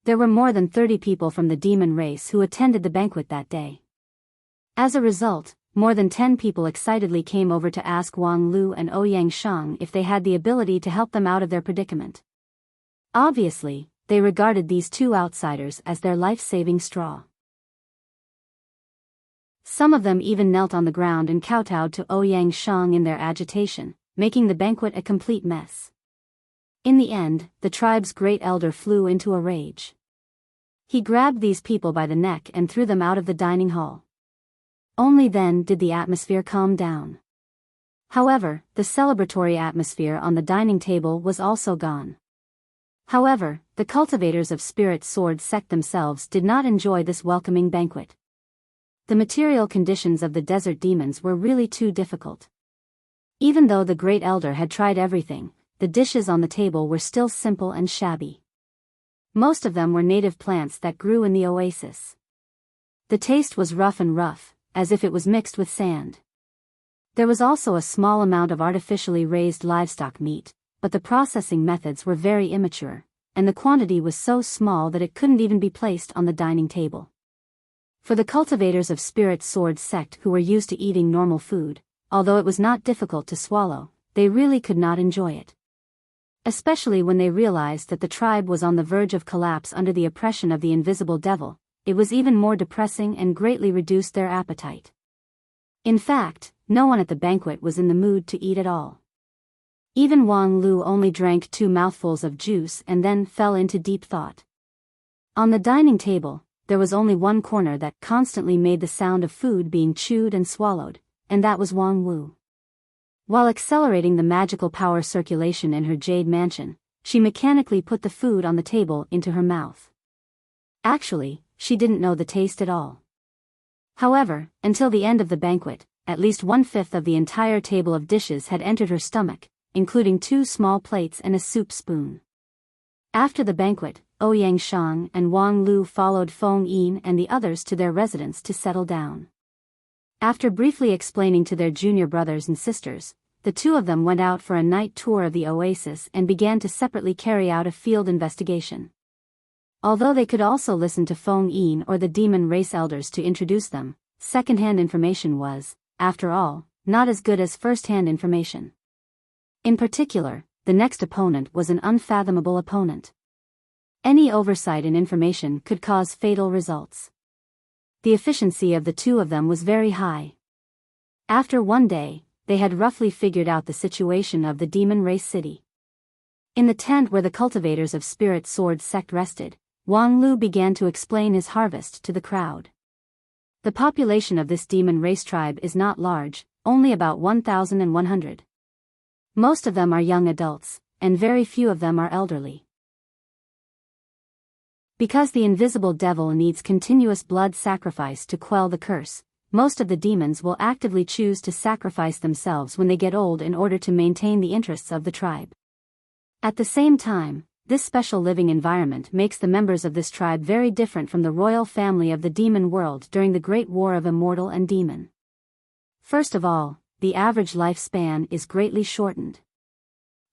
A: There were more than 30 people from the demon race who attended the banquet that day. As a result, more than 10 people excitedly came over to ask Wang Lu and Ouyang Shang if they had the ability to help them out of their predicament. Obviously, they regarded these 2 outsiders as their life-saving straw. Some of them even knelt on the ground and kowtowed to Ouyang Shang in their agitation, making the banquet a complete mess. In the end, the tribe's great elder flew into a rage. He grabbed these people by the neck and threw them out of the dining hall. Only then did the atmosphere calm down. However, the celebratory atmosphere on the dining table was also gone. However, the cultivators of Spirit Sword sect themselves did not enjoy this welcoming banquet. The material conditions of the desert demons were really too difficult. Even though the great elder had tried everything, the dishes on the table were still simple and shabby. Most of them were native plants that grew in the oasis. The taste was rough, as if it was mixed with sand. There was also a small amount of artificially raised livestock meat, but the processing methods were very immature, and the quantity was so small that it couldn't even be placed on the dining table. For the cultivators of Spirit Sword sect who were used to eating normal food, although it was not difficult to swallow, they really could not enjoy it. Especially when they realized that the tribe was on the verge of collapse under the oppression of the invisible devil, it was even more depressing and greatly reduced their appetite. In fact, no one at the banquet was in the mood to eat at all. Even Wang Lu only drank 2 mouthfuls of juice and then fell into deep thought. On the dining table, there was only one corner that constantly made the sound of food being chewed and swallowed, and that was Wang Wu. While accelerating the magical power circulation in her jade mansion, she mechanically put the food on the table into her mouth. Actually, she didn't know the taste at all. However, until the end of the banquet, at least 1/5 of the entire table of dishes had entered her stomach, including 2 small plates and a soup spoon. After the banquet, Ouyang Shang and Wang Lu followed Feng Yin and the others to their residence to settle down. After briefly explaining to their junior brothers and sisters, the 2 of them went out for a night tour of the oasis and began to separately carry out a field investigation. Although they could also listen to Feng Yin or the demon race elders to introduce them, second-hand information was, after all, not as good as first-hand information. In particular, the next opponent was an unfathomable opponent. Any oversight in information could cause fatal results. The efficiency of the 2 of them was very high. After one day, they had roughly figured out the situation of the demon race city. In the tent where the cultivators of Spirit Sword sect rested, Wang Lu began to explain his harvest to the crowd. The population of this demon race tribe is not large, only about 1,100. Most of them are young adults, and very few of them are elderly. Because the invisible devil needs continuous blood sacrifice to quell the curse, most of the demons will actively choose to sacrifice themselves when they get old in order to maintain the interests of the tribe. At the same time, this special living environment makes the members of this tribe very different from the royal family of the demon world during the Great War of Immortal and Demon. First of all, the average lifespan is greatly shortened.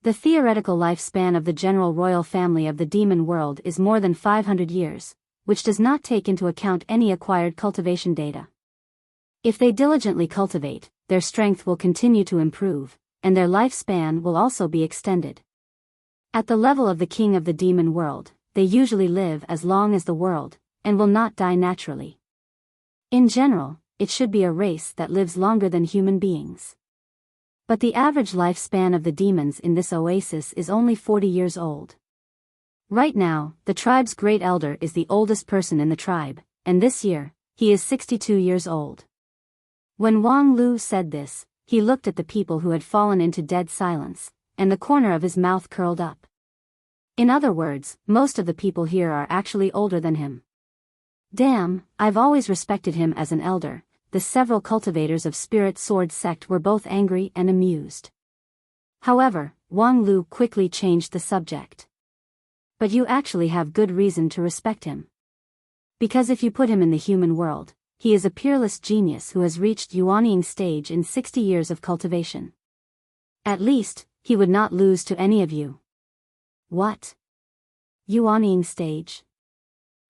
A: The theoretical lifespan of the general royal family of the demon world is more than 500 years, which does not take into account any acquired cultivation data. If they diligently cultivate, their strength will continue to improve, and their lifespan will also be extended. At the level of the king of the demon world, they usually live as long as the world, and will not die naturally. In general, it should be a race that lives longer than human beings. But the average lifespan of the demons in this oasis is only 40 years old. Right now, the tribe's great elder is the oldest person in the tribe, and this year, he is 62 years old. When Wang Lu said this, he looked at the people who had fallen into dead silence, and the corner of his mouth curled up. In other words, most of the people here are actually older than him. Damn, I've always respected him as an elder. The several cultivators of Spirit Sword sect were both angry and amused. However, Wang Lu quickly changed the subject. But you actually have good reason to respect him. Because if you put him in the human world, he is a peerless genius who has reached Yuanying stage in 60 years of cultivation. At least, he would not lose to any of you. What? Yuanying stage?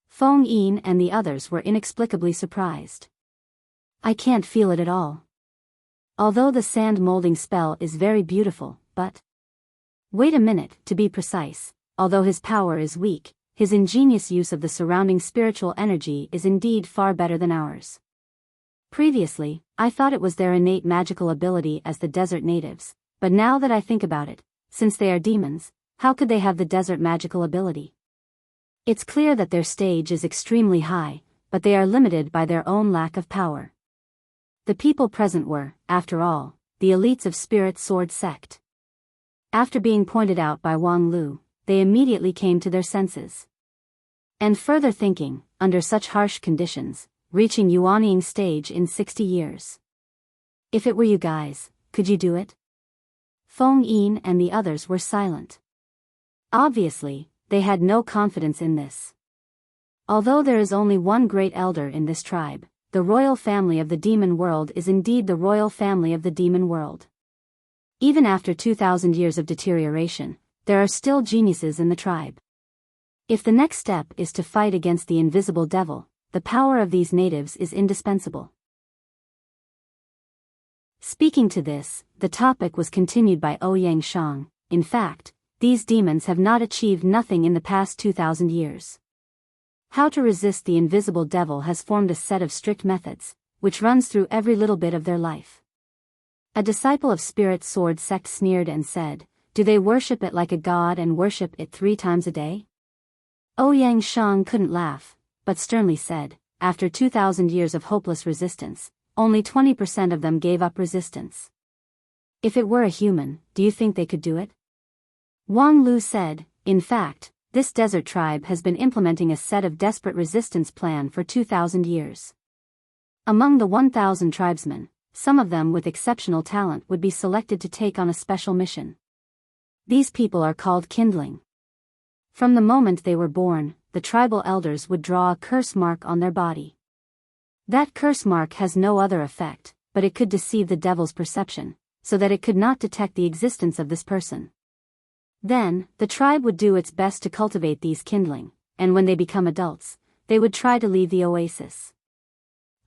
A: Feng Yin and the others were inexplicably surprised. I can't feel it at all. Although the sand molding spell is very beautiful, but... Wait a minute, to be precise, although his power is weak, his ingenious use of the surrounding spiritual energy is indeed far better than ours. Previously, I thought it was their innate magical ability as the desert natives, but now that I think about it, since they are demons, how could they have the desert magical ability? It's clear that their stage is extremely high, but they are limited by their own lack of power. The people present were, after all, the elites of Spirit Sword sect. After being pointed out by Wang Lu, they immediately came to their senses. And further thinking, under such harsh conditions, reaching Yuanying stage in 60 years. If it were you guys, could you do it? Feng Yin and the others were silent. Obviously, they had no confidence in this. Although there is only one great elder in this tribe, the royal family of the demon world is indeed the royal family of the demon world. Even after 2,000 years of deterioration, there are still geniuses in the tribe. If the next step is to fight against the invisible devil, the power of these natives is indispensable. Speaking to this, the topic was continued by Ouyang Shang. In fact, these demons have not achieved nothing in the past 2,000 years. How to resist the invisible devil has formed a set of strict methods, which runs through every little bit of their life. A disciple of Spirit Sword sect sneered and said, "Do they worship it like a god and worship it 3 times a day?" Ouyang Shang couldn't laugh, but sternly said, "After 2,000 years of hopeless resistance, only 20% of them gave up resistance. If it were a human, do you think they could do it?" Wang Lu said, "In fact, this desert tribe has been implementing a set of desperate resistance plan for 2,000 years. Among the 1,000 tribesmen, some of them with exceptional talent would be selected to take on a special mission. These people are called kindling. From the moment they were born, the tribal elders would draw a curse mark on their body. That curse mark has no other effect, but it could deceive the devil's perception, so that it could not detect the existence of this person. Then, the tribe would do its best to cultivate these kindling, and when they become adults, they would try to leave the oasis."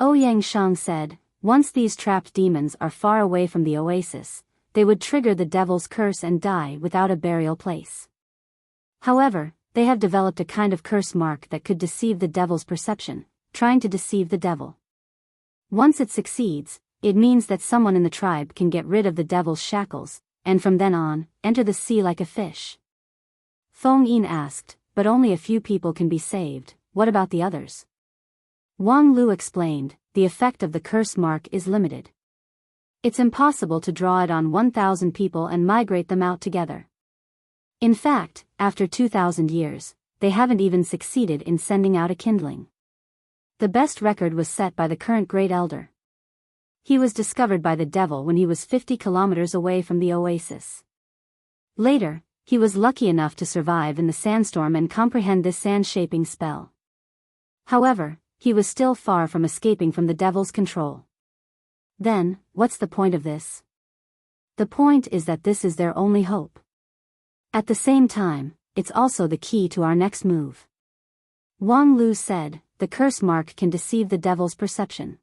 A: Ouyang Shang said, "Once these trapped demons are far away from the oasis, they would trigger the devil's curse and die without a burial place. However, they have developed a kind of curse mark that could deceive the devil's perception, trying to deceive the devil. Once it succeeds, it means that someone in the tribe can get rid of the devil's shackles, and from then on, enter the sea like a fish." Feng Yin asked, "But only a few people can be saved, what about the others?" Wang Lu explained, the effect of the curse mark is limited. It's impossible to draw it on 1,000 people and migrate them out together. In fact, after 2,000 years, they haven't even succeeded in sending out a kindling. The best record was set by the current Great Elder. He was discovered by the devil when he was 50 kilometers away from the oasis. Later, he was lucky enough to survive in the sandstorm and comprehend this sand-shaping spell. However, he was still far from escaping from the devil's control. Then, what's the point of this? The point is that this is their only hope. At the same time, it's also the key to our next move. Wang Lu said, the curse mark can deceive the devil's perception.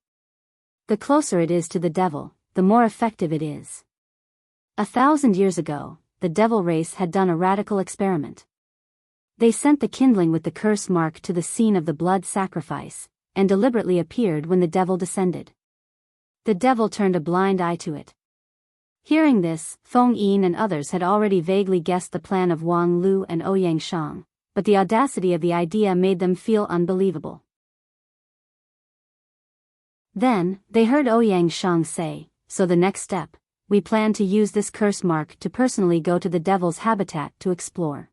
A: The closer it is to the devil, the more effective it is. 1,000 years ago, the devil race had done a radical experiment. They sent the kindling with the curse mark to the scene of the blood sacrifice, and deliberately appeared when the devil descended. The devil turned a blind eye to it. Hearing this, Feng Yin and others had already vaguely guessed the plan of Wang Lu and Ouyang Shang, but the audacity of the idea made them feel unbelievable. Then, they heard Ouyang Shang say, so the next step, we plan to use this curse mark to personally go to the devil's habitat to explore.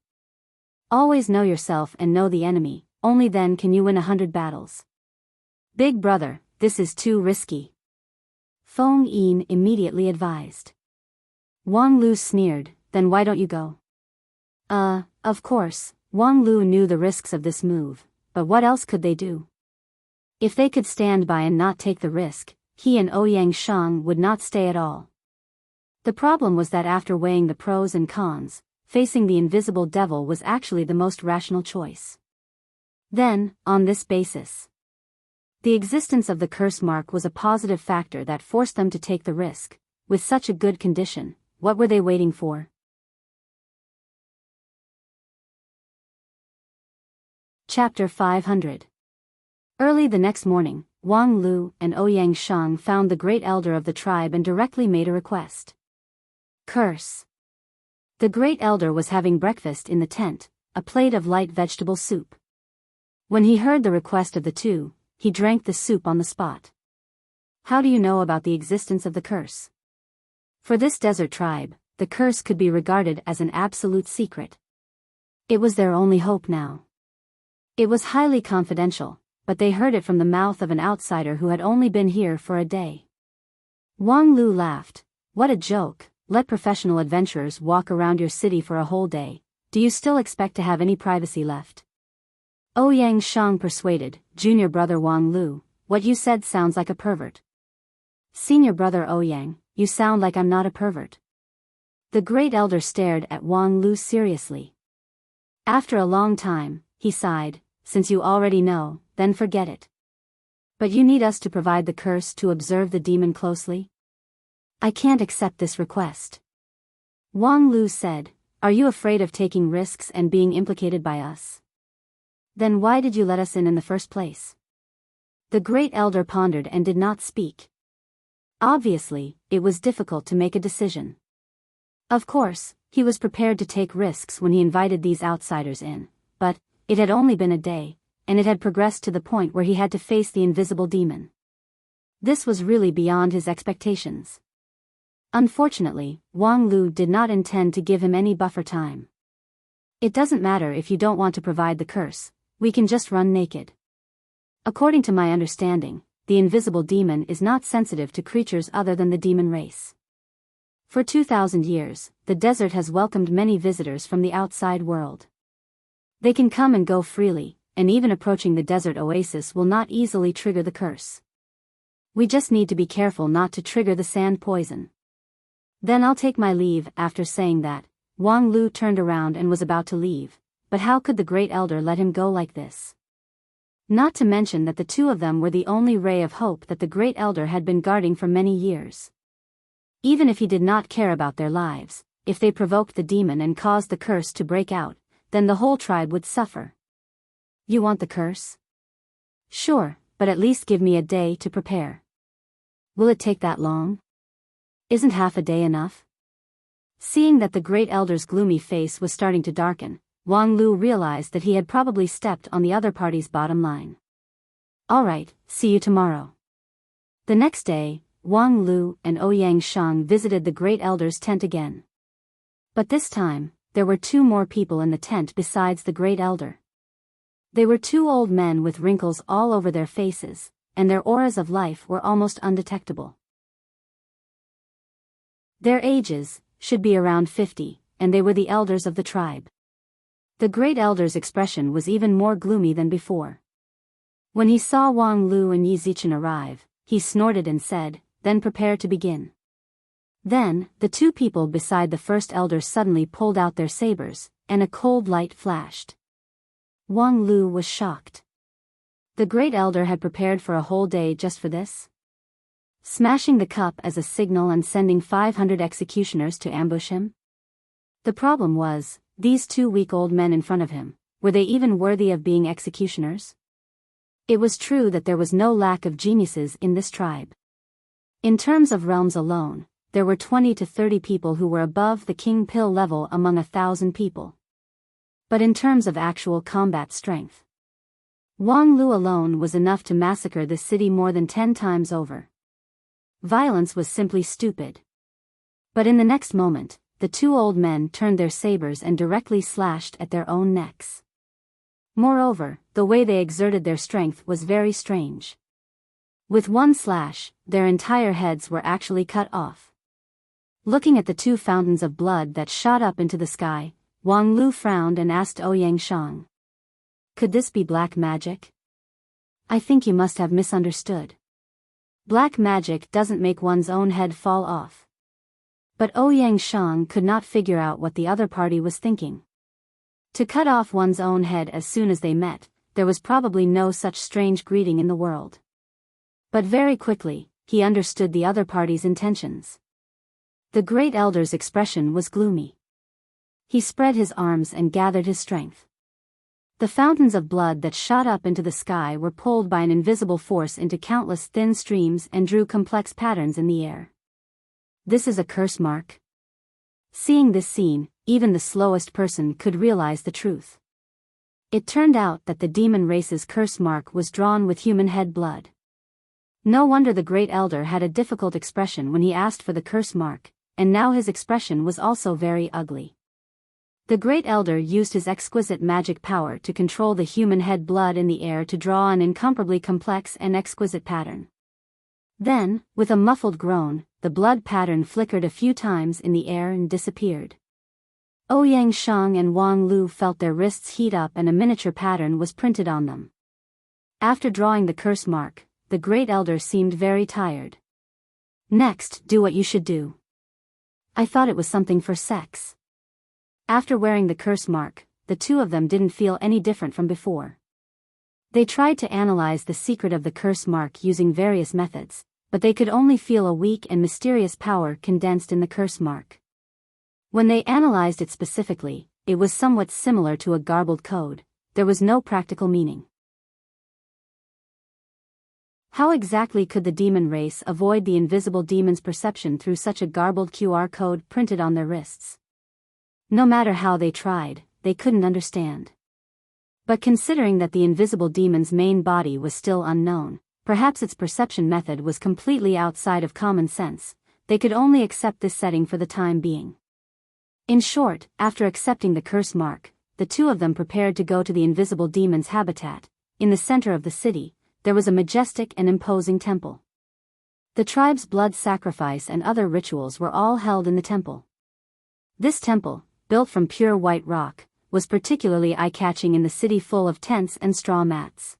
A: Always know yourself and know the enemy, only then can you win 100 battles. Big brother, this is too risky. Feng Yin immediately advised. Wang Lu sneered, then why don't you go? Of course, Wang Lu knew the risks of this move, but what else could they do? If they could stand by and not take the risk, he and Ouyang Shang would not stay at all. The problem was that after weighing the pros and cons, facing the invisible devil was actually the most rational choice. Then, on this basis, the existence of the curse mark was a positive factor that forced them to take the risk. With such a good condition, what were they waiting for? Chapter 500. Early the next morning, Wang Lu and Ouyang Shang found the great elder of the tribe and directly made a request. Curse. The great elder was having breakfast in the tent, a plate of light vegetable soup. When he heard the request of the two, he drank the soup on the spot. How do you know about the existence of the curse? For this desert tribe, the curse could be regarded as an absolute secret. It was their only hope now. It was highly confidential, but they heard it from the mouth of an outsider who had only been here for a day. Wang Lu laughed. What a joke, let professional adventurers walk around your city for a whole day. Do you still expect to have any privacy left? Ouyang Shang persuaded, Junior brother Wang Lu, what you said sounds like a pervert. Senior brother Ouyang, you sound like I'm not a pervert. The great elder stared at Wang Lu seriously. After a long time, he sighed, since you already know, then forget it. But you need us to provide the curse to observe the demon closely? I can't accept this request. Wang Lu said, are you afraid of taking risks and being implicated by us? Then why did you let us in the first place? The great elder pondered and did not speak. Obviously, it was difficult to make a decision. Of course, he was prepared to take risks when he invited these outsiders in, but it had only been a day, and it had progressed to the point where he had to face the invisible demon. This was really beyond his expectations. Unfortunately, Wang Lu did not intend to give him any buffer time. It doesn't matter if you don't want to provide the curse, we can just run naked. According to my understanding, the invisible demon is not sensitive to creatures other than the demon race. For 2,000 years, the desert has welcomed many visitors from the outside world. They can come and go freely, and even approaching the desert oasis will not easily trigger the curse. We just need to be careful not to trigger the sand poison. Then I'll take my leave. After saying that, Wang Lu turned around and was about to leave, but how could the great elder let him go like this? Not to mention that the two of them were the only ray of hope that the great elder had been guarding for many years. Even if he did not care about their lives, if they provoked the demon and caused the curse to break out, then the whole tribe would suffer. You want the curse? Sure, but at least give me a day to prepare. Will it take that long? Isn't half a day enough? Seeing that the great elder's gloomy face was starting to darken, Wang Lu realized that he had probably stepped on the other party's bottom line. All right, see you tomorrow. The next day, Wang Lu and Ouyang Shang visited the great elder's tent again. But this time, there were two more people in the tent besides the great elder. They were two old men with wrinkles all over their faces, and their auras of life were almost undetectable. Their ages should be around 50, and they were the elders of the tribe. The great elder's expression was even more gloomy than before. When he saw Wang Lu and Yi Zichen arrive, he snorted and said, "Then prepare to begin." Then, the two people beside the first elder suddenly pulled out their sabers, and a cold light flashed. Wang Lu was shocked. The great elder had prepared for a whole day just for this? Smashing the cup as a signal and sending 500 executioners to ambush him? The problem was, these two weak old men in front of him, were they even worthy of being executioners? It was true that there was no lack of geniuses in this tribe. In terms of realms alone, there were 20 to 30 people who were above the king pill level among 1,000 people. But in terms of actual combat strength, Wang Lu alone was enough to massacre this city more than 10 times over. Violence was simply stupid. But in the next moment, the two old men turned their sabers and directly slashed at their own necks. Moreover, the way they exerted their strength was very strange. With one slash, their entire heads were actually cut off. Looking at the two fountains of blood that shot up into the sky, Wang Lu frowned and asked Ouyang Shang, "Could this be black magic?" "I think you must have misunderstood. Black magic doesn't make one's own head fall off." But Ouyang Shang could not figure out what the other party was thinking. To cut off one's own head as soon as they met, there was probably no such strange greeting in the world. But very quickly, he understood the other party's intentions. The great elder's expression was gloomy. He spread his arms and gathered his strength. The fountains of blood that shot up into the sky were pulled by an invisible force into countless thin streams and drew complex patterns in the air. This is a curse mark. Seeing this scene, even the slowest person could realize the truth. It turned out that the demon race's curse mark was drawn with human head blood. No wonder the great elder had a difficult expression when he asked for the curse mark, and now his expression was also very ugly. The great elder used his exquisite magic power to control the human head blood in the air to draw an incomparably complex and exquisite pattern. Then, with a muffled groan, the blood pattern flickered a few times in the air and disappeared. Ouyang Shang and Wang Lu felt their wrists heat up and a miniature pattern was printed on them. After drawing the curse mark, the great elder seemed very tired. "Next, do what you should do." "I thought it was something for sex." After wearing the curse mark, the two of them didn't feel any different from before. They tried to analyze the secret of the curse mark using various methods, but they could only feel a weak and mysterious power condensed in the curse mark. When they analyzed it specifically, it was somewhat similar to a garbled code. There was no practical meaning. How exactly could the demon race avoid the invisible demon's perception through such a garbled QR code printed on their wrists? No matter how they tried, they couldn't understand. But considering that the invisible demon's main body was still unknown, perhaps its perception method was completely outside of common sense, they could only accept this setting for the time being. In short, after accepting the curse mark, the two of them prepared to go to the invisible demon's habitat. In the center of the city, there was a majestic and imposing temple. The tribe's blood sacrifice and other rituals were all held in the temple. This temple, built from pure white rock, was particularly eye-catching in the city full of tents and straw mats.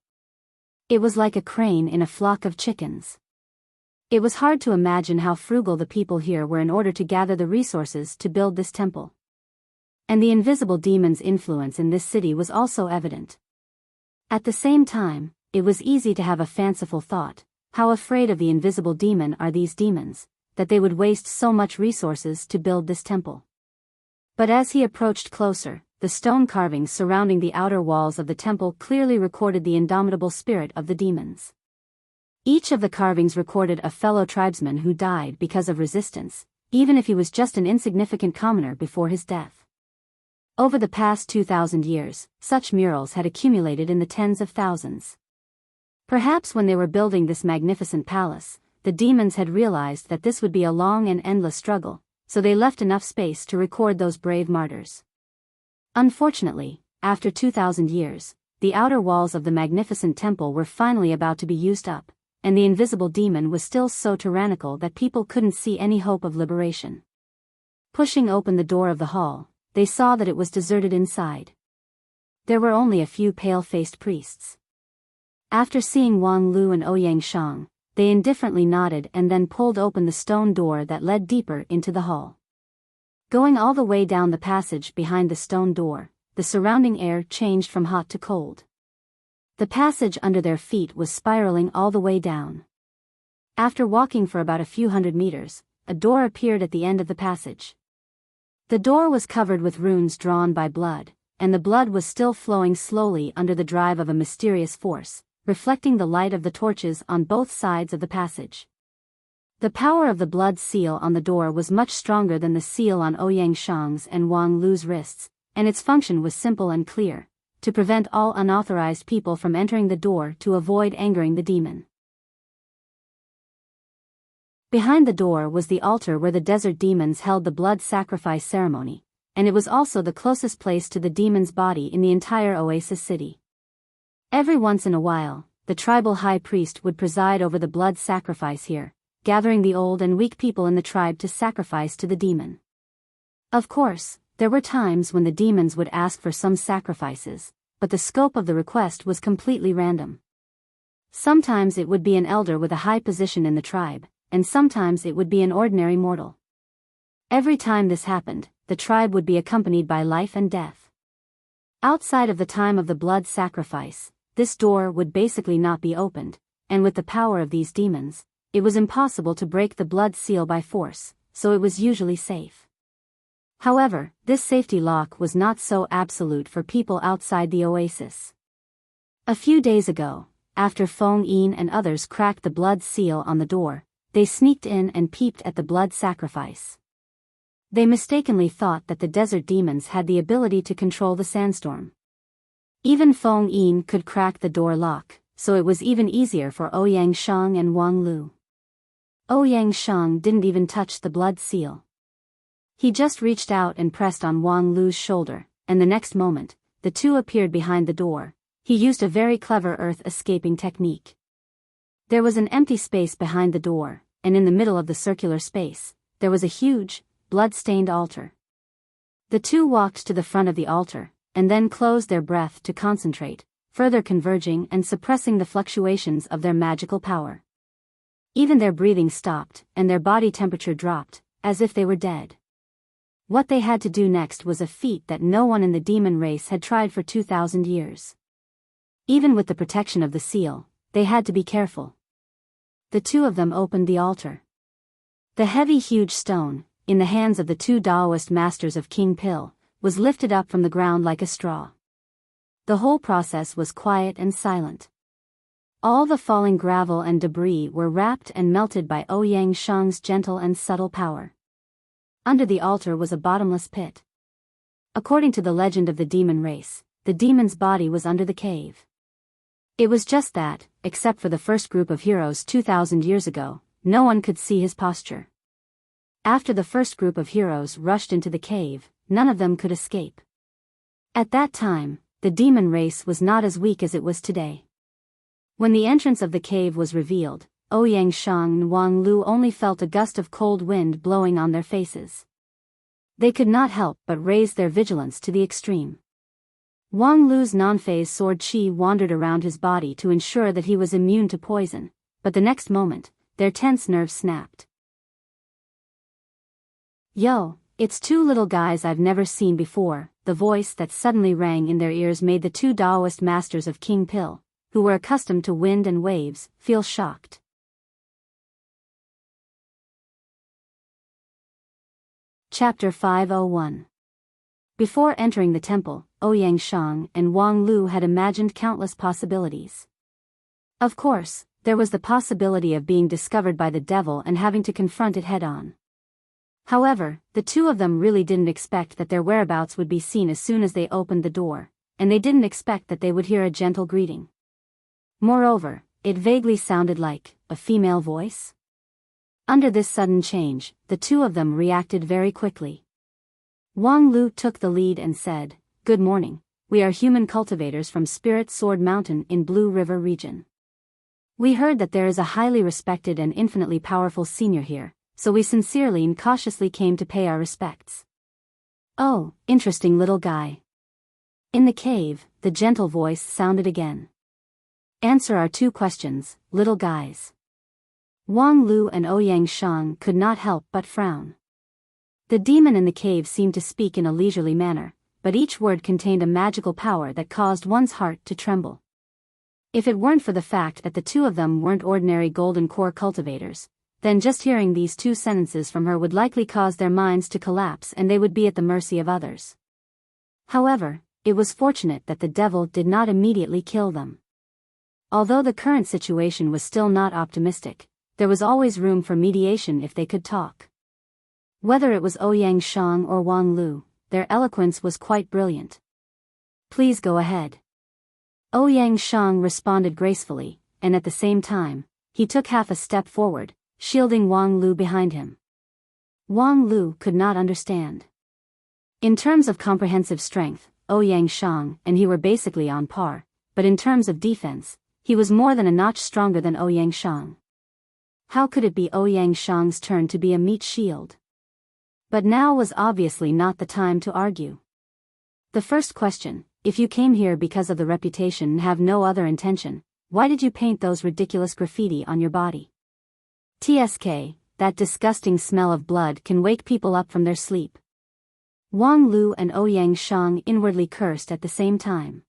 A: It was like a crane in a flock of chickens. It was hard to imagine how frugal the people here were in order to gather the resources to build this temple. And the invisible demon's influence in this city was also evident. At the same time, it was easy to have a fanciful thought: how afraid of the invisible demon are these demons, that they would waste so much resources to build this temple. But as he approached closer, the stone carvings surrounding the outer walls of the temple clearly recorded the indomitable spirit of the demons. Each of the carvings recorded a fellow tribesman who died because of resistance, even if he was just an insignificant commoner before his death. Over the past 2,000 years, such murals had accumulated in the tens of thousands. Perhaps when they were building this magnificent palace, the demons had realized that this would be a long and endless struggle, so they left enough space to record those brave martyrs. Unfortunately, after 2,000 years, the outer walls of the magnificent temple were finally about to be used up, and the invisible demon was still so tyrannical that people couldn't see any hope of liberation. Pushing open the door of the hall, they saw that it was deserted inside. There were only a few pale-faced priests. After seeing Wang Lu and Ouyang Shang, they indifferently nodded and then pulled open the stone door that led deeper into the hall. Going all the way down the passage behind the stone door, the surrounding air changed from hot to cold. The passage under their feet was spiraling all the way down. After walking for about a few hundred meters, a door appeared at the end of the passage. The door was covered with runes drawn by blood, and the blood was still flowing slowly under the drive of a mysterious force, reflecting the light of the torches on both sides of the passage. The power of the blood seal on the door was much stronger than the seal on Ouyang Shang's and Wang Lu's wrists, and its function was simple and clear: to prevent all unauthorized people from entering the door to avoid angering the demon. Behind the door was the altar where the desert demons held the blood sacrifice ceremony, and it was also the closest place to the demon's body in the entire oasis city. Every once in a while, the tribal high priest would preside over the blood sacrifice here, gathering the old and weak people in the tribe to sacrifice to the demon. Of course, there were times when the demons would ask for some sacrifices, but the scope of the request was completely random. Sometimes it would be an elder with a high position in the tribe, and sometimes it would be an ordinary mortal. Every time this happened, the tribe would be accompanied by life and death. Outside of the time of the blood sacrifice, this door would basically not be opened, and with the power of these demons, it was impossible to break the blood seal by force, so it was usually safe. However, this safety lock was not so absolute for people outside the oasis. A few days ago, after Feng Yin and others cracked the blood seal on the door, they sneaked in and peeped at the blood sacrifice. They mistakenly thought that the desert demons had the ability to control the sandstorm. Even Feng Yin could crack the door lock, so it was even easier for Ouyang Shang and Wang Lu. Ouyang Shang didn't even touch the blood seal. He just reached out and pressed on Wang Lu's shoulder, and the next moment, the two appeared behind the door. He used a very clever earth-escaping technique. There was an empty space behind the door, and in the middle of the circular space, there was a huge, blood-stained altar. The two walked to the front of the altar, and then closed their breath to concentrate, further converging and suppressing the fluctuations of their magical power. Even their breathing stopped, and their body temperature dropped, as if they were dead. What they had to do next was a feat that no one in the demon race had tried for 2,000 years. Even with the protection of the seal, they had to be careful. The two of them opened the altar. The heavy huge stone, in the hands of the two Taoist masters of King Pil, was lifted up from the ground like a straw. The whole process was quiet and silent. All the falling gravel and debris were wrapped and melted by Ouyang Shang's gentle and subtle power. Under the altar was a bottomless pit. According to the legend of the demon race, the demon's body was under the cave. It was just that, except for the first group of heroes 2,000 years ago, no one could see his posture. After the first group of heroes rushed into the cave, none of them could escape. At that time, the demon race was not as weak as it was today. When the entrance of the cave was revealed, Ouyang Shang and Wang Lu only felt a gust of cold wind blowing on their faces. They could not help but raise their vigilance to the extreme. Wang Lu's non-phase sword qi wandered around his body to ensure that he was immune to poison, but the next moment, their tense nerves snapped. "Yo, it's two little guys I've never seen before," the voice that suddenly rang in their ears made the two Taoist masters of King Pil, who were accustomed to wind and waves, feel shocked. Chapter 501. Before entering the temple, Ouyang Shang and Wang Lu had imagined countless possibilities. Of course, there was the possibility of being discovered by the devil and having to confront it head-on. However, the two of them really didn't expect that their whereabouts would be seen as soon as they opened the door, and they didn't expect that they would hear a gentle greeting. Moreover, it vaguely sounded like a female voice. Under this sudden change, the two of them reacted very quickly. Wang Lu took the lead and said, "Good morning, we are human cultivators from Spirit Sword Mountain in Blue River region. We heard that there is a highly respected and infinitely powerful senior here, so we sincerely and cautiously came to pay our respects." "Oh, interesting little guy." In the cave, the gentle voice sounded again. "Answer our two questions, little guys." Wang Lu and Ouyang Shang could not help but frown. The demon in the cave seemed to speak in a leisurely manner, but each word contained a magical power that caused one's heart to tremble. If it weren't for the fact that the two of them weren't ordinary golden core cultivators, then just hearing these two sentences from her would likely cause their minds to collapse and they would be at the mercy of others. However, it was fortunate that the devil did not immediately kill them. Although the current situation was still not optimistic, there was always room for mediation if they could talk. Whether it was Ouyang Shang or Wang Lu, their eloquence was quite brilliant. "Please go ahead." Ouyang Shang responded gracefully, and at the same time, he took half a step forward, shielding Wang Lu behind him. Wang Lu could not understand. In terms of comprehensive strength, Ouyang Shang and he were basically on par, but in terms of defense, he was more than a notch stronger than Ouyang Shang. How could it be Ouyang Shang's turn to be a meat shield? But now was obviously not the time to argue. The first question: if you came here because of the reputation and have no other intention, why did you paint those ridiculous graffiti on your body? TSK, that disgusting smell of blood can wake people up from their sleep. Wang Lu and Ouyang Shang inwardly cursed at the same time.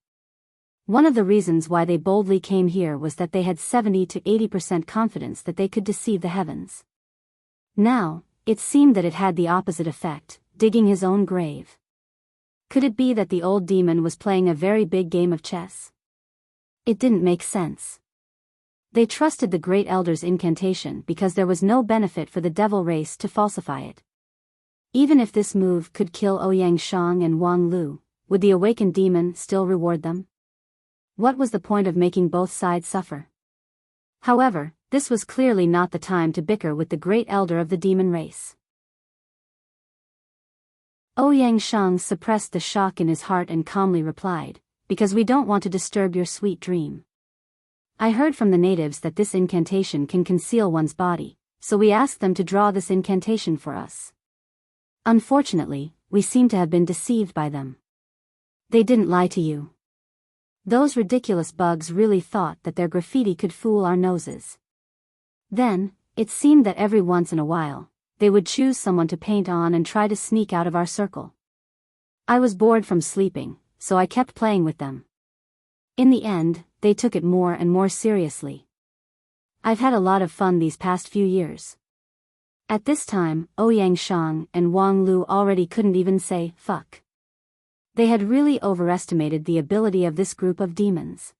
A: One of the reasons why they boldly came here was that they had 70 to 80% confidence that they could deceive the heavens. Now, it seemed that it had the opposite effect, digging his own grave. Could it be that the old demon was playing a very big game of chess? It didn't make sense. They trusted the Great Elder's incantation because there was no benefit for the devil race to falsify it. Even if this move could kill Ouyang Shang and Wang Lu, would the awakened demon still reward them? What was the point of making both sides suffer? However, this was clearly not the time to bicker with the Great Elder of the demon race. Ouyang Shang suppressed the shock in his heart and calmly replied, "Because we don't want to disturb your sweet dream. I heard from the natives that this incantation can conceal one's body, so we asked them to draw this incantation for us. Unfortunately, we seem to have been deceived by them. They didn't lie to you. Those ridiculous bugs really thought that their graffiti could fool our noses. Then, it seemed that every once in a while, they would choose someone to paint on and try to sneak out of our circle. I was bored from sleeping, so I kept playing with them. In the end, they took it more and more seriously. I've had a lot of fun these past few years." At this time, Ouyang Shang and Wang Lu already couldn't even say, "fuck." They had really overestimated the ability of this group of demons.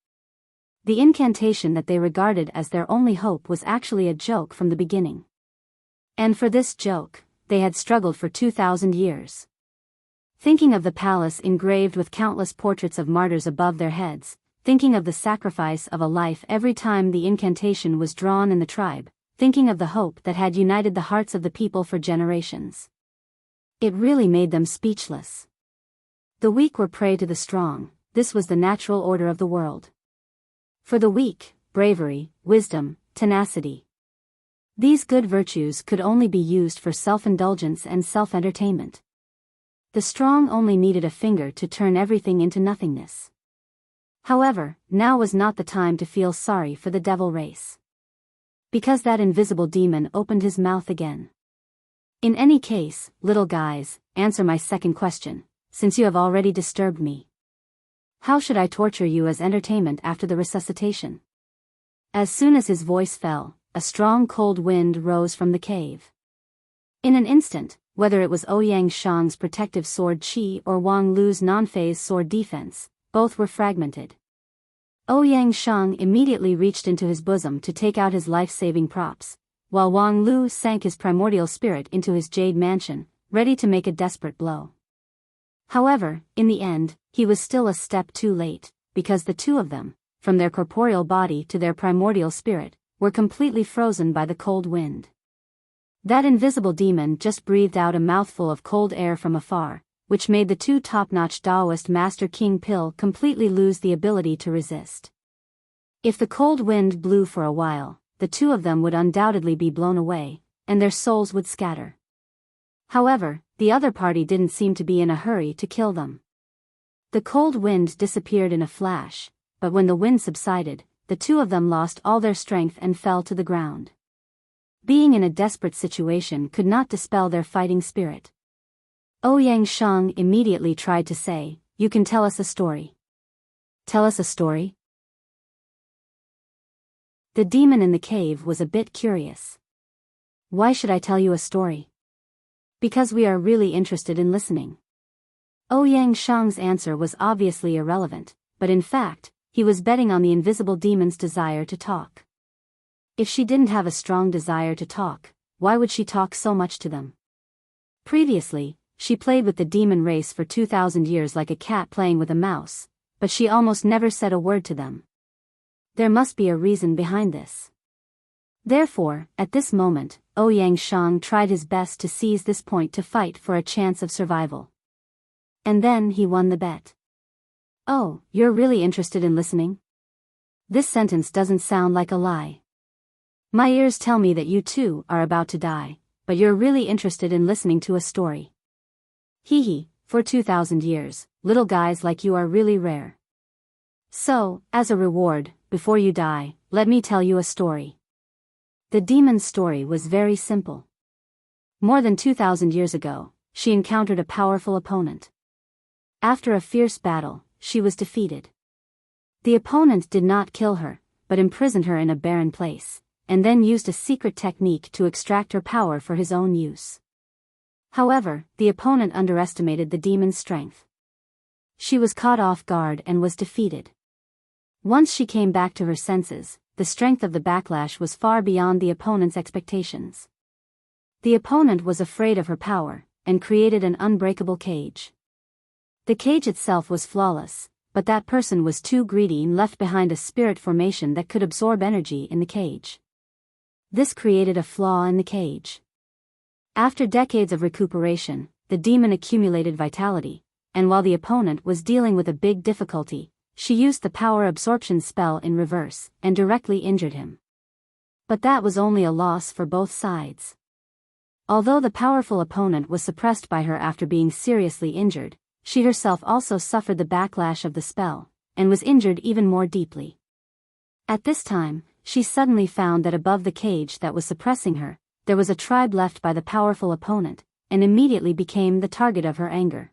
A: The incantation that they regarded as their only hope was actually a joke from the beginning. And for this joke, they had struggled for 2,000 years. Thinking of the palace engraved with countless portraits of martyrs above their heads, thinking of the sacrifice of a life every time the incantation was drawn in the tribe, thinking of the hope that had united the hearts of the people for generations. It really made them speechless. The weak were prey to the strong, this was the natural order of the world. For the weak, bravery, wisdom, tenacity. These good virtues could only be used for self-indulgence and self-entertainment. The strong only needed a finger to turn everything into nothingness. However, now was not the time to feel sorry for the devil race. Because that invisible demon opened his mouth again. "In any case, little guys, answer my second question, since you have already disturbed me. How should I torture you as entertainment after the resuscitation?" As soon as his voice fell, a strong cold wind rose from the cave. In an instant, whether it was Ouyang Shang's protective sword chi or Wang Lu's non-phase sword defense, both were fragmented. Ouyang Shang immediately reached into his bosom to take out his life-saving props, while Wang Lu sank his primordial spirit into his jade mansion, ready to make a desperate blow. However, in the end, he was still a step too late, because the two of them, from their corporeal body to their primordial spirit, were completely frozen by the cold wind. That invisible demon just breathed out a mouthful of cold air from afar, which made the two top-notch Taoist Master King Pill completely lose the ability to resist. If the cold wind blew for a while, the two of them would undoubtedly be blown away, and their souls would scatter. However, the other party didn't seem to be in a hurry to kill them. The cold wind disappeared in a flash, but when the wind subsided, the two of them lost all their strength and fell to the ground. Being in a desperate situation could not dispel their fighting spirit. Ouyang Shang immediately tried to say, "You can tell us a story." "Tell us a story?" The demon in the cave was a bit curious. "Why should I tell you a story?" "Because we are really interested in listening." Ouyang Shang's answer was obviously irrelevant, but in fact, he was betting on the invisible demon's desire to talk. If she didn't have a strong desire to talk, why would she talk so much to them? Previously, she played with the demon race for 2,000 years like a cat playing with a mouse, but she almost never said a word to them. There must be a reason behind this. Therefore, at this moment, Ouyang Shang tried his best to seize this point to fight for a chance of survival. And then he won the bet. "Oh, you're really interested in listening?" This sentence doesn't sound like a lie. My ears tell me that you too are about to die, but you're really interested in listening to a story. Hee hee, for 2,000 years, little guys like you are really rare. So, as a reward, before you die, let me tell you a story. The demon's story was very simple. More than 2,000 years ago, she encountered a powerful opponent. After a fierce battle, she was defeated. The opponent did not kill her, but imprisoned her in a barren place, and then used a secret technique to extract her power for his own use. However, the opponent underestimated the demon's strength. She was caught off guard and was defeated. Once she came back to her senses, the strength of the backlash was far beyond the opponent's expectations. The opponent was afraid of her power, and created an unbreakable cage. The cage itself was flawless, but that person was too greedy and left behind a spirit formation that could absorb energy in the cage. This created a flaw in the cage. After decades of recuperation, the demon accumulated vitality, and while the opponent was dealing with a big difficulty, she used the power absorption spell in reverse and directly injured him. But that was only a loss for both sides. Although the powerful opponent was suppressed by her after being seriously injured, she herself also suffered the backlash of the spell, and was injured even more deeply. At this time, she suddenly found that above the cage that was suppressing her, there was a tribe left by the powerful opponent, and immediately became the target of her anger.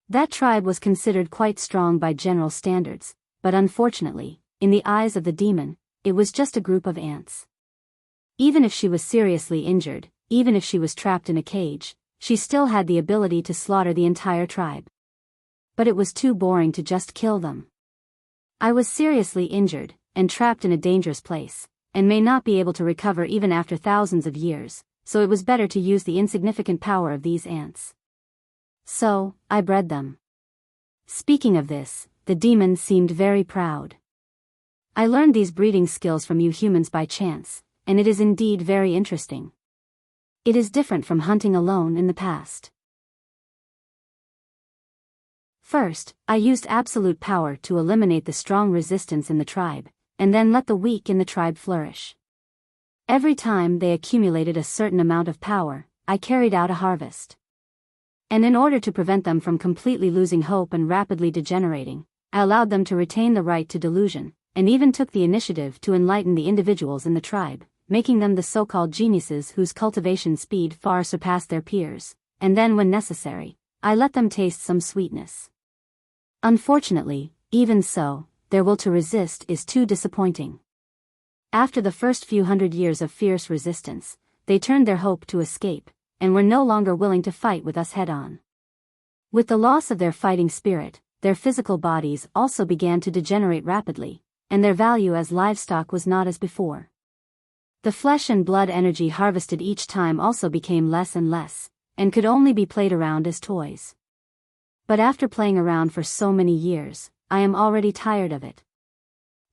A: That tribe was considered quite strong by general standards, but unfortunately, in the eyes of the demon, it was just a group of ants. Even if she was seriously injured, even if she was trapped in a cage, she still had the ability to slaughter the entire tribe. But it was too boring to just kill them. "I was seriously injured, and trapped in a dangerous place, and may not be able to recover even after thousands of years, so it was better to use the insignificant power of these ants. So, I bred them." Speaking of this, the demon seemed very proud. "I learned these breeding skills from you humans by chance, and it is indeed very interesting. It is different from hunting alone in the past. First, I used absolute power to eliminate the strong resistance in the tribe, and then let the weak in the tribe flourish. Every time they accumulated a certain amount of power, I carried out a harvest. And in order to prevent them from completely losing hope and rapidly degenerating, I allowed them to retain the right to delusion, and even took the initiative to enlighten the individuals in the tribe, making them the so-called geniuses whose cultivation speed far surpassed their peers, and then when necessary, I let them taste some sweetness. Unfortunately, even so, their will to resist is too disappointing. After the first few hundred years of fierce resistance, they turned their hope to escape, and were no longer willing to fight with us head-on. With the loss of their fighting spirit, their physical bodies also began to degenerate rapidly, and their value as livestock was not as before. The flesh and blood energy harvested each time also became less and less, and could only be played around as toys. But after playing around for so many years, I am already tired of it."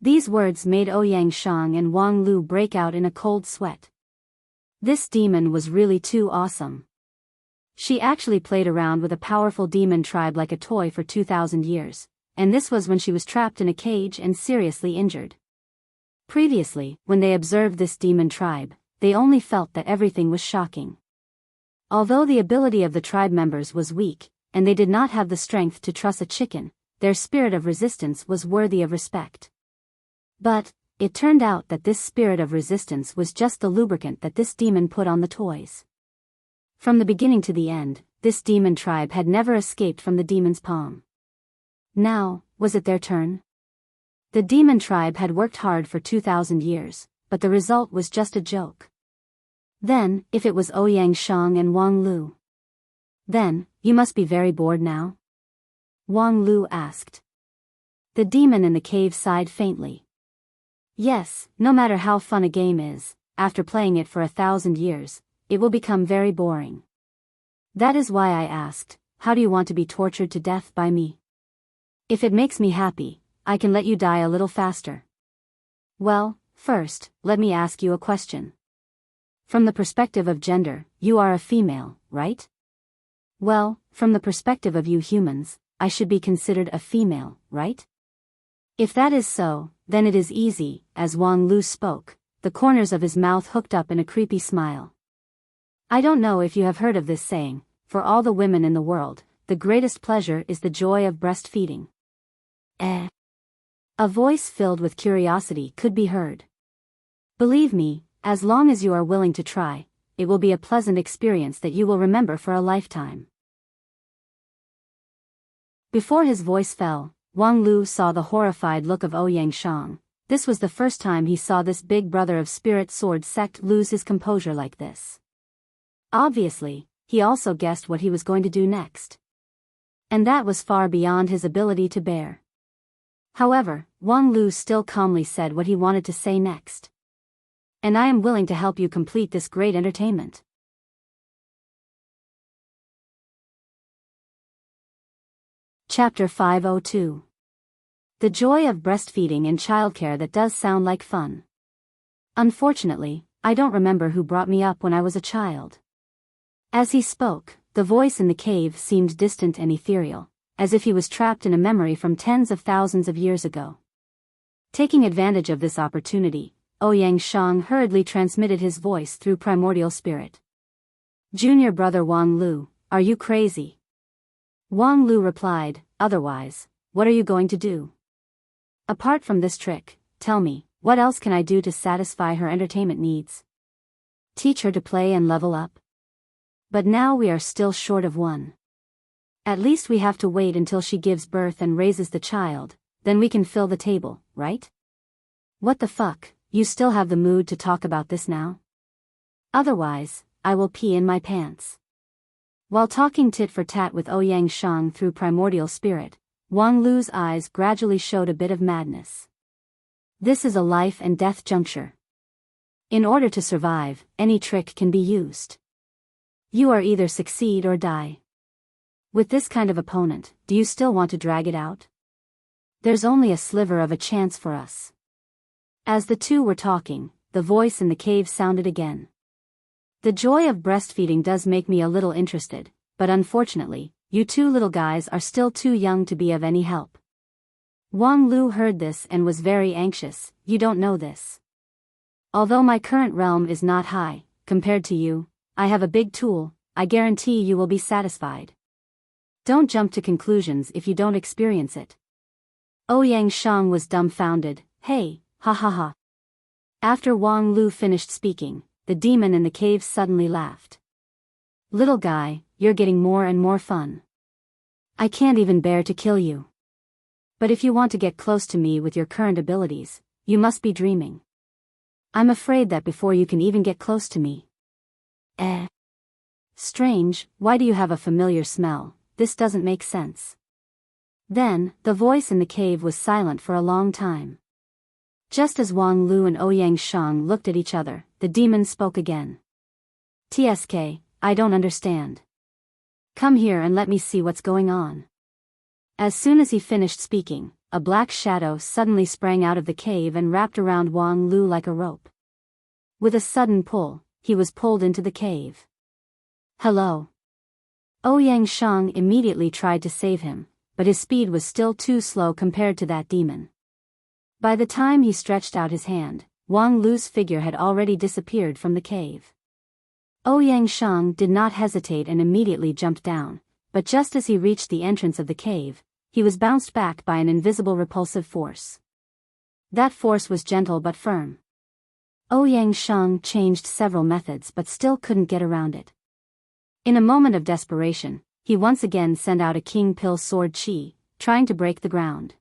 A: These words made Ouyang Shang and Wang Lu break out in a cold sweat. This demon was really too awesome. She actually played around with a powerful demon tribe like a toy for 2,000 years, and this was when she was trapped in a cage and seriously injured. Previously, when they observed this demon tribe, they only felt that everything was shocking. Although the ability of the tribe members was weak, and they did not have the strength to truss a chicken, their spirit of resistance was worthy of respect. But it turned out that this spirit of resistance was just the lubricant that this demon put on the toys. From the beginning to the end, this demon tribe had never escaped from the demon's palm. Now, was it their turn? The demon tribe had worked hard for 2,000 years, but the result was just a joke. Then, if it was Ouyang Shang and Wang Lu, then, you must be very bored now? Wang Lu asked. The demon in the cave sighed faintly. Yes, no matter how fun a game is, after playing it for 1,000 years, it will become very boring. That is why I asked, how do you want to be tortured to death by me? If it makes me happy, I can let you die a little faster. Well, first, let me ask you a question. From the perspective of gender, you are a female, right? Well, from the perspective of you humans, I should be considered a female, right? If that is so, then it is easy. As Wang Lu spoke, the corners of his mouth hooked up in a creepy smile. I don't know if you have heard of this saying, for all the women in the world, the greatest pleasure is the joy of breastfeeding. A voice filled with curiosity could be heard. Believe me, as long as you are willing to try, it will be a pleasant experience that you will remember for a lifetime. Before his voice fell, Wang Lu saw the horrified look of Ouyang Shang. This was the first time he saw this big brother of Spirit Sword sect lose his composure like this. Obviously, he also guessed what he was going to do next. And that was far beyond his ability to bear. However, Wang Lu still calmly said what he wanted to say next. And I am willing to help you complete this great entertainment. Chapter 502. The joy of breastfeeding and childcare. That does sound like fun. Unfortunately, I don't remember who brought me up when I was a child. As he spoke, the voice in the cave seemed distant and ethereal, as if he was trapped in a memory from tens of thousands of years ago. Taking advantage of this opportunity, Ouyang Shang hurriedly transmitted his voice through primordial spirit. Junior brother Wang Lu, are you crazy? Wang Lu replied, otherwise, what are you going to do? Apart from this trick, tell me, what else can I do to satisfy her entertainment needs? Teach her to play and level up? But now we are still short of one. At least we have to wait until she gives birth and raises the child, then we can fill the table, right? What the fuck, you still have the mood to talk about this now? Otherwise, I will pee in my pants. While talking tit for tat with Ouyang Shang through primordial spirit, Wang Lu's eyes gradually showed a bit of madness. This is a life and death juncture. In order to survive, any trick can be used. You are either succeed or die. With this kind of opponent, do you still want to drag it out? There's only a sliver of a chance for us. As the two were talking, the voice in the cave sounded again. The joy of breastfeeding does make me a little interested, but unfortunately, you two little guys are still too young to be of any help. Wang Lu heard this and was very anxious. You don't know this. Although my current realm is not high, compared to you, I have a big tool. I guarantee you will be satisfied. Don't jump to conclusions if you don't experience it. Ouyang Shang was dumbfounded. Hey, ha ha ha. After Wang Lu finished speaking, the demon in the cave suddenly laughed. Little guy, you're getting more and more fun. I can't even bear to kill you. But if you want to get close to me with your current abilities, you must be dreaming. I'm afraid that before you can even get close to me. Strange, why do you have a familiar smell? This doesn't make sense. Then, the voice in the cave was silent for a long time. Just as Wang Lu and Ouyang Shang looked at each other, the demon spoke again. TSK, I don't understand. Come here and let me see what's going on. As soon as he finished speaking, a black shadow suddenly sprang out of the cave and wrapped around Wang Lu like a rope. With a sudden pull, he was pulled into the cave. Hello. Ouyang Shang immediately tried to save him, but his speed was still too slow compared to that demon. By the time he stretched out his hand, Wang Lu's figure had already disappeared from the cave. Ouyang Shang did not hesitate and immediately jumped down, but just as he reached the entrance of the cave, he was bounced back by an invisible repulsive force. That force was gentle but firm. Ouyang Shang changed several methods but still couldn't get around it. In a moment of desperation, he once again sent out a king pill sword chi, trying to break the ground.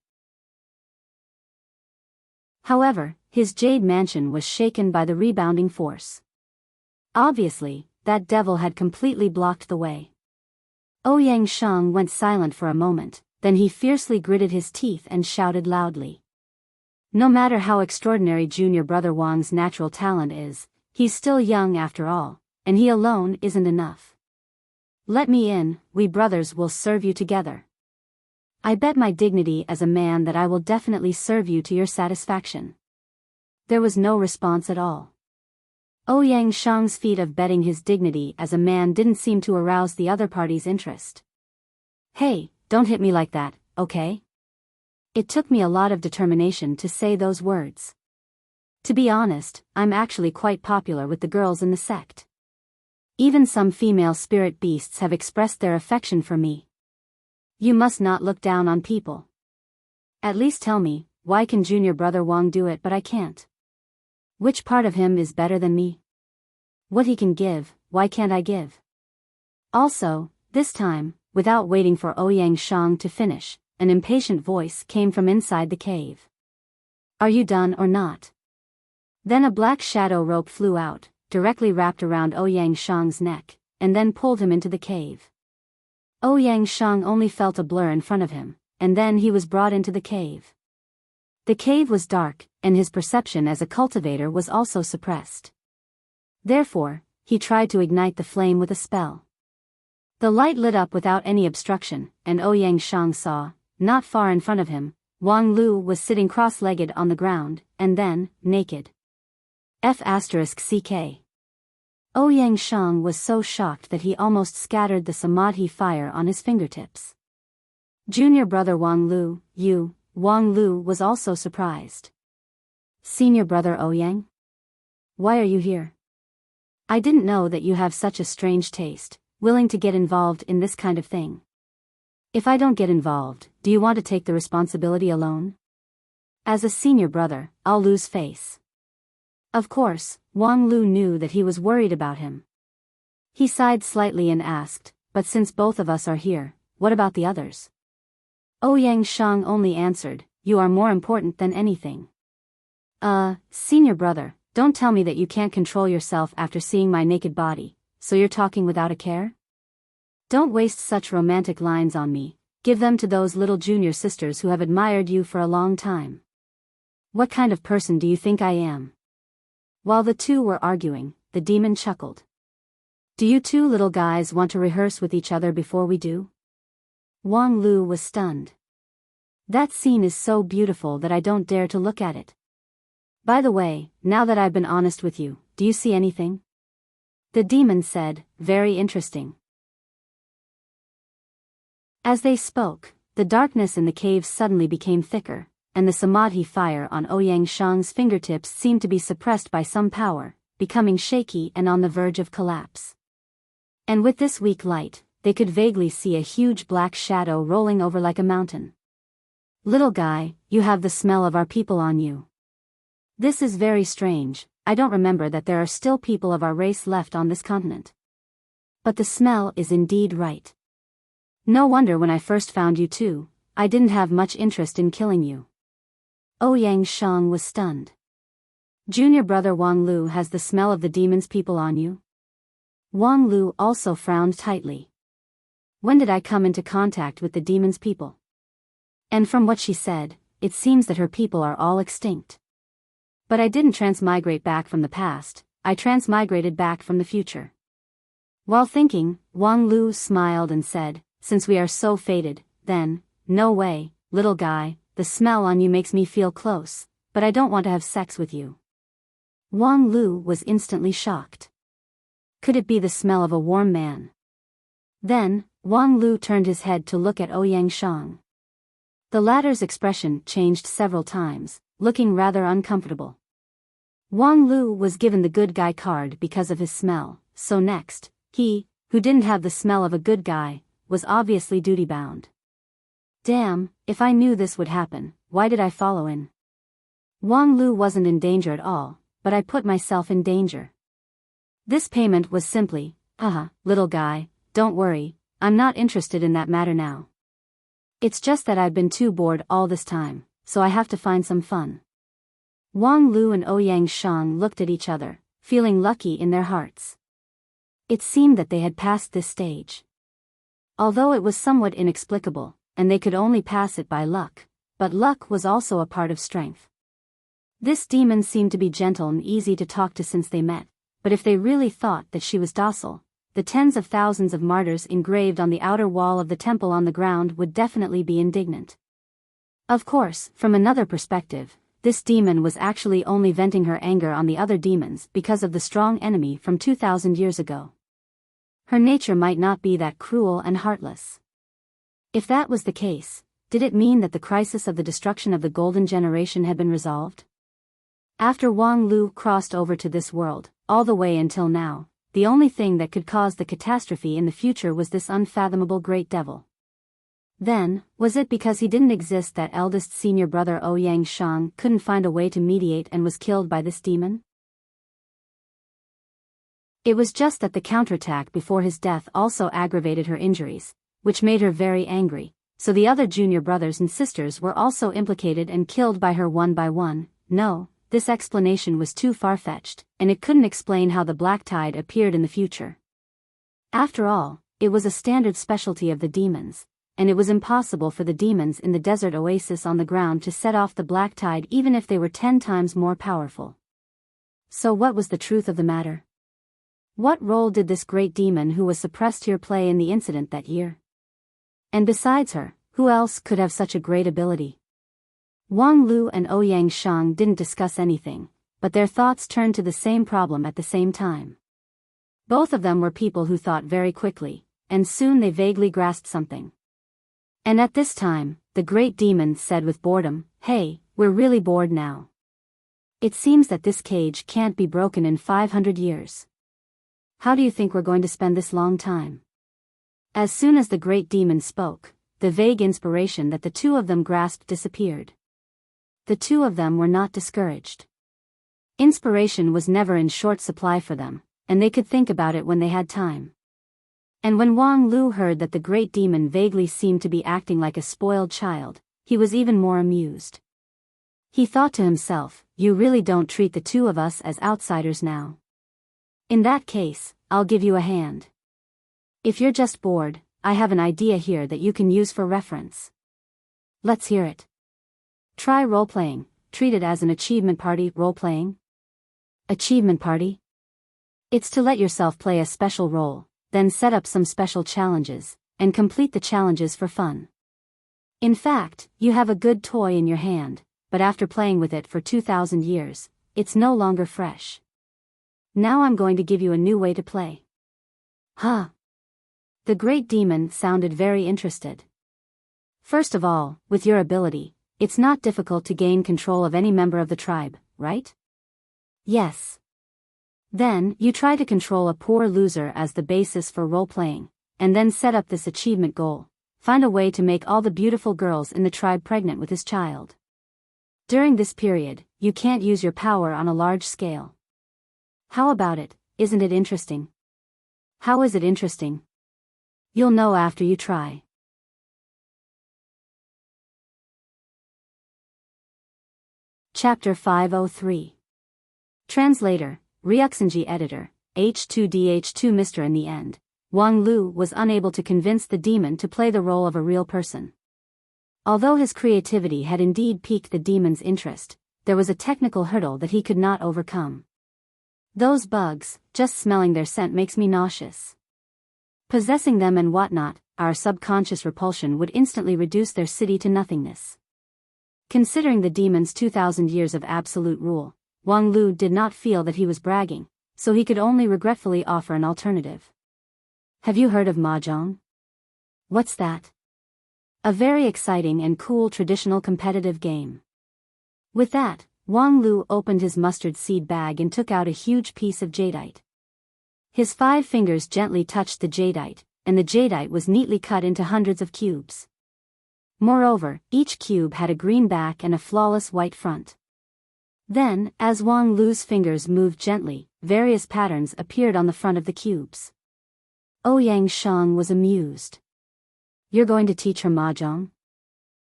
A: However, his jade mansion was shaken by the rebounding force. Obviously, that devil had completely blocked the way. Ouyang Shang went silent for a moment, then he fiercely gritted his teeth and shouted loudly. No matter how extraordinary junior brother Wang's natural talent is, he's still young after all, and he alone isn't enough. Let me in, we brothers will serve you together. I bet my dignity as a man that I will definitely serve you to your satisfaction. There was no response at all. Ouyang Shang's feat of betting his dignity as a man didn't seem to arouse the other party's interest. Hey, don't hit me like that, okay? It took me a lot of determination to say those words. To be honest, I'm actually quite popular with the girls in the sect. Even some female spirit beasts have expressed their affection for me. You must not look down on people. At least tell me, why can junior brother Wang do it but I can't? Which part of him is better than me? What he can give, why can't I give? Also, this time, without waiting for Ouyang Shang to finish, an impatient voice came from inside the cave. Are you done or not? Then a black shadow rope flew out, directly wrapped around Ouyang Shang's neck, and then pulled him into the cave. Ouyang Shang only felt a blur in front of him, and then he was brought into the cave. The cave was dark, and his perception as a cultivator was also suppressed. Therefore, he tried to ignite the flame with a spell. The light lit up without any obstruction, and Ouyang Shang saw, not far in front of him, Wang Lu was sitting cross-legged on the ground, and then, naked. F***ck. Ouyang Shang was so shocked that he almost scattered the samadhi fire on his fingertips. Junior brother Wang Lu, Wang Lu was also surprised. Senior brother Ouyang? Why are you here? I didn't know that you have such a strange taste, willing to get involved in this kind of thing. If I don't get involved, do you want to take the responsibility alone? As a senior brother, I'll lose face. Of course, Wang Lu knew that he was worried about him. He sighed slightly and asked, but since both of us are here, what about the others? Ouyang Shang only answered, you are more important than anything. Senior brother, don't tell me that you can't control yourself after seeing my naked body, so you're talking without a care? Don't waste such romantic lines on me, give them to those little junior sisters who have admired you for a long time. What kind of person do you think I am? While the two were arguing, the demon chuckled. Do you two little guys want to rehearse with each other before we do? Wang Lu was stunned. That scene is so beautiful that I don't dare to look at it. By the way, now that I've been honest with you, do you see anything? The demon said, very interesting. As they spoke, the darkness in the cave suddenly became thicker, and the samadhi fire on Ouyang Shang's fingertips seemed to be suppressed by some power, becoming shaky and on the verge of collapse. And with this weak light, they could vaguely see a huge black shadow rolling over like a mountain. Little guy, you have the smell of our people on you. This is very strange, I don't remember that there are still people of our race left on this continent. But the smell is indeed right. No wonder when I first found you two, I didn't have much interest in killing you. Ouyang Shang was stunned. Junior brother Wang Lu has the smell of the demon's people on you? Wang Lu also frowned tightly. When did I come into contact with the demon's people? And from what she said, it seems that her people are all extinct. But I didn't transmigrate back from the past, I transmigrated back from the future. While thinking, Wang Lu smiled and said, since we are so fated, then, no way, little guy, the smell on you makes me feel close, but I don't want to have sex with you. Wang Lu was instantly shocked. Could it be the smell of a warm man? Then, Wang Lu turned his head to look at Ouyang Shang. The latter's expression changed several times, looking rather uncomfortable. Wang Lu was given the good guy card because of his smell, so next, he, who didn't have the smell of a good guy, was obviously duty-bound. Damn, if I knew this would happen, why did I follow in? Wang Lu wasn't in danger at all, but I put myself in danger. This payment was simply, little guy, don't worry, I'm not interested in that matter now. It's just that I've been too bored all this time, so I have to find some fun. Wang Lu and Ouyang Shang looked at each other, feeling lucky in their hearts. It seemed that they had passed this stage. Although it was somewhat inexplicable, and they could only pass it by luck, but luck was also a part of strength. This demon seemed to be gentle and easy to talk to since they met, but if they really thought that she was docile, the tens of thousands of martyrs engraved on the outer wall of the temple on the ground would definitely be indignant. Of course, from another perspective, this demon was actually only venting her anger on the other demons because of the strong enemy from 2,000 years ago. Her nature might not be that cruel and heartless. If that was the case, did it mean that the crisis of the destruction of the Golden Generation had been resolved? After Wang Lu crossed over to this world, all the way until now, the only thing that could cause the catastrophe in the future was this unfathomable great devil. Then, was it because he didn't exist that eldest senior brother Ouyang Shang couldn't find a way to mediate and was killed by this demon? It was just that the counterattack before his death also aggravated her injuries, which made her very angry, so the other junior brothers and sisters were also implicated and killed by her one by one. No, this explanation was too far-fetched, and it couldn't explain how the black tide appeared in the future. After all, it was a standard specialty of the demons, and it was impossible for the demons in the desert oasis on the ground to set off the black tide even if they were 10 times more powerful. So what was the truth of the matter? What role did this great demon who was suppressed here play in the incident that year? And besides her, who else could have such a great ability? Wang Lu and Ouyang Shang didn't discuss anything, but their thoughts turned to the same problem at the same time. Both of them were people who thought very quickly, and soon they vaguely grasped something. And at this time, the great demon said with boredom, "Hey, we're really bored now. It seems that this cage can't be broken in 500 years. How do you think we're going to spend this long time?" As soon as the great demon spoke, the vague inspiration that the two of them grasped disappeared. The two of them were not discouraged. Inspiration was never in short supply for them, and they could think about it when they had time. And when Wang Lu heard that the great demon vaguely seemed to be acting like a spoiled child, he was even more amused. He thought to himself, "You really don't treat the two of us as outsiders now. In that case, I'll give you a hand. If you're just bored, I have an idea here that you can use for reference. Let's hear it. Try role-playing, treat it as an achievement party." Role-playing? Achievement party? It's to let yourself play a special role, then set up some special challenges, and complete the challenges for fun. In fact, you have a good toy in your hand, but after playing with it for 2,000 years, it's no longer fresh. Now I'm going to give you a new way to play. Huh? The great demon sounded very interested. First of all, with your ability, it's not difficult to gain control of any member of the tribe, right? Yes. Then, you try to control a poor loser as the basis for role-playing, and then set up this achievement goal. Find a way to make all the beautiful girls in the tribe pregnant with his child. During this period, you can't use your power on a large scale. How about it? Isn't it interesting? How is it interesting? You'll know after you try. Chapter 503. Translator, Ryuxinji Editor, H2DH2 Mr. In the end, Wang Lu was unable to convince the demon to play the role of a real person. Although his creativity had indeed piqued the demon's interest, there was a technical hurdle that he could not overcome. Those bugs, just smelling their scent makes me nauseous. Possessing them and whatnot, our subconscious repulsion would instantly reduce their city to nothingness. Considering the demon's 2,000 years of absolute rule, Wang Lu did not feel that he was bragging, so he could only regretfully offer an alternative. Have you heard of Mahjong? What's that? A very exciting and cool traditional competitive game. With that, Wang Lu opened his mustard seed bag and took out a huge piece of jadeite. His 5 fingers gently touched the jadeite, and the jadeite was neatly cut into hundreds of cubes. Moreover, each cube had a green back and a flawless white front. Then, as Wang Lu's fingers moved gently, various patterns appeared on the front of the cubes. Ouyang Shang was amused. You're going to teach her Mahjong?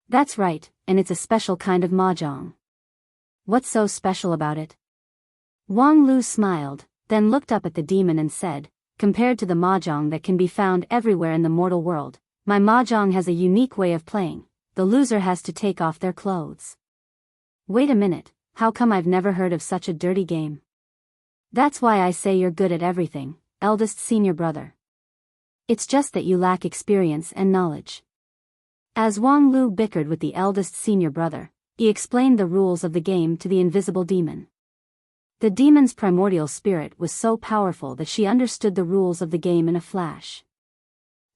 A: That's right, and it's a special kind of Mahjong. What's so special about it? Wang Lu smiled, then looked up at the demon and said, compared to the Mahjong that can be found everywhere in the mortal world, my Mahjong has a unique way of playing. The loser has to take off their clothes. Wait a minute, how come I've never heard of such a dirty game? That's why I say you're good at everything, eldest senior brother. It's just that you lack experience and knowledge. As Wang Lu bickered with the eldest senior brother, he explained the rules of the game to the invisible demon. The demon's primordial spirit was so powerful that she understood the rules of the game in a flash.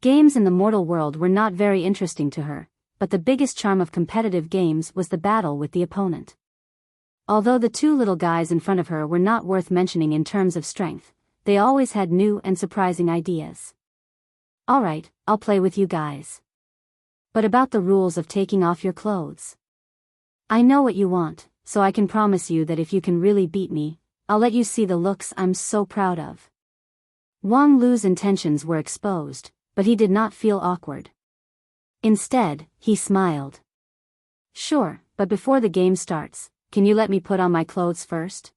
A: Games in the mortal world were not very interesting to her, but the biggest charm of competitive games was the battle with the opponent. Although the 2 little guys in front of her were not worth mentioning in terms of strength, they always had new and surprising ideas. Alright, I'll play with you guys. But about the rules of taking off your clothes. I know what you want, so I can promise you that if you can really beat me, I'll let you see the looks I'm so proud of. Wang Lu's intentions were exposed, but he did not feel awkward. Instead, he smiled. Sure, but before the game starts, can you let me put on my clothes first?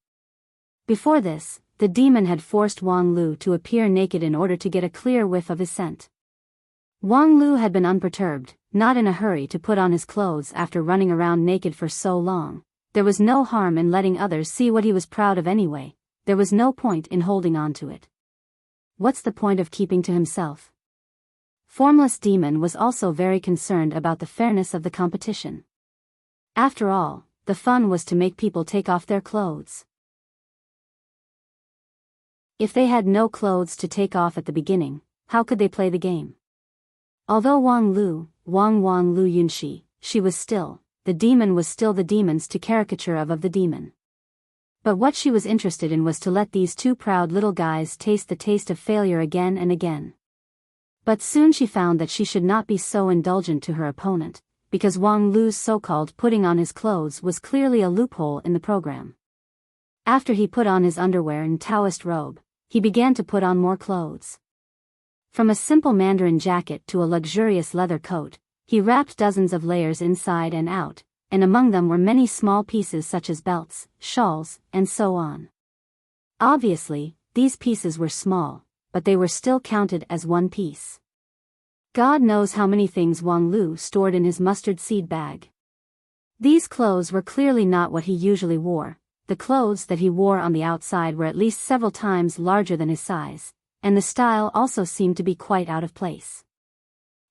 A: Before this, the demon had forced Wang Lu to appear naked in order to get a clear whiff of his scent. Wang Lu had been unperturbed, not in a hurry to put on his clothes after running around naked for so long. There was no harm in letting others see what he was proud of anyway. There was no point in holding on to it. What's the point of keeping to himself? Formless Demon was also very concerned about the fairness of the competition. After all, the fun was to make people take off their clothes. If they had no clothes to take off at the beginning, how could they play the game? Although Wang Lu Yunshi, she was still, the demon was still the demon's to caricature of the demon. But what she was interested in was to let these 2 proud little guys taste the taste of failure again and again. But soon she found that she should not be so indulgent to her opponent, because Wang Lu's so-called putting on his clothes was clearly a loophole in the program. After he put on his underwear and Taoist robe, he began to put on more clothes. From a simple Mandarin jacket to a luxurious leather coat, he wrapped dozens of layers inside and out, and among them were many small pieces such as belts, shawls, and so on. Obviously, these pieces were small, but they were still counted as one piece. God knows how many things Wang Lu stored in his mustard seed bag. These clothes were clearly not what he usually wore. The clothes that he wore on the outside were at least several times larger than his size, and the style also seemed to be quite out of place.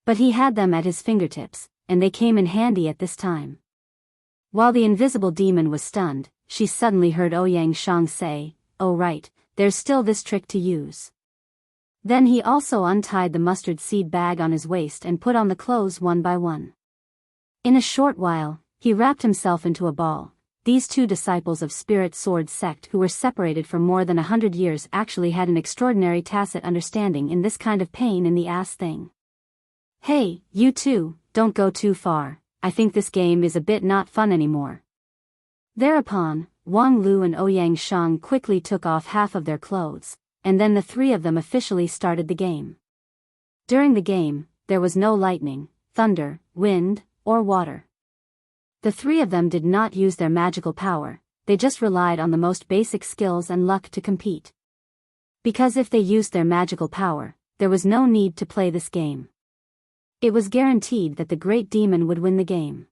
A: But he had them at his fingertips, and they came in handy at this time. While the invisible demon was stunned, she suddenly heard Ouyang Shang say, "Oh right, there's still this trick to use." Then he also untied the mustard seed bag on his waist and put on the clothes one by one. In a short while, he wrapped himself into a ball. These 2 disciples of Spirit Sword sect who were separated for more than 100 years actually had an extraordinary tacit understanding in this kind of pain in the ass thing. Hey, you 2, don't go too far, I think this game is a bit not fun anymore. Thereupon, Wang Lu and Ouyang Shang quickly took off half of their clothes, and then the 3 of them officially started the game. During the game, there was no lightning, thunder, wind, or water. The 3 of them did not use their magical power, they just relied on the most basic skills and luck to compete. Because if they used their magical power, there was no need to play this game. It was guaranteed that the great demon would win the game.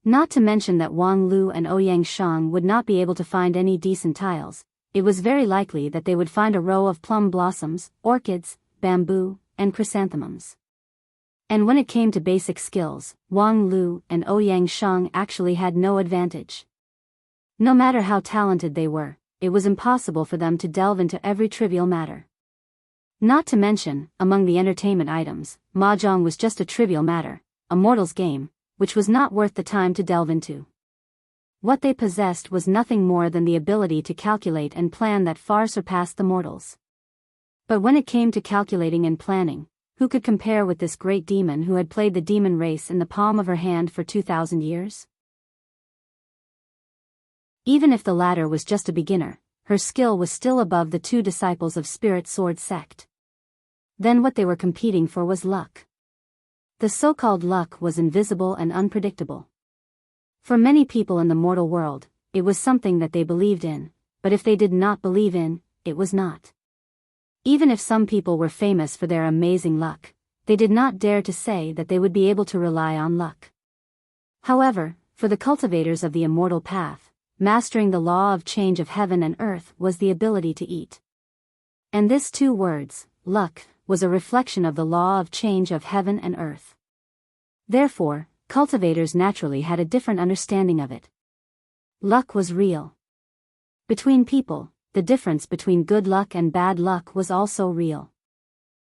A: Not to mention that Wang Lu and Ouyang Shang would not be able to find any decent tiles. It was very likely that they would find a row of plum blossoms, orchids, bamboo, and chrysanthemums. And when it came to basic skills, Wang Lu and Ouyang Shang actually had no advantage. No matter how talented they were, it was impossible for them to delve into every trivial matter. Not to mention, among the entertainment items, mahjong was just a trivial matter, a mortal's game, which was not worth the time to delve into. What they possessed was nothing more than the ability to calculate and plan that far surpassed the mortals. But when it came to calculating and planning, who could compare with this great demon who had played the demon race in the palm of her hand for 2,000 years? Even if the latter was just a beginner, her skill was still above the two disciples of Spirit Sword sect. Then what they were competing for was luck. The so-called luck was invisible and unpredictable. For many people in the mortal world, it was something that they believed in, but if they did not believe in, it was not. Even if some people were famous for their amazing luck, they did not dare to say that they would be able to rely on luck. However, for the cultivators of the immortal path, mastering the law of change of heaven and earth was the ability to eat. And this two words, luck, was a reflection of the law of change of heaven and earth. Therefore, cultivators naturally had a different understanding of it. Luck was real. Between people, the difference between good luck and bad luck was also real.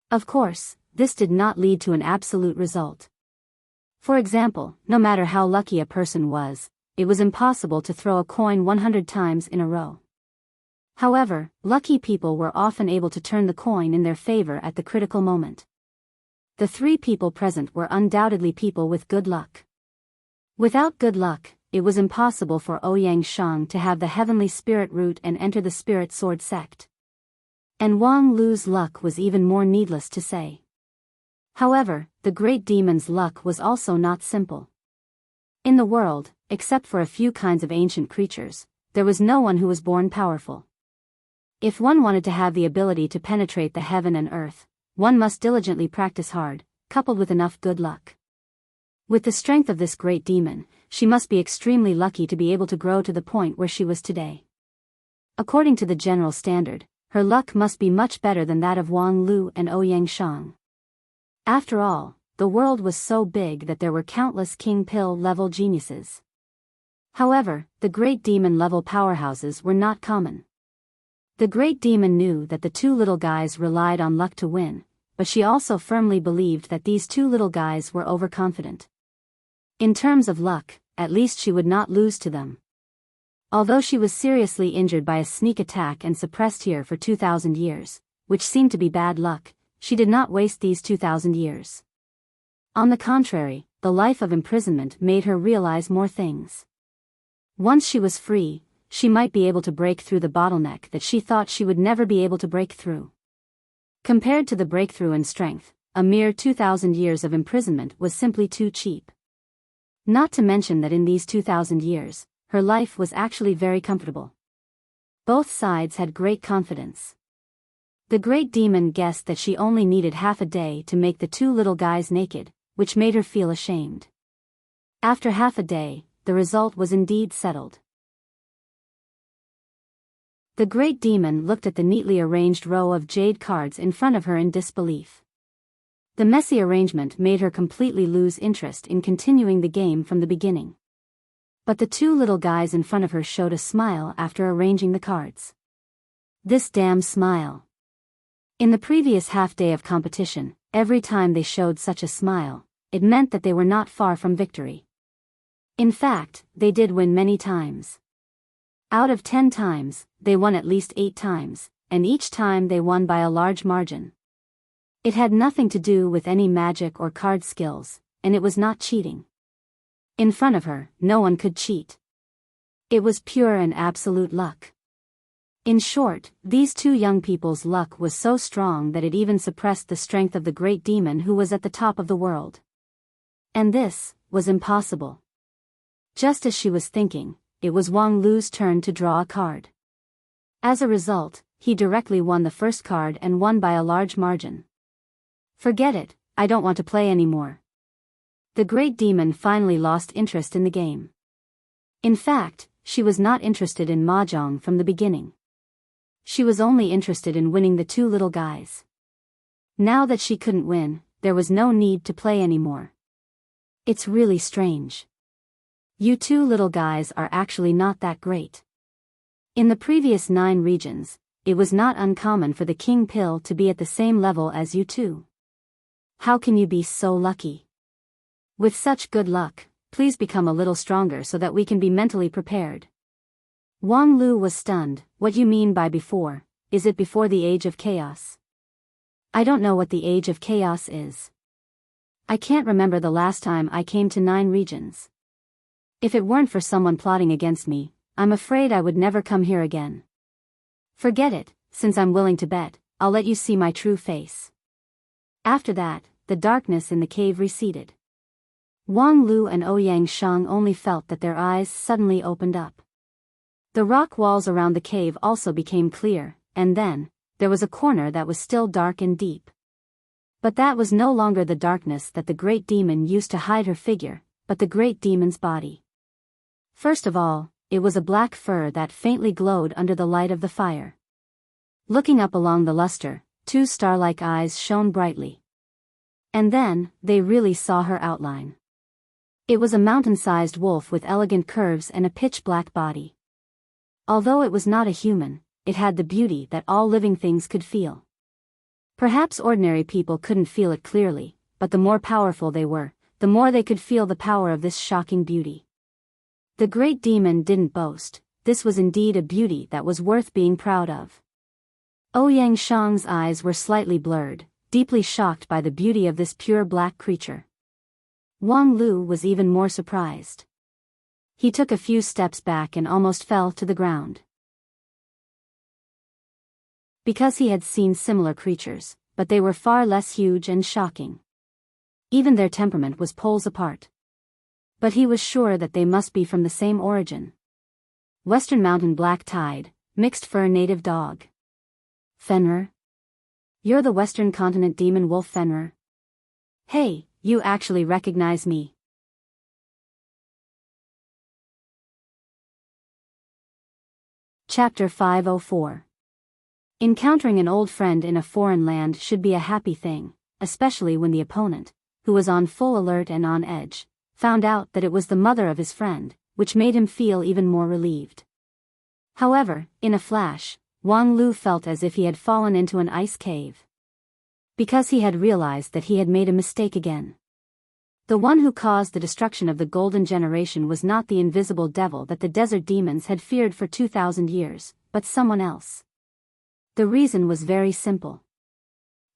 A: Of course, this did not lead to an absolute result. For example, no matter how lucky a person was, it was impossible to throw a coin 100 times in a row. However, lucky people were often able to turn the coin in their favor at the critical moment. The three people present were undoubtedly people with good luck. Without good luck, it was impossible for Ouyang Shang to have the heavenly spirit root and enter the Spirit Sword sect. And Wang Lu's luck was even more needless to say. However, the great demon's luck was also not simple. In the world, except for a few kinds of ancient creatures, there was no one who was born powerful. If one wanted to have the ability to penetrate the heaven and earth, one must diligently practice hard, coupled with enough good luck. With the strength of this great demon, she must be extremely lucky to be able to grow to the point where she was today. According to the general standard, her luck must be much better than that of Wang Lu and Ouyang Shang. After all, the world was so big that there were countless King Pill-level geniuses. However, the great demon-level powerhouses were not common. The great demon knew that the two little guys relied on luck to win, but she also firmly believed that these two little guys were overconfident. In terms of luck, at least she would not lose to them. Although she was seriously injured by a sneak attack and suppressed here for 2,000 years, which seemed to be bad luck, she did not waste these 2,000 years. On the contrary, the life of imprisonment made her realize more things. Once she was free, she might be able to break through the bottleneck that she thought she would never be able to break through. Compared to the breakthrough in strength, a mere 2,000 years of imprisonment was simply too cheap. Not to mention that in these 2,000 years, her life was actually very comfortable. Both sides had great confidence. The great demon guessed that she only needed half a day to make the two little guys naked, which made her feel ashamed. After half a day, the result was indeed settled. The great demon looked at the neatly arranged row of jade cards in front of her in disbelief. The messy arrangement made her completely lose interest in continuing the game from the beginning. But the two little guys in front of her showed a smile after arranging the cards. This damn smile. In the previous half-day of competition, every time they showed such a smile, it meant that they were not far from victory. In fact, they did win many times. Out of 10 times, they won at least 8 times, and each time they won by a large margin. It had nothing to do with any magic or card skills, and it was not cheating. In front of her, no one could cheat. It was pure and absolute luck. In short, these two young people's luck was so strong that it even suppressed the strength of the great demon who was at the top of the world. And this was impossible. Just as she was thinking, it was Wang Lu's turn to draw a card. As a result, he directly won the first card and won by a large margin. Forget it, I don't want to play anymore. The great demon finally lost interest in the game. In fact, she was not interested in mahjong from the beginning. She was only interested in winning the two little guys. Now that she couldn't win, there was no need to play anymore. It's really strange. You two little guys are actually not that great. In the previous 9 regions, it was not uncommon for the king pill to be at the same level as you two. How can you be so lucky? With such good luck, please become a little stronger so that we can be mentally prepared. Wang Lu was stunned. What you mean by before? Is it before the age of chaos? I don't know what the age of chaos is. I can't remember the last time I came to 9 regions. If it weren't for someone plotting against me, I'm afraid I would never come here again. Forget it, since I'm willing to bet, I'll let you see my true face. After that, the darkness in the cave receded. Wang Lu and Ouyang Shang only felt that their eyes suddenly opened up. The rock walls around the cave also became clear, and then, there was a corner that was still dark and deep. But that was no longer the darkness that the great demon used to hide her figure, but the great demon's body. First of all, it was a black fur that faintly glowed under the light of the fire. Looking up along the luster, 2 star-like eyes shone brightly. And then, they really saw her outline. It was a mountain-sized wolf with elegant curves and a pitch-black body. Although it was not a human, it had the beauty that all living things could feel. Perhaps ordinary people couldn't feel it clearly, but the more powerful they were, the more they could feel the power of this shocking beauty. The great demon didn't boast. This was indeed a beauty that was worth being proud of. Ouyang Shang's eyes were slightly blurred, deeply shocked by the beauty of this pure black creature. Wang Lu was even more surprised. He took a few steps back and almost fell to the ground. Because he had seen similar creatures, but they were far less huge and shocking. Even their temperament was poles apart. But he was sure that they must be from the same origin. Western Mountain Black Tide, Mixed Fur Native Dog. Fenrir? You're the Western Continent Demon Wolf Fenrir? Hey, you actually recognize me. Chapter 504. Encountering an old friend in a foreign land should be a happy thing, especially when the opponent, who was on full alert and on edge, found out that it was the mother of his friend, which made him feel even more relieved. However, in a flash, Wang Lu felt as if he had fallen into an ice cave. Because he had realized that he had made a mistake again. The one who caused the destruction of the Golden Generation was not the invisible devil that the desert demons had feared for 2,000 years, but someone else. The reason was very simple.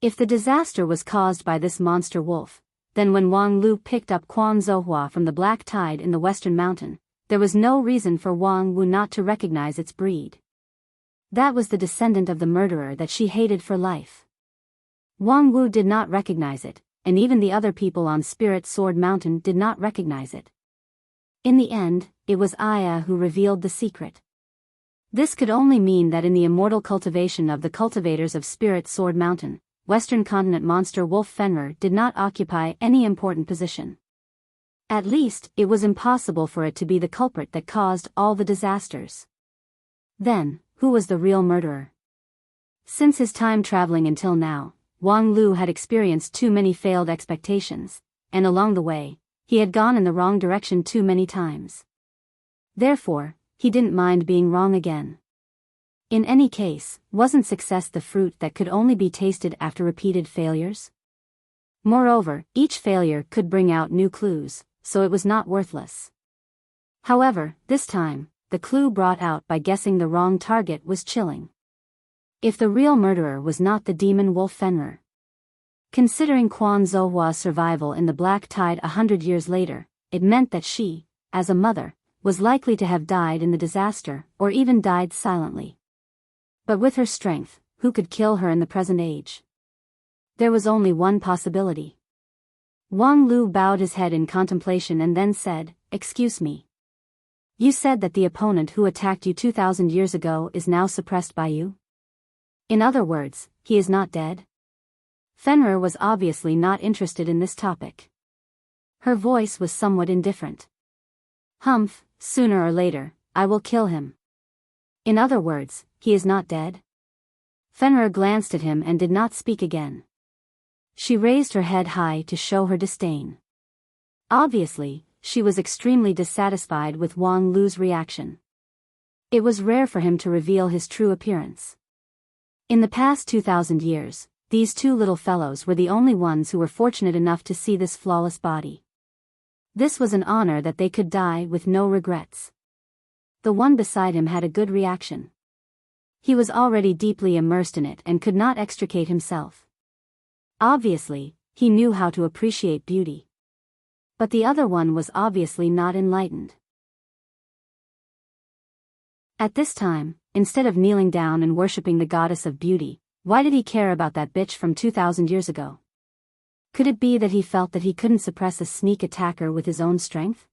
A: If the disaster was caused by this monster wolf, then when Wang Lu picked up Quan Zhuhua from the Black Tide in the Western Mountain, there was no reason for Wang Wu not to recognize its breed. That was the descendant of the murderer that she hated for life. Wang Wu did not recognize it, and even the other people on Spirit Sword Mountain did not recognize it. In the end, it was Aya who revealed the secret. This could only mean that in the immortal cultivation of the cultivators of Spirit Sword Mountain, Western Continent monster Wolf Fenrir did not occupy any important position. At least, it was impossible for it to be the culprit that caused all the disasters. Then, who was the real murderer? Since his time traveling until now, Wang Lu had experienced too many failed expectations, and along the way, he had gone in the wrong direction too many times. Therefore, he didn't mind being wrong again. In any case, wasn't success the fruit that could only be tasted after repeated failures? Moreover, each failure could bring out new clues, so it was not worthless. However, this time, the clue brought out by guessing the wrong target was chilling. If the real murderer was not the demon wolf Fenrir. Considering Quan Zhuhua's survival in the Black Tide 100 years later, it meant that she, as a mother, was likely to have died in the disaster, or even died silently. But with her strength, who could kill her in the present age? There was only one possibility. Wang Lu bowed his head in contemplation and then said, "Excuse me. You said that the opponent who attacked you 2,000 years ago is now suppressed by you? In other words, he is not dead?" Fenrir was obviously not interested in this topic. Her voice was somewhat indifferent. "Humph, sooner or later, I will kill him. In other words, he is not dead?" Fenrir glanced at him and did not speak again. She raised her head high to show her disdain. Obviously, she was extremely dissatisfied with Wang Lu's reaction. It was rare for him to reveal his true appearance. In the past 2,000 years, these two little fellows were the only ones who were fortunate enough to see this flawless body. This was an honor that they could die with no regrets. The one beside him had a good reaction. He was already deeply immersed in it and could not extricate himself. Obviously, he knew how to appreciate beauty. But the other one was obviously not enlightened. At this time, instead of kneeling down and worshipping the goddess of beauty, why did he care about that bitch from 2,000 years ago? Could it be that he felt that he couldn't suppress a sneak attacker with his own strength?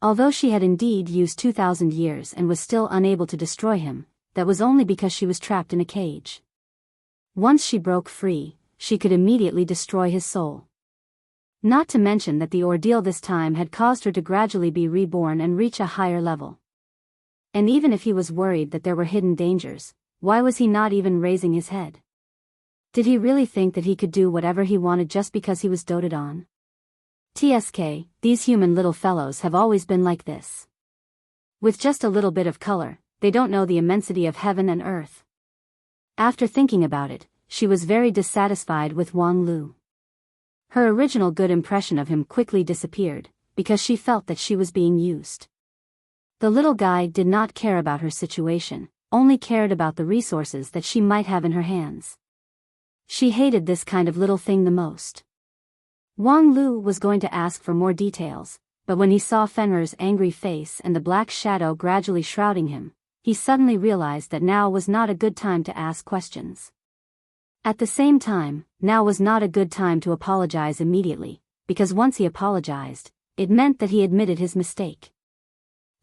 A: Although she had indeed used 2,000 years and was still unable to destroy him, that was only because she was trapped in a cage. Once she broke free, she could immediately destroy his soul. Not to mention that the ordeal this time had caused her to gradually be reborn and reach a higher level. And even if he was worried that there were hidden dangers, why was he not even raising his head? Did he really think that he could do whatever he wanted just because he was doted on? TSK, these human little fellows have always been like this. With just a little bit of color, they don't know the immensity of heaven and earth. After thinking about it, she was very dissatisfied with Wang Lu. Her original good impression of him quickly disappeared, because she felt that she was being used. The little guy did not care about her situation, only cared about the resources that she might have in her hands. She hated this kind of little thing the most. Wang Lu was going to ask for more details, but when he saw Fenrir's angry face and the black shadow gradually shrouding him, he suddenly realized that now was not a good time to ask questions. At the same time, now was not a good time to apologize immediately, because once he apologized, it meant that he admitted his mistake.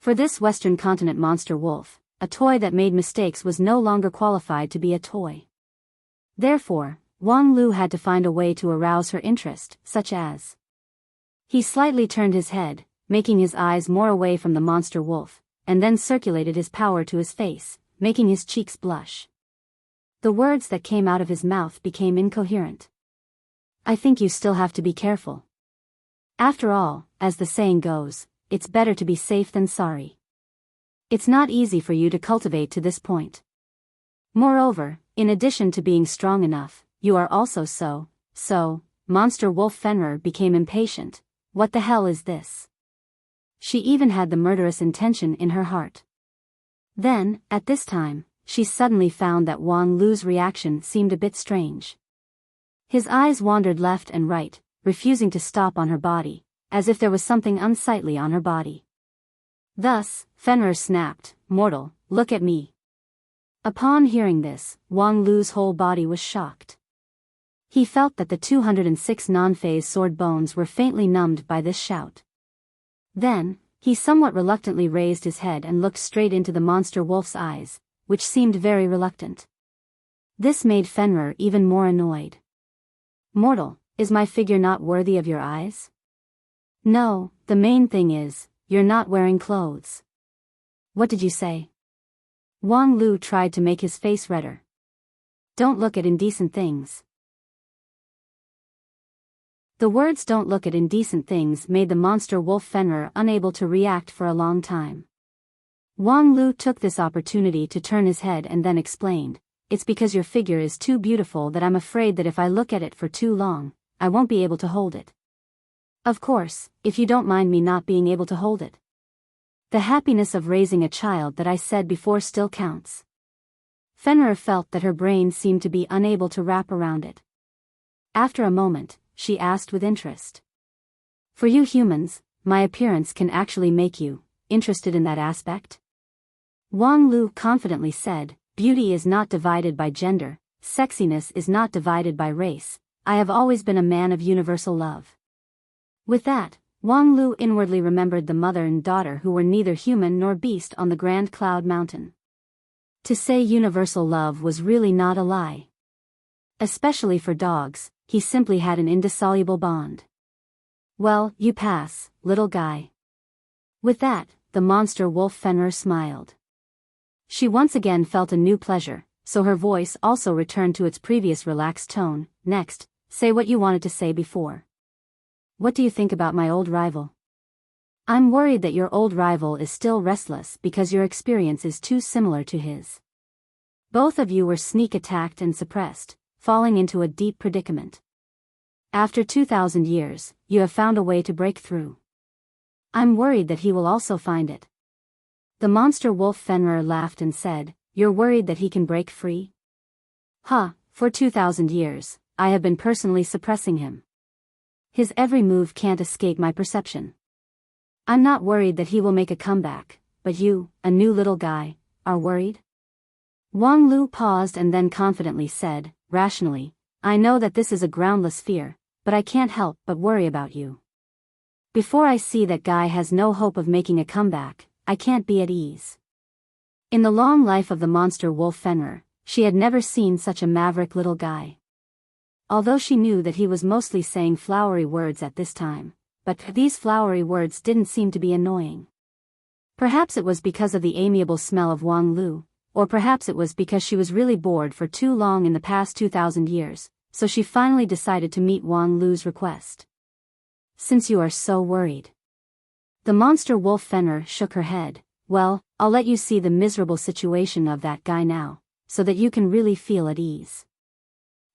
A: For this Western continent monster wolf, a toy that made mistakes was no longer qualified to be a toy. Therefore, Wang Lu had to find a way to arouse her interest, such as. He slightly turned his head, making his eyes more away from the monster wolf, and then circulated his power to his face, making his cheeks blush. The words that came out of his mouth became incoherent. I think you still have to be careful. After all, as the saying goes, it's better to be safe than sorry. It's not easy for you to cultivate to this point. Moreover, in addition to being strong enough, you are also so, Monster Wolf Fenrir became impatient. What the hell is this? She even had the murderous intention in her heart. Then, at this time, she suddenly found that Wang Lu's reaction seemed a bit strange. His eyes wandered left and right, refusing to stop on her body, as if there was something unsightly on her body. Thus, Fenrir snapped, "Mortal, look at me." Upon hearing this, Wang Lu's whole body was shocked. He felt that the 206 non-phase sword bones were faintly numbed by this shout. Then, he somewhat reluctantly raised his head and looked straight into the monster wolf's eyes, which seemed very reluctant. This made Fenrir even more annoyed. "Mortal, is my figure not worthy of your eyes?" "No, the main thing is, you're not wearing clothes." "What did you say?" Wang Lu tried to make his face redder. "Don't look at indecent things." The words "don't look at indecent things" made the monster wolf Fenrir unable to react for a long time. Wang Lu took this opportunity to turn his head and then explained, "It's because your figure is too beautiful that I'm afraid that if I look at it for too long, I won't be able to hold it. Of course, if you don't mind me not being able to hold it. The happiness of raising a child that I said before still counts." Fenrir felt that her brain seemed to be unable to wrap around it. After a moment, she asked with interest. "For you humans, my appearance can actually make you interested in that aspect?" Wang Lu confidently said, "Beauty is not divided by gender, sexiness is not divided by race. I have always been a man of universal love." With that, Wang Lu inwardly remembered the mother and daughter who were neither human nor beast on the Grand Cloud Mountain. To say universal love was really not a lie. Especially for dogs, he simply had an indissoluble bond. "Well, you pass, little guy." With that, the monster wolf Fenrir smiled. She once again felt a new pleasure, so her voice also returned to its previous relaxed tone. "Next, say what you wanted to say before. What do you think about my old rival?" I'm worried that your old rival is still restless because your experience is too similar to his. Both of you were sneak attacked and suppressed, falling into a deep predicament. After 2,000 years, you have found a way to break through. I'm worried that he will also find it. The monster wolf Fenrir laughed and said, "You're worried that he can break free?" For 2,000 years, I have been personally suppressing him. His every move can't escape my perception. I'm not worried that he will make a comeback, but you, a new little guy, are worried? Wang Lu paused and then confidently said, rationally, I know that this is a groundless fear, but I can't help but worry about you. Before I see that guy has no hope of making a comeback, I can't be at ease. In the long life of the monster wolf Fenrir, she had never seen such a maverick little guy. Although she knew that he was mostly saying flowery words at this time, but these flowery words didn't seem to be annoying. Perhaps it was because of the amiable smell of Wang Lu, or perhaps it was because she was really bored for too long in the past 2,000 years, so she finally decided to meet Wang Lu's request. Since you are so worried. The monster wolf Fenrir shook her head. Well, I'll let you see the miserable situation of that guy now, so that you can really feel at ease.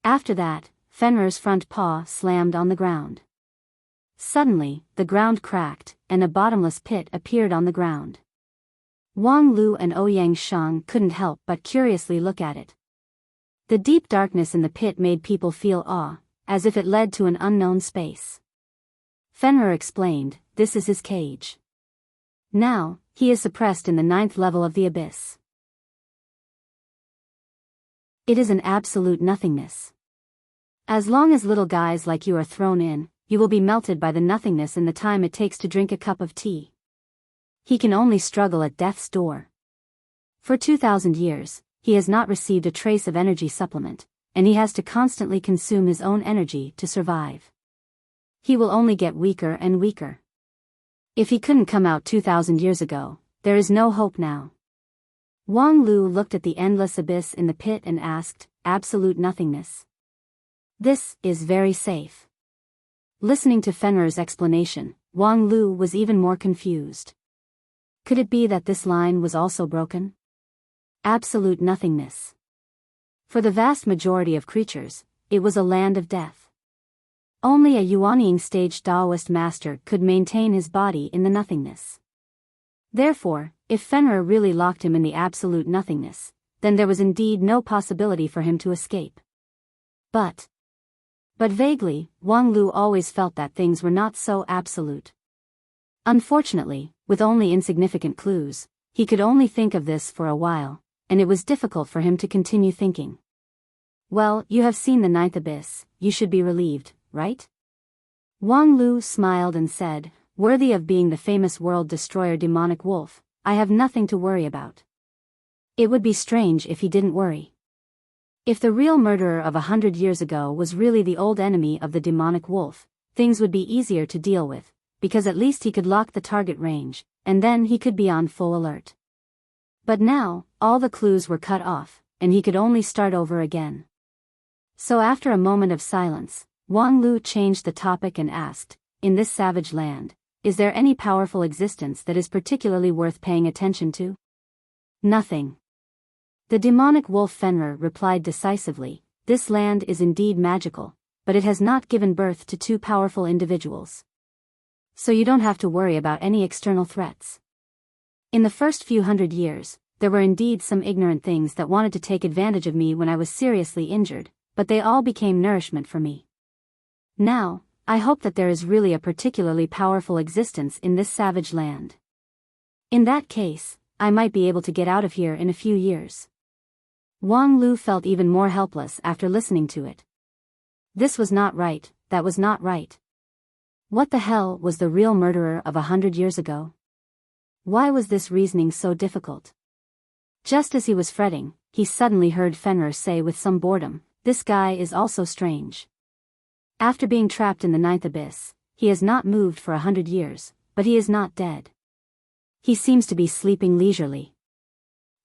A: After that, Fenrir's front paw slammed on the ground. Suddenly, the ground cracked, and a bottomless pit appeared on the ground. Wang Lu and Ouyang Shang couldn't help but curiously look at it. The deep darkness in the pit made people feel awe, as if it led to an unknown space. Fenrir explained, this is his cage. Now, he is suppressed in the 9th level of the abyss. It is an absolute nothingness. As long as little guys like you are thrown in, you will be melted by the nothingness in the time it takes to drink a cup of tea. He can only struggle at death's door. For 2,000 years, he has not received a trace of energy supplement, and he has to constantly consume his own energy to survive. He will only get weaker and weaker. If he couldn't come out 2,000 years ago, there is no hope now. Wang Lu looked at the endless abyss in the pit and asked, absolute nothingness. This is very safe. Listening to Fenrir's explanation, Wang Lu was even more confused. Could it be that this line was also broken? Absolute nothingness. For the vast majority of creatures, it was a land of death. Only a Yuanying stage Taoist master could maintain his body in the nothingness. Therefore, if Fenrir really locked him in the absolute nothingness, then there was indeed no possibility for him to escape. But vaguely, Wang Lu always felt that things were not so absolute. Unfortunately, with only insignificant clues, he could only think of this for a while, and it was difficult for him to continue thinking. Well, you have seen the 9th abyss, you should be relieved, right? Wang Lu smiled and said, worthy of being the famous world destroyer demonic wolf, I have nothing to worry about. It would be strange if he didn't worry. If the real murderer of 100 years ago was really the old enemy of the demonic wolf, things would be easier to deal with, because at least he could lock the target range, and then he could be on full alert. But now, all the clues were cut off, and he could only start over again. So after a moment of silence, Wang Lu changed the topic and asked, in this savage land, is there any powerful existence that is particularly worth paying attention to? Nothing. The demonic wolf Fenrir replied decisively, this land is indeed magical, but it has not given birth to two powerful individuals. So you don't have to worry about any external threats. In the first few hundred years, there were indeed some ignorant things that wanted to take advantage of me when I was seriously injured, but they all became nourishment for me. Now, I hope that there is really a particularly powerful existence in this savage land. In that case, I might be able to get out of here in a few years. Wang Lu felt even more helpless after listening to it. This was not right, that was not right. What the hell was the real murderer of 100 years ago? Why was this reasoning so difficult? Just as he was fretting, he suddenly heard Fenrir say with some boredom, this guy is also strange. After being trapped in the 9th abyss, he has not moved for 100 years, but he is not dead. He seems to be sleeping leisurely.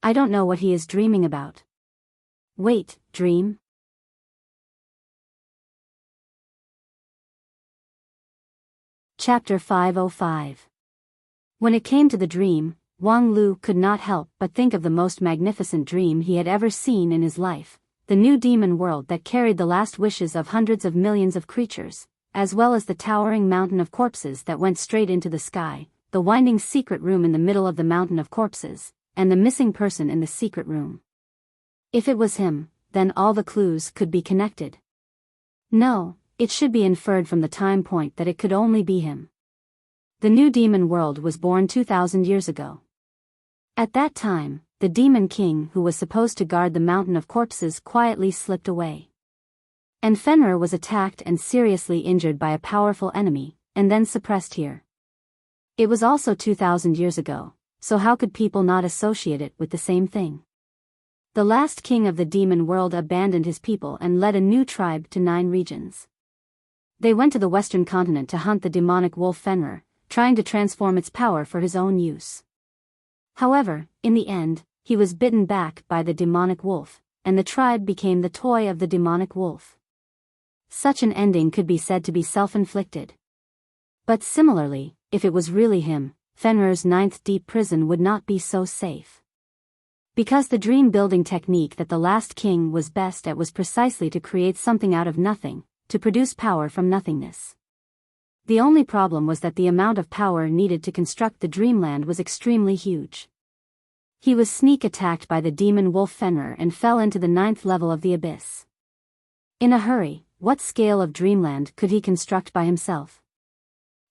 A: I don't know what he is dreaming about. Wait, dream? Chapter 505. When it came to the dream, Wang Lu could not help but think of the most magnificent dream he had ever seen in his life, the new demon world that carried the last wishes of hundreds of millions of creatures, as well as the towering mountain of corpses that went straight into the sky, the winding secret room in the middle of the mountain of corpses, and the missing person in the secret room. If it was him, then all the clues could be connected. No, it should be inferred from the time point that it could only be him. The new demon world was born 2,000 years ago. At that time, the demon king who was supposed to guard the mountain of corpses quietly slipped away. And Fenrir was attacked and seriously injured by a powerful enemy, and then suppressed here. It was also 2,000 years ago, so how could people not associate it with the same thing? The last king of the demon world abandoned his people and led a new tribe to 9 regions. They went to the western continent to hunt the demonic wolf Fenrir, trying to transform its power for his own use. However, in the end, he was bitten back by the demonic wolf, and the tribe became the toy of the demonic wolf. Such an ending could be said to be self-inflicted. But similarly, if it was really him, Fenrir's 9th deep prison would not be so safe. Because the dream-building technique that the last king was best at was precisely to create something out of nothing, to produce power from nothingness. The only problem was that the amount of power needed to construct the dreamland was extremely huge. He was sneak attacked by the demon wolf Fenrir and fell into the 9th level of the abyss. In a hurry, what scale of dreamland could he construct by himself?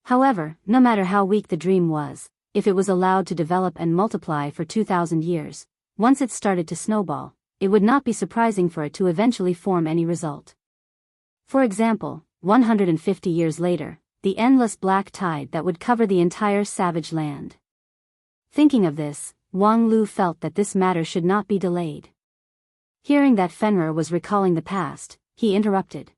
A: However, no matter how weak the dream was, if it was allowed to develop and multiply for 2,000 years, once it started to snowball, it would not be surprising for it to eventually form any result. For example, 150 years later, the endless black tide that would cover the entire savage land. Thinking of this, Wang Lu felt that this matter should not be delayed. Hearing that Fenrir was recalling the past, he interrupted.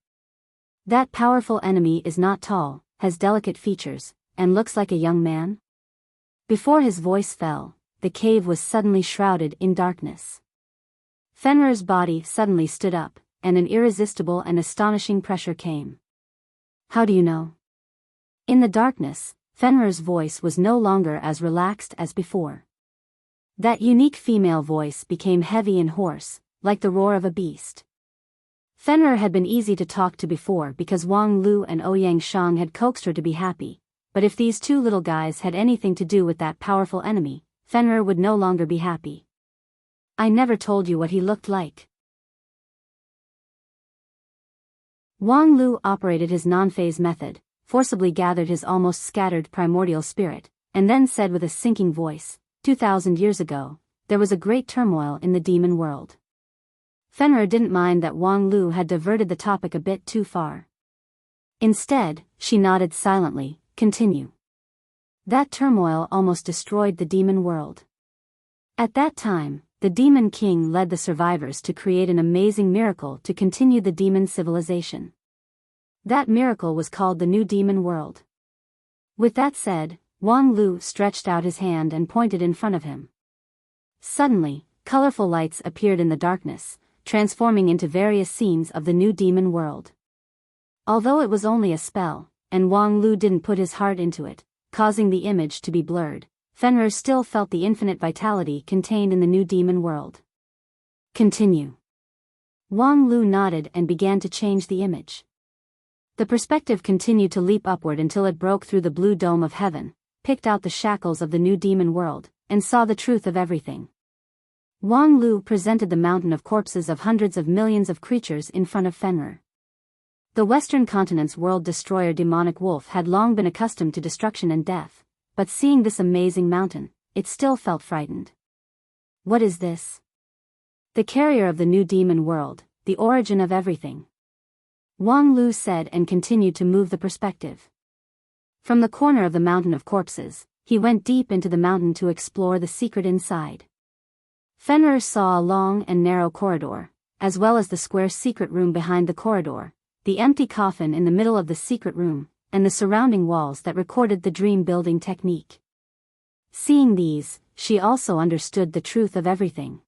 A: That powerful enemy is not tall, has delicate features, and looks like a young man? Before his voice fell, the cave was suddenly shrouded in darkness. Fenrir's body suddenly stood up, and an irresistible and astonishing pressure came. How do you know? In the darkness, Fenrir's voice was no longer as relaxed as before. That unique female voice became heavy and hoarse, like the roar of a beast. Fenrir had been easy to talk to before because Wang Lu and Ouyang Shang had coaxed her to be happy, but if these 2 little guys had anything to do with that powerful enemy, Fenrir would no longer be happy. I never told you what he looked like. Wang Lu operated his non-phase method, forcibly gathered his almost scattered primordial spirit, and then said with a sinking voice, 2,000 years ago, there was a great turmoil in the demon world. Fenrir didn't mind that Wang Lu had diverted the topic a bit too far. Instead, she nodded silently, continue. That turmoil almost destroyed the demon world. At that time, the demon king led the survivors to create an amazing miracle to continue the demon civilization. That miracle was called the New Demon World. With that said, Wang Lu stretched out his hand and pointed in front of him. Suddenly, colorful lights appeared in the darkness, transforming into various scenes of the New Demon World. Although it was only a spell, and Wang Lu didn't put his heart into it, causing the image to be blurred, Fenrir still felt the infinite vitality contained in the New Demon World. Continue. Wang Lu nodded and began to change the image. The perspective continued to leap upward until it broke through the blue dome of heaven, picked out the shackles of the new demon world, and saw the truth of everything. Wang Lu presented the mountain of corpses of hundreds of millions of creatures in front of Fenrir. The western continent's world destroyer demonic wolf had long been accustomed to destruction and death, but seeing this amazing mountain, it still felt frightened. What is this? The carrier of the new demon world, the origin of everything. Wang Lu said and continued to move the perspective. From the corner of the mountain of corpses, he went deep into the mountain to explore the secret inside. Fenrir saw a long and narrow corridor, as well as the square secret room behind the corridor, the empty coffin in the middle of the secret room, and the surrounding walls that recorded the dream-building technique. Seeing these, she also understood the truth of everything.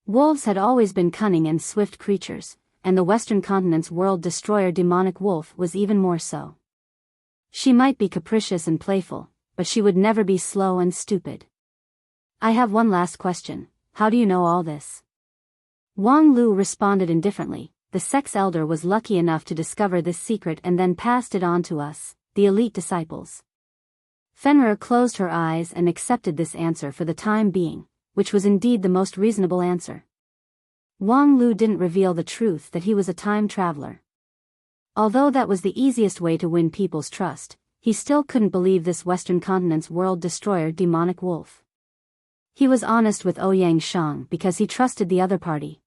A: Wolves had always been cunning and swift creatures, and the western continent's world destroyer demonic wolf was even more so. She might be capricious and playful, but she would never be slow and stupid. I have one last question. How do you know all this? Wang Lu responded indifferently. The sex elder was lucky enough to discover this secret and then passed it on to us, the elite disciples. Fenrir closed her eyes and accepted this answer for the time being, which was indeed the most reasonable answer. Wang Lu didn't reveal the truth that he was a time traveler. Although that was the easiest way to win people's trust, he still couldn't believe this Western continent's world destroyer demonic wolf. He was honest with Ouyang Shang because he trusted the other party.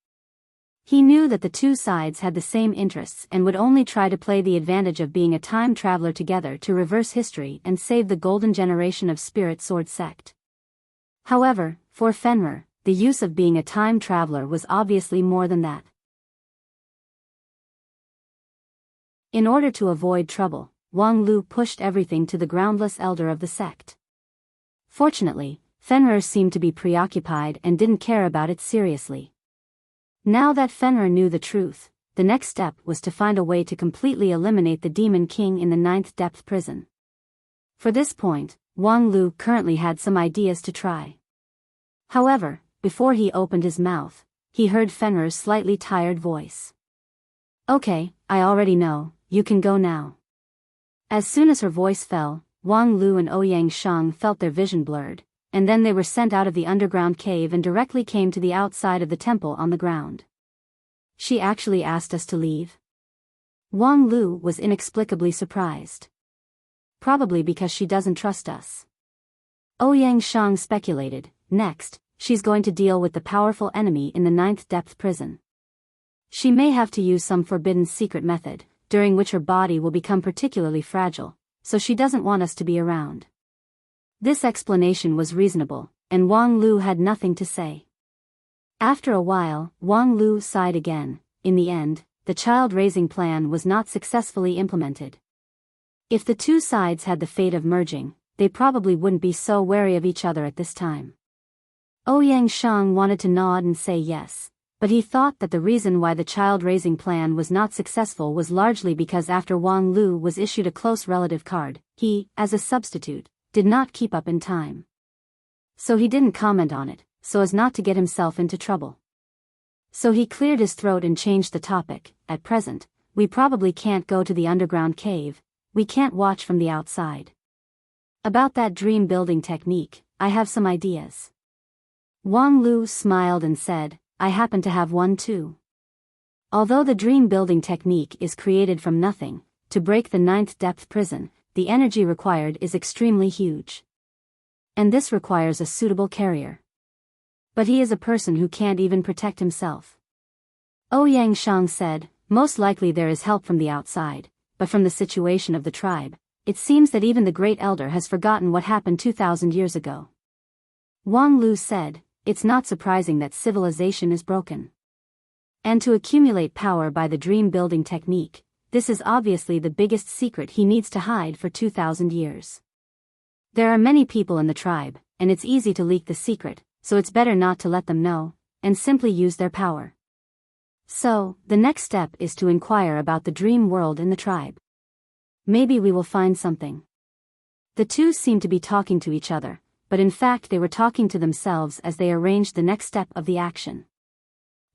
A: He knew that the two sides had the same interests and would only try to play the advantage of being a time traveler together to reverse history and save the golden generation of Spirit Sword sect. However, for Fenrir, the use of being a time traveler was obviously more than that. In order to avoid trouble, Wang Lu pushed everything to the groundless elder of the sect. Fortunately, Fenrir seemed to be preoccupied and didn't care about it seriously. Now that Fenrir knew the truth, the next step was to find a way to completely eliminate the Demon King in the 9th depth prison. For this point, Wang Lu currently had some ideas to try. However, before he opened his mouth, he heard Fenrir's slightly tired voice. "Okay, I already know, you can go now." As soon as her voice fell, Wang Lu and Ouyang Shang felt their vision blurred, and then they were sent out of the underground cave and directly came to the outside of the temple on the ground. She actually asked us to leave? Wang Lu was inexplicably surprised. Probably because she doesn't trust us. Ouyang Shang speculated. Next, she's going to deal with the powerful enemy in the 9th depth prison. She may have to use some forbidden secret method, during which her body will become particularly fragile, so she doesn't want us to be around. This explanation was reasonable, and Wang Lu had nothing to say. After a while, Wang Lu sighed again. In the end, the child-raising plan was not successfully implemented. If the two sides had the fate of merging, they probably wouldn't be so wary of each other at this time. Ouyang Shang wanted to nod and say yes, but he thought that the reason why the child-raising plan was not successful was largely because after Wang Lu was issued a close relative card, he, as a substitute, did not keep up in time. So he didn't comment on it, so as not to get himself into trouble. So he cleared his throat and changed the topic. At present, we probably can't go to the underground cave, we can't watch from the outside. About that dream building technique, I have some ideas. Wang Lu smiled and said, I happen to have one too. Although the dream building technique is created from nothing, to break the 9th depth prison, the energy required is extremely huge. And this requires a suitable carrier. But he is a person who can't even protect himself. Ouyang Shang said, most likely there is help from the outside, but from the situation of the tribe, it seems that even the Great Elder has forgotten what happened 2,000 years ago. Wang Lu said, it's not surprising that civilization is broken. And to accumulate power by the dream building technique, this is obviously the biggest secret he needs to hide for 2,000 years. There are many people in the tribe, and it's easy to leak the secret, so it's better not to let them know, and simply use their power. So, the next step is to inquire about the dream world in the tribe. Maybe we will find something. The two seemed to be talking to each other, but in fact they were talking to themselves as they arranged the next step of the action.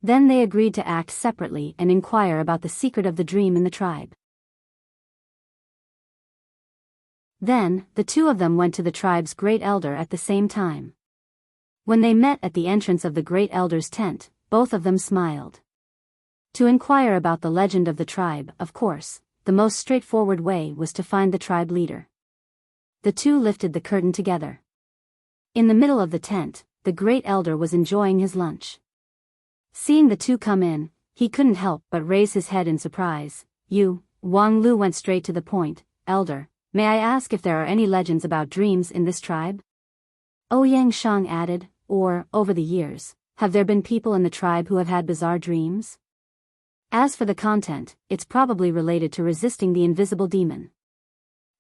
A: Then they agreed to act separately and inquire about the secret of the dream in the tribe. Then, the two of them went to the tribe's great elder at the same time. When they met at the entrance of the great elder's tent, both of them smiled. To inquire about the legend of the tribe, of course, the most straightforward way was to find the tribe leader. The two lifted the curtain together. In the middle of the tent, the great elder was enjoying his lunch. Seeing the two come in, he couldn't help but raise his head in surprise. Wang Lu went straight to the point. Elder, may I ask if there are any legends about dreams in this tribe? Ouyang Shang added, or, over the years, have there been people in the tribe who have had bizarre dreams? As for the content, it's probably related to resisting the invisible demon.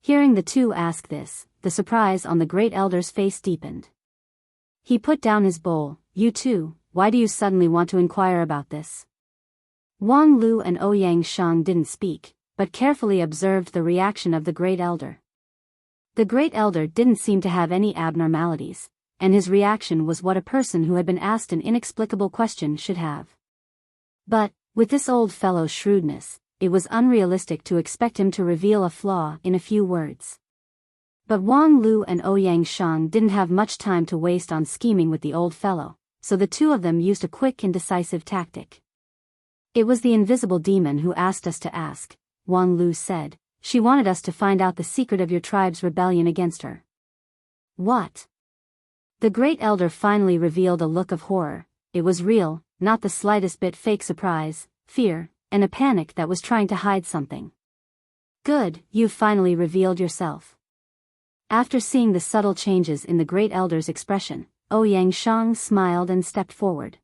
A: Hearing the two ask this, the surprise on the great elder's face deepened. He put down his bowl. You two, why do you suddenly want to inquire about this? Wang Lu and Ouyang Shang didn't speak, but carefully observed the reaction of the great elder. The Great Elder didn't seem to have any abnormalities, and his reaction was what a person who had been asked an inexplicable question should have. But, with this old fellow's shrewdness, it was unrealistic to expect him to reveal a flaw in a few words. But Wang Lu and Ouyang Shang didn't have much time to waste on scheming with the old fellow, so the two of them used a quick and decisive tactic. "It was the invisible demon who asked us to ask," Wang Lu said. "She wanted us to find out the secret of your tribe's rebellion against her." "What?" The Great Elder finally revealed a look of horror. It was real, not the slightest bit fake surprise, fear, and a panic that was trying to hide something. "Good, you've finally revealed yourself." After seeing the subtle changes in the Great Elder's expression, Ouyang Shang smiled and stepped forward.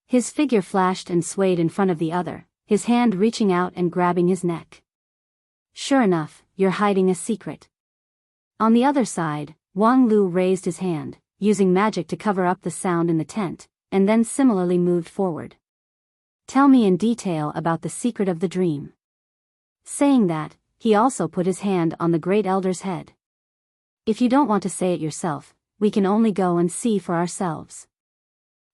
A: His figure flashed and swayed in front of the other, his hand reaching out and grabbing his neck. "Sure enough, you're hiding a secret." On the other side, Wang Lu raised his hand, using magic to cover up the sound in the tent, and then similarly moved forward. "Tell me in detail about the secret of the dream." Saying that, he also put his hand on the Great Elder's head. "If you don't want to say it yourself, we can only go and see for ourselves."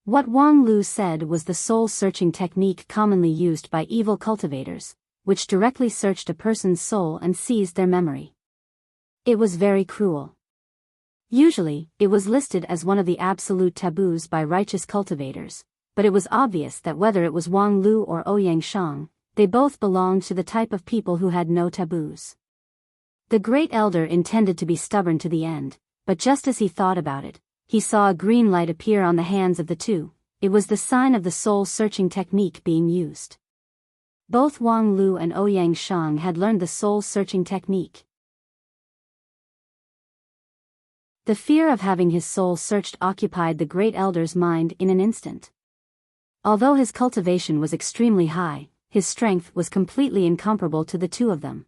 A: What Wang Lu said was the soul-searching technique commonly used by evil cultivators, which directly searched a person's soul and seized their memory. It was very cruel. Usually, it was listed as one of the absolute taboos by righteous cultivators, but it was obvious that whether it was Wang Lu or Ouyang Shang, they both belonged to the type of people who had no taboos. The Great Elder intended to be stubborn to the end, but just as he thought about it, he saw a green light appear on the hands of the two. It was the sign of the soul-searching technique being used. Both Wang Lu and Ouyang Shang had learned the soul-searching technique. The fear of having his soul searched occupied the Great Elder's mind in an instant. Although his cultivation was extremely high, his strength was completely incomparable to the two of them.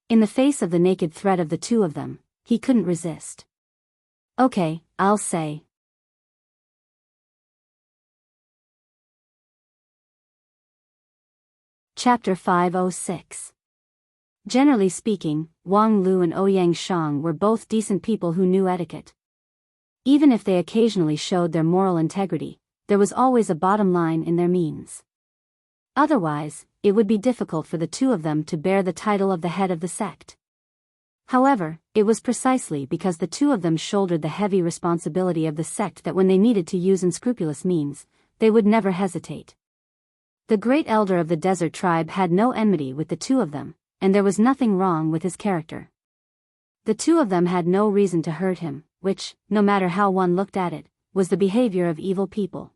A: In the face of the naked threat of the two of them, he couldn't resist. "Okay, I'll say." Chapter 506. Generally speaking, Wang Lu and Ouyang Shang were both decent people who knew etiquette. Even if they occasionally showed their moral integrity, there was always a bottom line in their means. Otherwise, it would be difficult for the two of them to bear the title of the head of the sect. However, it was precisely because the two of them shouldered the heavy responsibility of the sect that when they needed to use unscrupulous means, they would never hesitate. The Great Elder of the Desert Tribe had no enmity with the two of them, and there was nothing wrong with his character. The two of them had no reason to hurt him, which, no matter how one looked at it, was the behavior of evil people.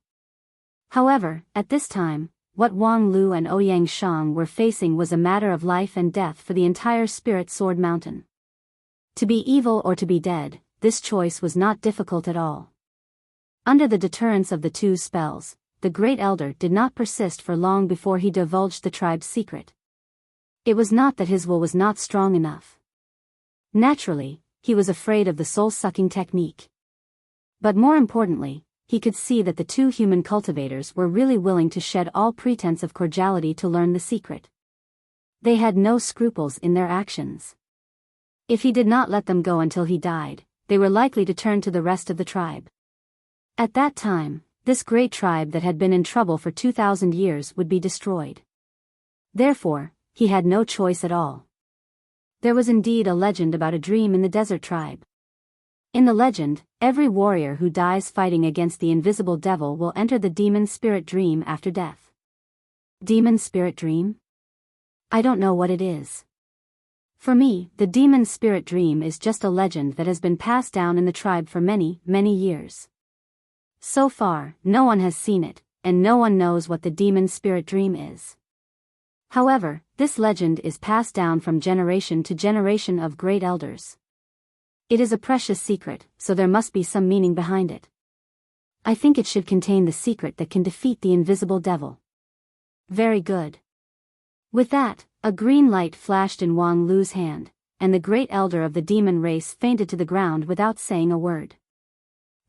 A: However, at this time, what Wang Lu and Ouyang Shang were facing was a matter of life and death for the entire Spirit Sword Mountain. To be evil or to be dead, this choice was not difficult at all. Under the deterrence of the two spells, the Great Elder did not persist for long before he divulged the tribe's secret. It was not that his will was not strong enough. Naturally, he was afraid of the soul-sucking technique. But more importantly, he could see that the two human cultivators were really willing to shed all pretense of cordiality to learn the secret. They had no scruples in their actions. If he did not let them go until he died, they were likely to turn to the rest of the tribe. At that time, this great tribe that had been in trouble for 2,000 years would be destroyed. Therefore, he had no choice at all. There was indeed a legend about a dream in the desert tribe. In the legend, every warrior who dies fighting against the invisible devil will enter the demon spirit dream after death. Demon spirit dream? I don't know what it is. For me, the demon spirit dream is just a legend that has been passed down in the tribe for many, many years. So far, no one has seen it, and no one knows what the demon spirit dream is. However, this legend is passed down from generation to generation of great elders. It is a precious secret, so there must be some meaning behind it. I think it should contain the secret that can defeat the invisible devil. Very good. With that, a green light flashed in Wang Lu's hand, and the great elder of the demon race fainted to the ground without saying a word.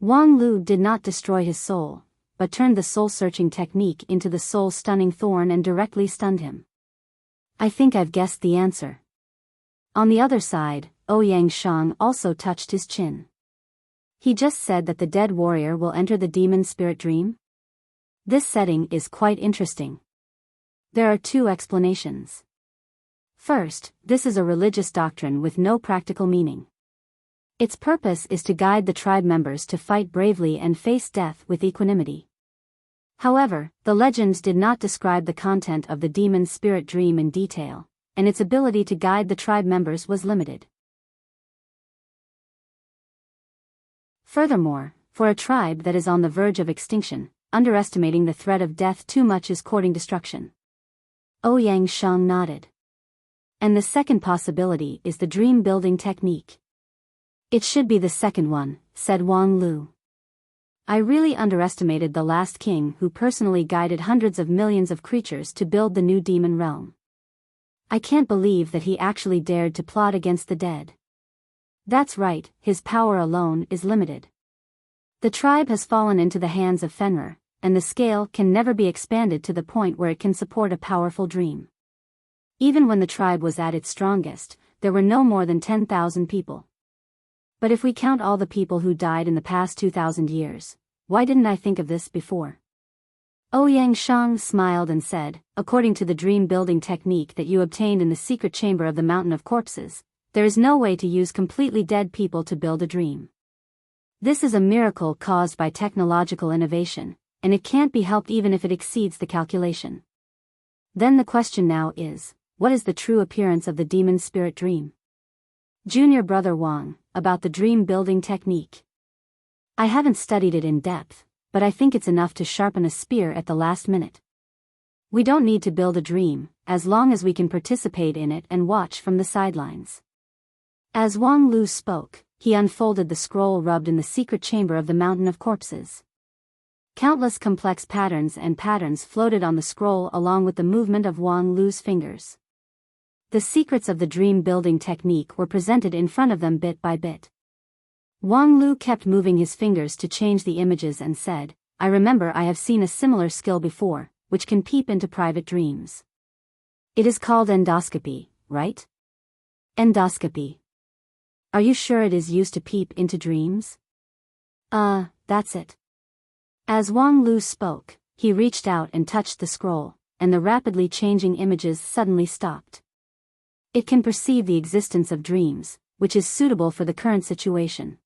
A: Wang Lu did not destroy his soul, but turned the soul-searching technique into the soul-stunning thorn and directly stunned him. I think I've guessed the answer. On the other side, Ouyang Shang also touched his chin. He just said that the dead warrior will enter the demon spirit dream? This setting is quite interesting. There are two explanations. First, this is a religious doctrine with no practical meaning. Its purpose is to guide the tribe members to fight bravely and face death with equanimity. However, the legends did not describe the content of the demon spirit dream in detail, and its ability to guide the tribe members was limited. Furthermore, for a tribe that is on the verge of extinction, underestimating the threat of death too much is courting destruction. Ouyang Shang nodded. And the second possibility is the dream-building technique. It should be the second one, said Wang Lu. I really underestimated the last king who personally guided hundreds of millions of creatures to build the new demon realm. I can't believe that he actually dared to plot against the dead. That's right, his power alone is limited. The tribe has fallen into the hands of Fenrir, and the scale can never be expanded to the point where it can support a powerful dream. Even when the tribe was at its strongest, there were no more than 10,000 people. But if we count all the people who died in the past 2,000 years, why didn't I think of this before? Ouyang Shang smiled and said, according to the dream-building technique that you obtained in the secret chamber of the Mountain of Corpses, there is no way to use completely dead people to build a dream. This is a miracle caused by technological innovation, and it can't be helped even if it exceeds the calculation. Then the question now is, what is the true appearance of the demon spirit dream? Junior brother Wang, about the dream-building technique. I haven't studied it in depth, but I think it's enough to sharpen a spear at the last minute. We don't need to build a dream, as long as we can participate in it and watch from the sidelines. As Wang Lu spoke, he unfolded the scroll rubbed in the secret chamber of the Mountain of Corpses. Countless complex patterns floated on the scroll along with the movement of Wang Lu's fingers. The secrets of the dream-building technique were presented in front of them bit by bit. Wang Lu kept moving his fingers to change the images and said, I remember I have seen a similar skill before, which can peep into private dreams. It is called endoscopy, right? Endoscopy. Are you sure it is used to peep into dreams? That's it. As Wang Lu spoke, he reached out and touched the scroll, and the rapidly changing images suddenly stopped. It can perceive the existence of dreams, which is suitable for the current situation.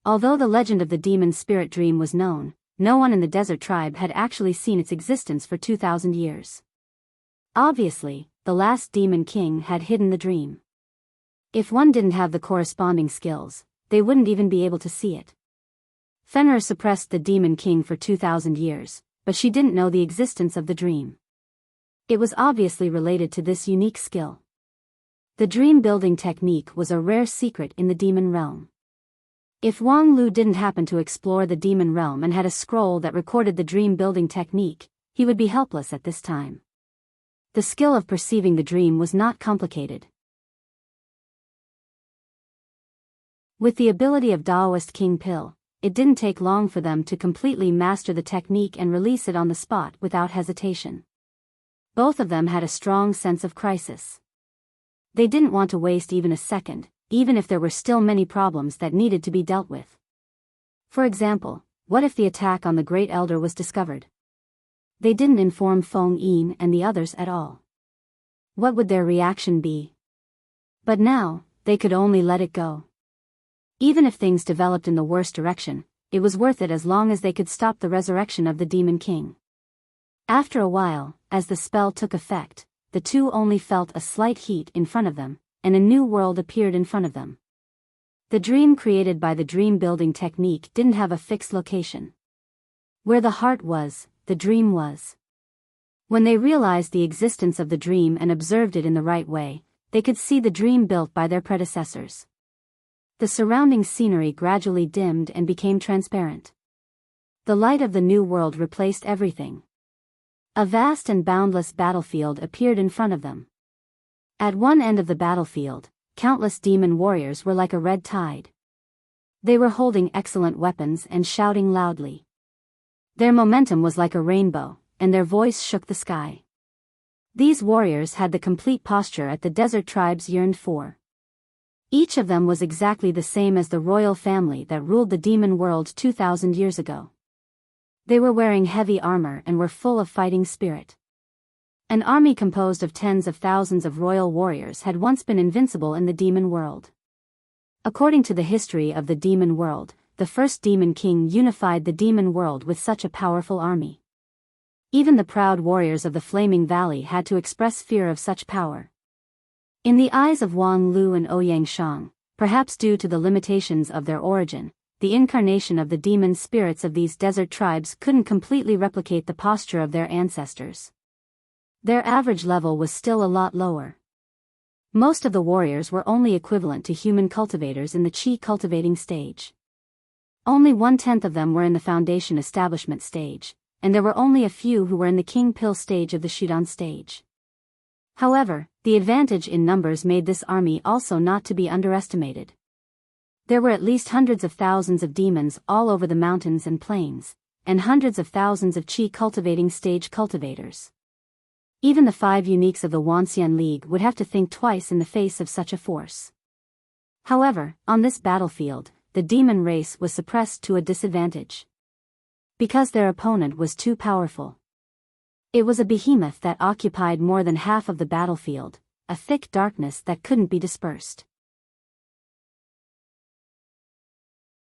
A: Although the legend of the demon spirit dream was known, no one in the desert tribe had actually seen its existence for 2,000 years. Obviously, the last demon king had hidden the dream. If one didn't have the corresponding skills, they wouldn't even be able to see it. Fenrir suppressed the demon king for 2,000 years, but she didn't know the existence of the dream. It was obviously related to this unique skill. The dream-building technique was a rare secret in the demon realm. If Wang Lu didn't happen to explore the demon realm and had a scroll that recorded the dream-building technique, he would be helpless at this time. The skill of perceiving the dream was not complicated. With the ability of Taoist King Pill, it didn't take long for them to completely master the technique and release it on the spot without hesitation. Both of them had a strong sense of crisis. They didn't want to waste even a second, even if there were still many problems that needed to be dealt with. For example, what if the attack on the Great Elder was discovered? They didn't inform Feng Yin and the others at all. What would their reaction be? But now, they could only let it go. Even if things developed in the worst direction, it was worth it as long as they could stop the resurrection of the Demon King. After a while, as the spell took effect, the two only felt a slight heat in front of them, and a new world appeared in front of them. The dream created by the dream-building technique didn't have a fixed location. Where the heart was, the dream was. When they realized the existence of the dream and observed it in the right way, they could see the dream built by their predecessors. The surrounding scenery gradually dimmed and became transparent. The light of the new world replaced everything. A vast and boundless battlefield appeared in front of them. At one end of the battlefield, countless demon warriors were like a red tide. They were holding excellent weapons and shouting loudly. Their momentum was like a rainbow, and their voice shook the sky. These warriors had the complete posture that the desert tribes yearned for. Each of them was exactly the same as the royal family that ruled the demon world 2,000 years ago. They were wearing heavy armor and were full of fighting spirit. An army composed of tens of thousands of royal warriors had once been invincible in the demon world. According to the history of the demon world, the first demon king unified the demon world with such a powerful army. Even the proud warriors of the Flaming Valley had to express fear of such power. In the eyes of Wang Lu and Ouyang Shang, perhaps due to the limitations of their origin, the incarnation of the demon spirits of these desert tribes couldn't completely replicate the posture of their ancestors. Their average level was still a lot lower. Most of the warriors were only equivalent to human cultivators in the qi cultivating stage. Only 1/10 of them were in the foundation establishment stage, and there were only a few who were in the king pill stage of the Shudan stage. However, the advantage in numbers made this army also not to be underestimated. There were at least hundreds of thousands of demons all over the mountains and plains, and hundreds of thousands of qi cultivating stage cultivators. Even the 5 uniques of the Wanxian League would have to think twice in the face of such a force. However, on this battlefield, the demon race was suppressed to a disadvantage. Because their opponent was too powerful. It was a behemoth that occupied more than half of the battlefield, a thick darkness that couldn't be dispersed.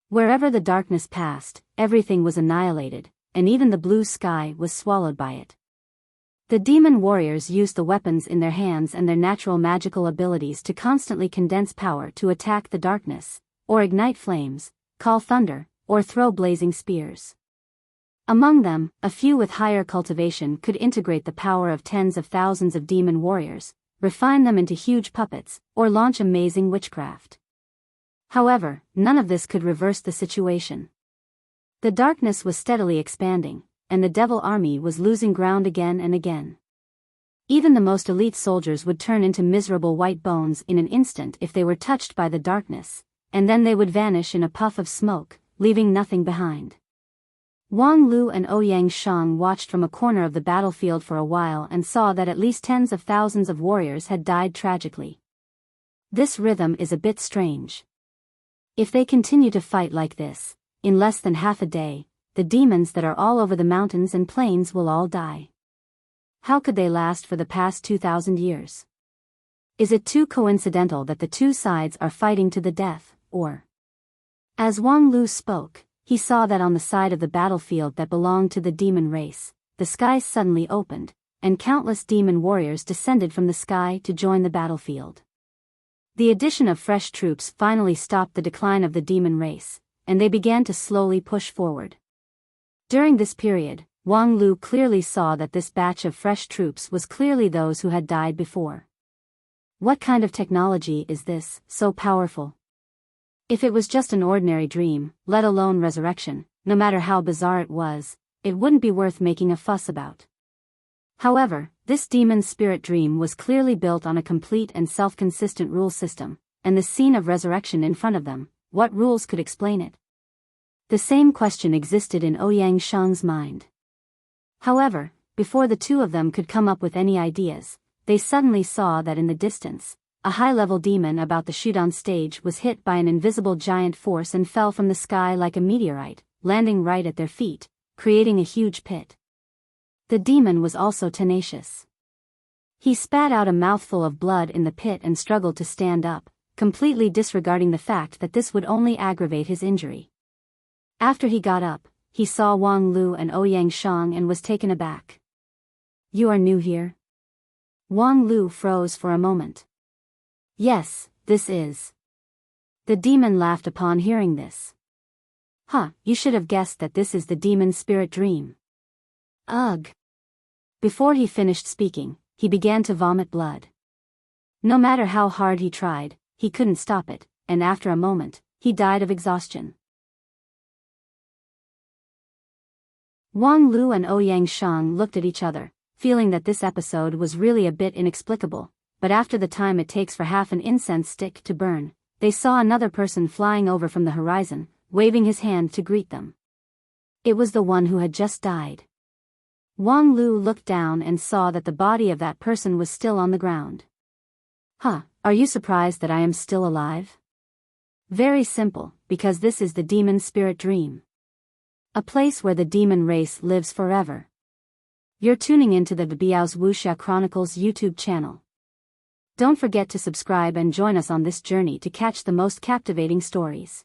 A: Wherever the darkness passed, everything was annihilated, and even the blue sky was swallowed by it. The demon warriors used the weapons in their hands and their natural magical abilities to constantly condense power to attack the darkness, or ignite flames, call thunder, or throw blazing spears. Among them, a few with higher cultivation could integrate the power of tens of thousands of demon warriors, refine them into huge puppets, or launch amazing witchcraft. However, none of this could reverse the situation. The darkness was steadily expanding, and the devil army was losing ground again and again. Even the most elite soldiers would turn into miserable white bones in an instant if they were touched by the darkness, and then they would vanish in a puff of smoke, leaving nothing behind. Wang Lu and Ouyang Shang watched from a corner of the battlefield for a while and saw that at least tens of thousands of warriors had died tragically. This rhythm is a bit strange. If they continue to fight like this, in less than half a day, the demons that are all over the mountains and plains will all die. How could they last for the past 2,000 years? Is it too coincidental that the two sides are fighting to the death, or? As Wang Lu spoke, he saw that on the side of the battlefield that belonged to the demon race, the skies suddenly opened, and countless demon warriors descended from the sky to join the battlefield. The addition of fresh troops finally stopped the decline of the demon race, and they began to slowly push forward. During this period, Wang Lu clearly saw that this batch of fresh troops was clearly those who had died before. What kind of technology is this, so powerful? If it was just an ordinary dream, let alone resurrection, no matter how bizarre it was, it wouldn't be worth making a fuss about. However, this demon spirit dream was clearly built on a complete and self-consistent rule system, and the scene of resurrection in front of them, what rules could explain it? The same question existed in Ouyang Shang's mind. However, before the two of them could come up with any ideas, they suddenly saw that in the distance, a high-level demon about the Shudan stage was hit by an invisible giant force and fell from the sky like a meteorite, landing right at their feet, creating a huge pit. The demon was also tenacious. He spat out a mouthful of blood in the pit and struggled to stand up, completely disregarding the fact that this would only aggravate his injury. After he got up, he saw Wang Lu and Ouyang Shang and was taken aback. "You are new here?" Wang Lu froze for a moment. "Yes, this is." The demon laughed upon hearing this. You should have guessed that this is the demon spirit dream." Ugh. Before he finished speaking, he began to vomit blood. No matter how hard he tried, he couldn't stop it, and after a moment, he died of exhaustion. Wang Lu and Ouyang Shang looked at each other, feeling that this episode was really a bit inexplicable, but after the time it takes for half an incense stick to burn, they saw another person flying over from the horizon, waving his hand to greet them. It was the one who had just died. Wang Lu looked down and saw that the body of that person was still on the ground. Are you surprised that I am still alive?" Very simple, because this is the demon spirit dream. A place where the demon race lives forever. You're tuning into the Biyao's Wuxia Chronicles YouTube channel. Don't forget to subscribe and join us on this journey to catch the most captivating stories.